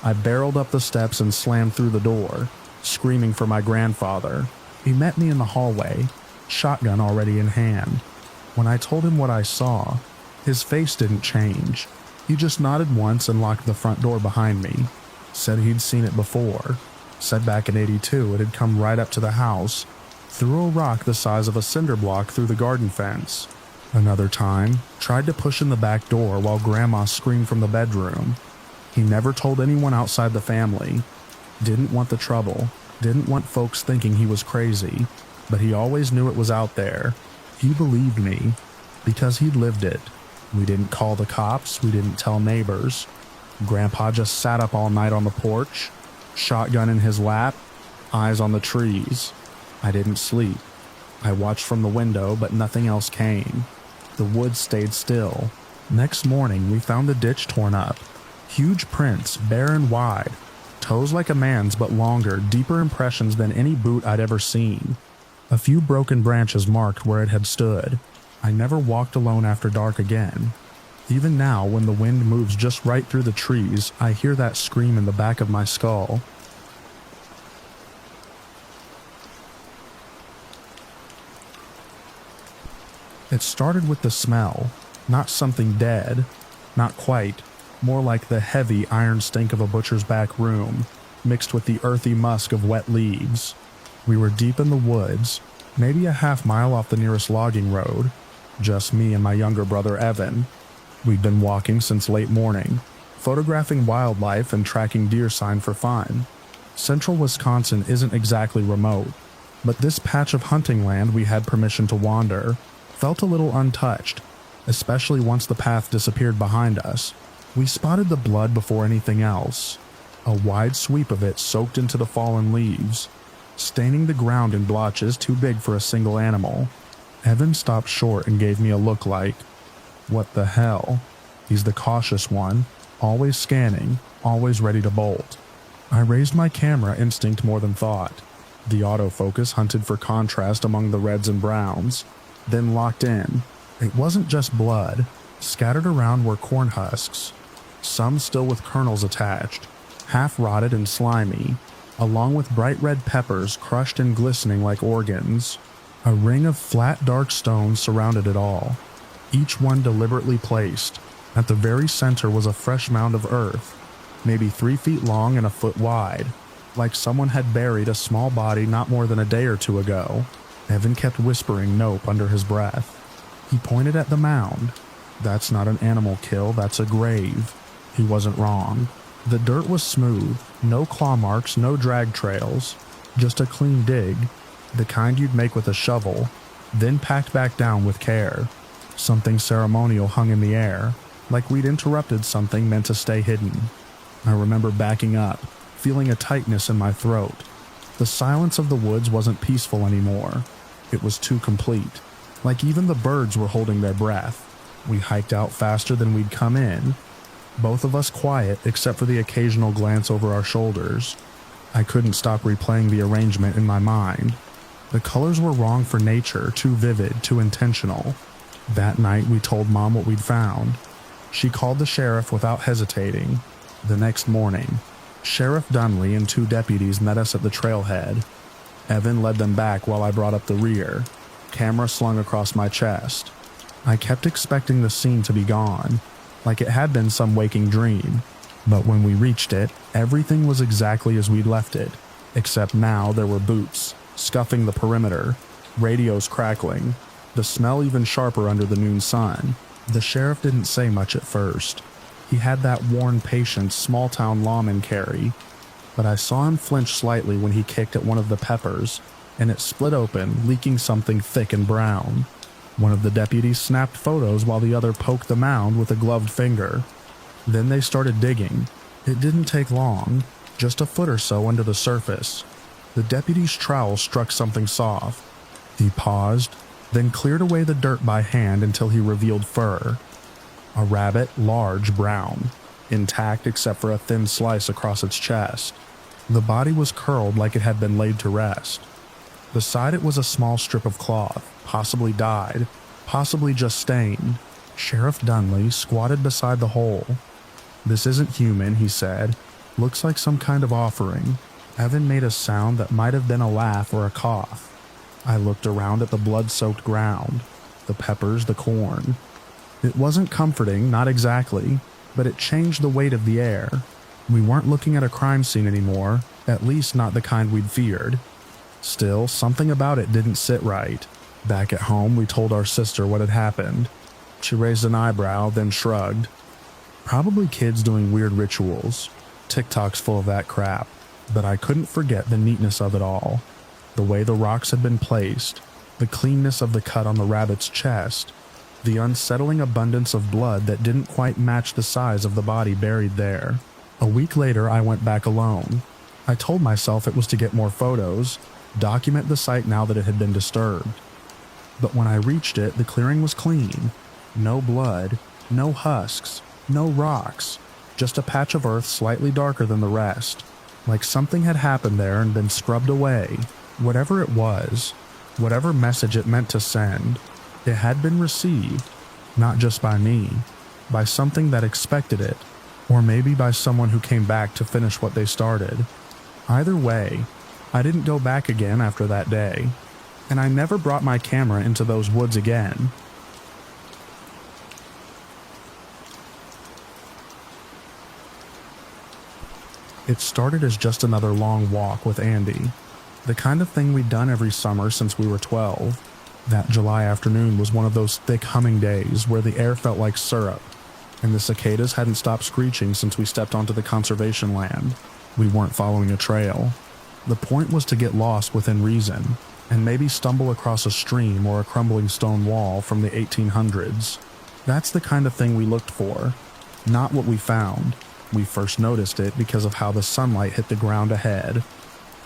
Speaker 1: I barreled up the steps and slammed through the door, screaming for my grandfather. He met me in the hallway, shotgun already in hand. When I told him what I saw, his face didn't change. He just nodded once and locked the front door behind me. Said he'd seen it before. Said back in '82 it had come right up to the house, threw a rock the size of a cinder block through the garden fence. Another time, tried to push in the back door while Grandma screamed from the bedroom. He never told anyone outside the family. Didn't want the trouble, didn't want folks thinking he was crazy, but he always knew it was out there. He believed me, because he'd lived it. We didn't call the cops, we didn't tell neighbors. Grandpa just sat up all night on the porch, shotgun in his lap, eyes on the trees. I didn't sleep. I watched from the window, but nothing else came. The woods stayed still. Next morning, we found the ditch torn up. Huge prints, bare and wide. Toes like a man's but longer, deeper impressions than any boot I'd ever seen. A few broken branches marked where it had stood. I never walked alone after dark again. Even now, when the wind moves just right through the trees, I hear that scream in the back of my skull. It started with the smell, not something dead, not quite, more like the heavy iron stink of a butcher's back room, mixed with the earthy musk of wet leaves. We were deep in the woods, maybe a half-mile off the nearest logging road, just me and my younger brother Evan. We'd been walking since late morning, photographing wildlife and tracking deer sign for fun. Central Wisconsin isn't exactly remote, but this patch of hunting land we had permission to wander felt a little untouched, especially once the path disappeared behind us. We spotted the blood before anything else, a wide sweep of it soaked into the fallen leaves, staining the ground in blotches too big for a single animal. Evan stopped short and gave me a look like, what the hell? He's the cautious one, always scanning, always ready to bolt. I raised my camera instinct more than thought. The autofocus hunted for contrast among the reds and browns, then locked in. It wasn't just blood. Scattered around were corn husks, some still with kernels attached, half rotted and slimy, along with bright red peppers crushed and glistening like organs. A ring of flat dark stones surrounded it all, each one deliberately placed. At the very center was a fresh mound of earth, maybe 3 feet long and a foot wide, like someone had buried a small body not more than a day or two ago. Evan kept whispering nope under his breath. He pointed at the mound. That's not an animal kill, that's a grave. He wasn't wrong. The dirt was smooth, no claw marks, no drag trails, just a clean dig, the kind you'd make with a shovel, then packed back down with care. Something ceremonial hung in the air, like we'd interrupted something meant to stay hidden. I remember backing up, feeling a tightness in my throat. The silence of the woods wasn't peaceful anymore. It was too complete, like even the birds were holding their breath. We hiked out faster than we'd come in, both of us quiet except for the occasional glance over our shoulders. I couldn't stop replaying the arrangement in my mind. The colors were wrong for nature, too vivid, too intentional. That night we told Mom what we'd found. She called the sheriff without hesitating. The next morning, Sheriff Dunley and 2 deputies met us at the trailhead. Evan led them back while I brought up the rear, camera slung across my chest. I kept expecting the scene to be gone, like it had been some waking dream. But when we reached it, everything was exactly as we'd left it, except now there were boots, scuffing the perimeter, radios crackling, the smell even sharper under the noon sun. The sheriff didn't say much at first. He had that worn, patient, small-town lawman carry. but I saw him flinch slightly when he kicked at one of the peppers, and it split open, leaking something thick and brown. One of the deputies snapped photos while the other poked the mound with a gloved finger. Then they started digging. It didn't take long, just a foot or so under the surface. The deputy's trowel struck something soft. He paused, then cleared away the dirt by hand until he revealed fur. A rabbit, large, brown, intact except for a thin slice across its chest. The body was curled like it had been laid to rest. Beside it was a small strip of cloth, possibly dyed, possibly just stained. Sheriff Dunley squatted beside the hole. "This isn't human," he said. "Looks like some kind of offering." Evan made a sound that might have been a laugh or a cough. I looked around at the blood-soaked ground, the peppers, the corn. It wasn't comforting, not exactly, but it changed the weight of the air. We weren't looking at a crime scene anymore, at least not the kind we'd feared. Still, something about it didn't sit right. Back at home, we told our sister what had happened. She raised an eyebrow, then shrugged. Probably kids doing weird rituals. TikTok's full of that crap. But I couldn't forget the neatness of it all. The way the rocks had been placed, the cleanness of the cut on the rabbit's chest, the unsettling abundance of blood that didn't quite match the size of the body buried there. A week later, I went back alone. I told myself it was to get more photos, document the site now that it had been disturbed. But when I reached it, the clearing was clean. No blood, no husks, no rocks, just a patch of earth slightly darker than the rest. Like something had happened there and been scrubbed away. Whatever it was, whatever message it meant to send, it had been received, not just by me, by something that expected it, or maybe by someone who came back to finish what they started. Either way, I didn't go back again after that day, and I never brought my camera into those woods again. It started as just another long walk with Andy, the kind of thing we'd done every summer since we were 12. That July afternoon was one of those thick humming days where the air felt like syrup, and the cicadas hadn't stopped screeching since we stepped onto the conservation land. We weren't following a trail. The point was to get lost within reason, and maybe stumble across a stream or a crumbling stone wall from the 1800s. That's the kind of thing we looked for, not what we found. We first noticed it because of how the sunlight hit the ground ahead.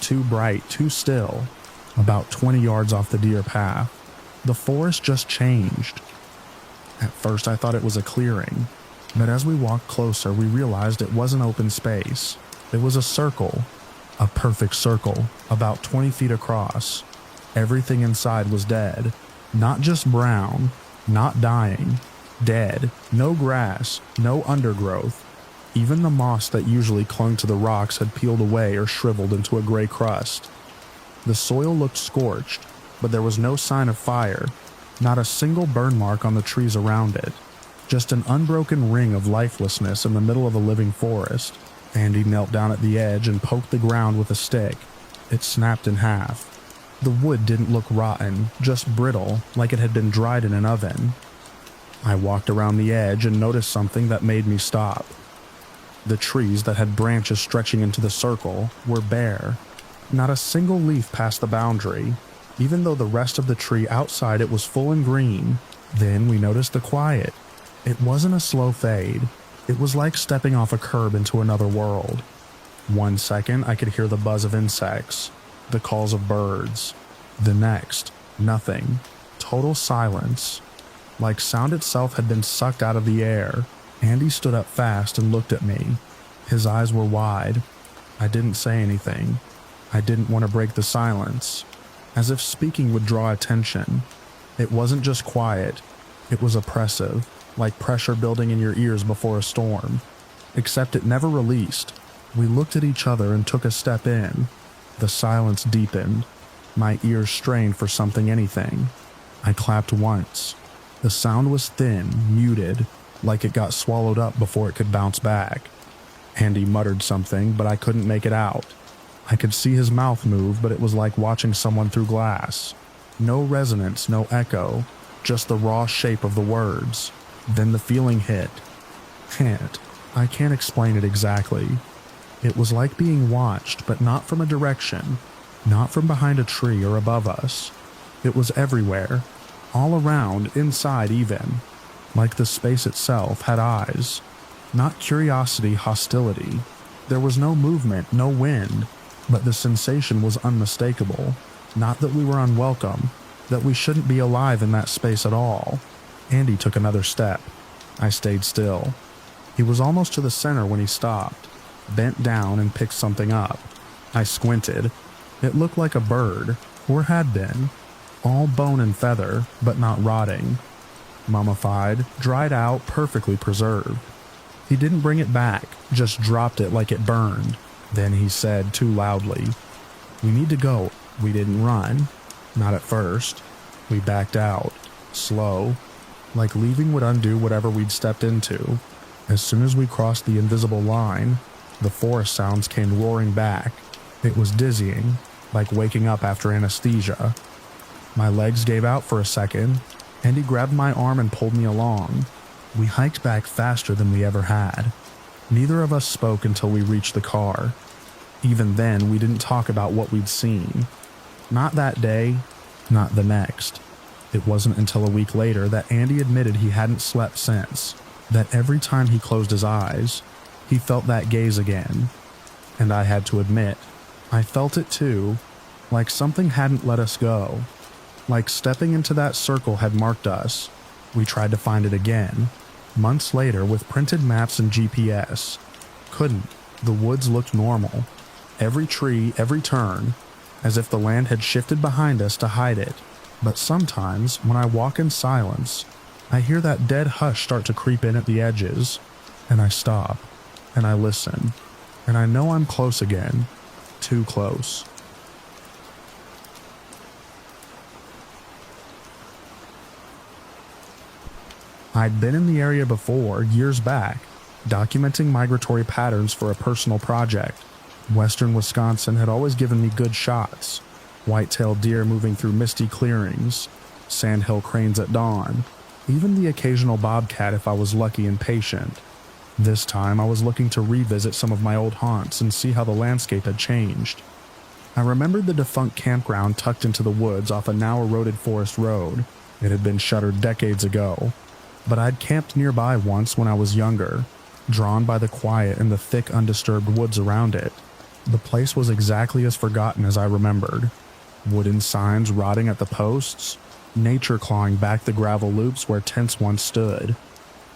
Speaker 1: Too bright, too still, about 20 yards off the deer path. The forest just changed. At first I thought it was a clearing, but as we walked closer we realized it wasn't open space. It was a circle, a perfect circle, about 20 feet across. Everything inside was dead. Not just brown, not dying, dead. No grass, no undergrowth. Even the moss that usually clung to the rocks had peeled away or shriveled into a gray crust. The soil looked scorched, but there was no sign of fire, not a single burn mark on the trees around it, just an unbroken ring of lifelessness in the middle of a living forest. Andy knelt down at the edge and poked the ground with a stick. It snapped in half. The wood didn't look rotten, just brittle, like it had been dried in an oven. I walked around the edge and noticed something that made me stop. The trees that had branches stretching into the circle were bare. Not a single leaf passed the boundary, even though the rest of the tree outside it was full and green. Then we noticed the quiet. It wasn't a slow fade. It was like stepping off a curb into another world. 1 second I could hear the buzz of insects, the calls of birds. The next, nothing. Total silence. Like sound itself had been sucked out of the air. Andy stood up fast and looked at me. His eyes were wide. I didn't say anything. I didn't want to break the silence, as if speaking would draw attention. It wasn't just quiet. It was oppressive, like pressure building in your ears before a storm. Except it never released. We looked at each other and took a step in. The silence deepened. My ears strained for something, anything. I clapped once. The sound was thin, muted, like it got swallowed up before it could bounce back. Andy muttered something, but I couldn't make it out. I could see his mouth move, but it was like watching someone through glass. No resonance, no echo, just the raw shape of the words. Then the feeling hit. I can't explain it exactly. It was like being watched, but not from a direction, not from behind a tree or above us. It was everywhere, all around, inside even, like the space itself had eyes. Not curiosity, hostility. There was no movement, no wind, but the sensation was unmistakable. Not that we were unwelcome, that we shouldn't be alive in that space at all. Andy took another step. I stayed still. He was almost to the center when he stopped, bent down and picked something up. I squinted. It looked like a bird, or had been. All bone and feather, but not rotting. Mummified, dried out, perfectly preserved. He didn't bring it back, just dropped it like it burned. Then he said too loudly, "We need to go." We didn't run. Not at first. We backed out, slow, like leaving would undo whatever we'd stepped into. As soon as we crossed the invisible line, the forest sounds came roaring back. It was dizzying, like waking up after anesthesia. My legs gave out for a second, and he grabbed my arm and pulled me along. We hiked back faster than we ever had. Neither of us spoke until we reached the car. Even then, we didn't talk about what we'd seen. Not that day, not the next. It wasn't until a week later that Andy admitted he hadn't slept since, that every time he closed his eyes, he felt that gaze again. And I had to admit, I felt it too, like something hadn't let us go. Like stepping into that circle had marked us. We tried to find it again, months later with printed maps and GPS. Couldn't. The woods looked normal. Every tree, every turn, as if the land had shifted behind us to hide it. But sometimes, when I walk in silence, I hear that dead hush start to creep in at the edges, and I stop, and I listen, and I know I'm close again. Too close. I'd been in the area before, years back, documenting migratory patterns for a personal project. Western Wisconsin had always given me good shots. White-tailed deer moving through misty clearings, sandhill cranes at dawn, even the occasional bobcat if I was lucky and patient. This time I was looking to revisit some of my old haunts and see how the landscape had changed. I remembered the defunct campground tucked into the woods off a now eroded forest road. It had been shuttered decades ago, but I'd camped nearby once when I was younger, drawn by the quiet and the thick undisturbed woods around it. The place was exactly as forgotten as I remembered. Wooden signs rotting at the posts, nature clawing back the gravel loops where tents once stood.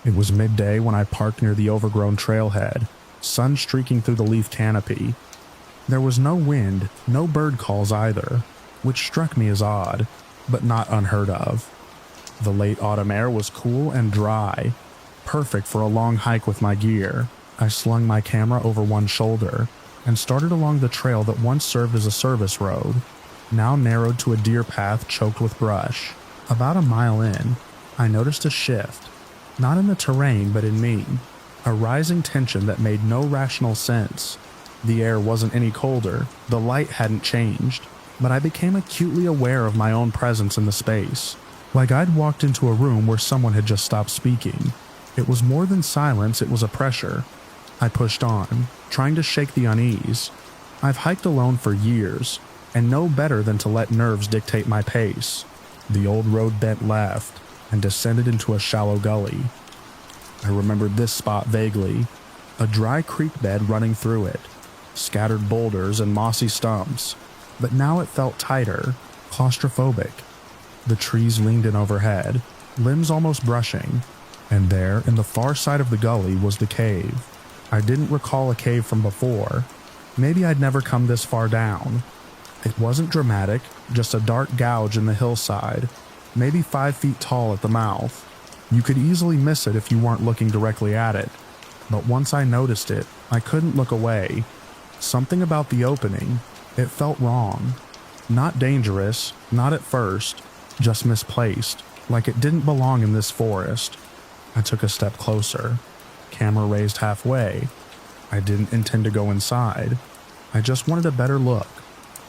Speaker 1: It was midday when I parked near the overgrown trailhead, sun streaking through the leaf canopy. There was no wind, no bird calls either, which struck me as odd, but not unheard of. The late autumn air was cool and dry, perfect for a long hike with my gear. I slung my camera over one shoulder and started along the trail that once served as a service road, now narrowed to a deer path choked with brush. About a mile in, I noticed a shift, not in the terrain but in me, a rising tension that made no rational sense. The air wasn't any colder, the light hadn't changed, but I became acutely aware of my own presence in the space, like I'd walked into a room where someone had just stopped speaking. It was more than silence, it was a pressure. I pushed on, trying to shake the unease. I've hiked alone for years, and know better than to let nerves dictate my pace. The old road bent left and descended into a shallow gully. I remembered this spot vaguely, a dry creek bed running through it, scattered boulders and mossy stumps, but now it felt tighter, claustrophobic. The trees leaned in overhead, limbs almost brushing, and there, in the far side of the gully, was the cave. I didn't recall a cave from before. Maybe I'd never come this far down. It wasn't dramatic, just a dark gouge in the hillside, maybe 5 feet tall at the mouth. You could easily miss it if you weren't looking directly at it, but once I noticed it, I couldn't look away. Something about the opening, it felt wrong. Not dangerous, not at first, just misplaced, like it didn't belong in this forest. I took a step closer, camera raised halfway. I didn't intend to go inside. I just wanted a better look.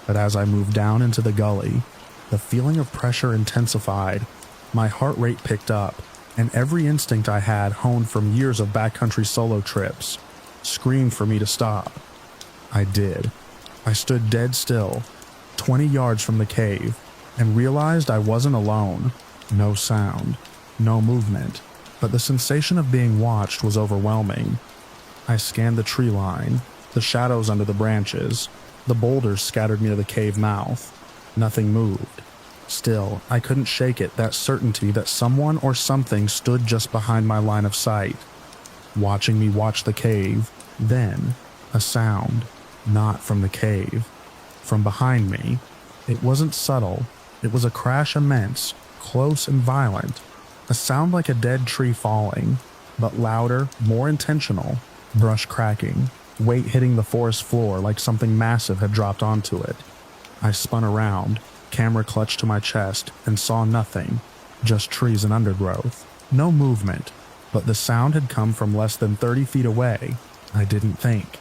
Speaker 1: But as I moved down into the gully, the feeling of pressure intensified. My heart rate picked up, and every instinct I had honed from years of backcountry solo trips screamed for me to stop. I did. I stood dead still, 20 yards from the cave, and realized I wasn't alone. No sound, no movement, but the sensation of being watched was overwhelming. I scanned the tree line, the shadows under the branches, the boulders scattered near the cave mouth. Nothing moved. Still, I couldn't shake it, that certainty that someone or something stood just behind my line of sight, watching me watch the cave. Then, a sound, not from the cave, from behind me. It wasn't subtle. It was a crash immense, close and violent, a sound like a dead tree falling, but louder, more intentional, brush cracking, weight hitting the forest floor like something massive had dropped onto it. I spun around, camera clutched to my chest, and saw nothing, just trees and undergrowth. No movement, but the sound had come from less than 30 feet away. I didn't think.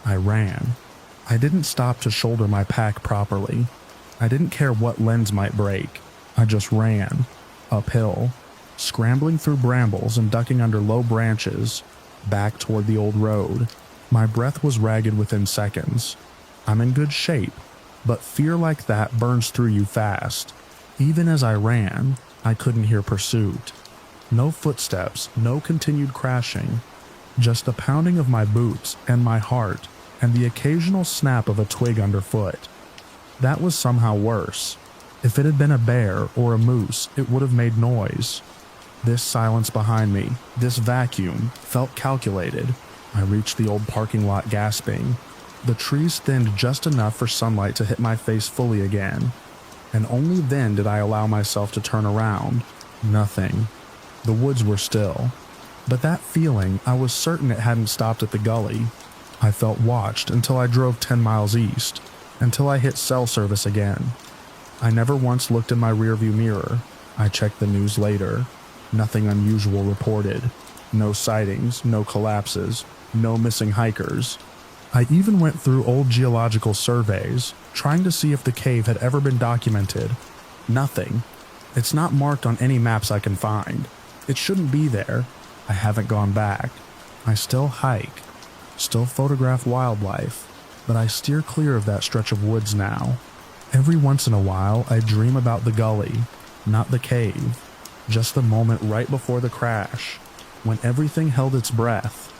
Speaker 1: I ran. I didn't stop to shoulder my pack properly. I didn't care what lens might break. I just ran, uphill, scrambling through brambles and ducking under low branches, back toward the old road. My breath was ragged within seconds. I'm in good shape, but fear like that burns through you fast. Even as I ran, I couldn't hear pursuit. No footsteps, no continued crashing, just the pounding of my boots and my heart and the occasional snap of a twig underfoot. That was somehow worse. If it had been a bear or a moose, it would have made noise. This silence behind me, this vacuum, felt calculated. I reached the old parking lot gasping. The trees thinned just enough for sunlight to hit my face fully again, and only then did I allow myself to turn around. Nothing. The woods were still. But that feeling, I was certain it hadn't stopped at the gully. I felt watched until I drove 10 miles east, until I hit cell service again. I never once looked in my rearview mirror. I checked the news later. Nothing unusual reported. No sightings, no collapses, no missing hikers. I even went through old geological surveys, trying to see if the cave had ever been documented. Nothing. It's not marked on any maps I can find. It shouldn't be there. I haven't gone back. I still hike, still photograph wildlife, but I steer clear of that stretch of woods now. Every once in a while, I dream about the gully, not the cave, just the moment right before the crash, when everything held its breath.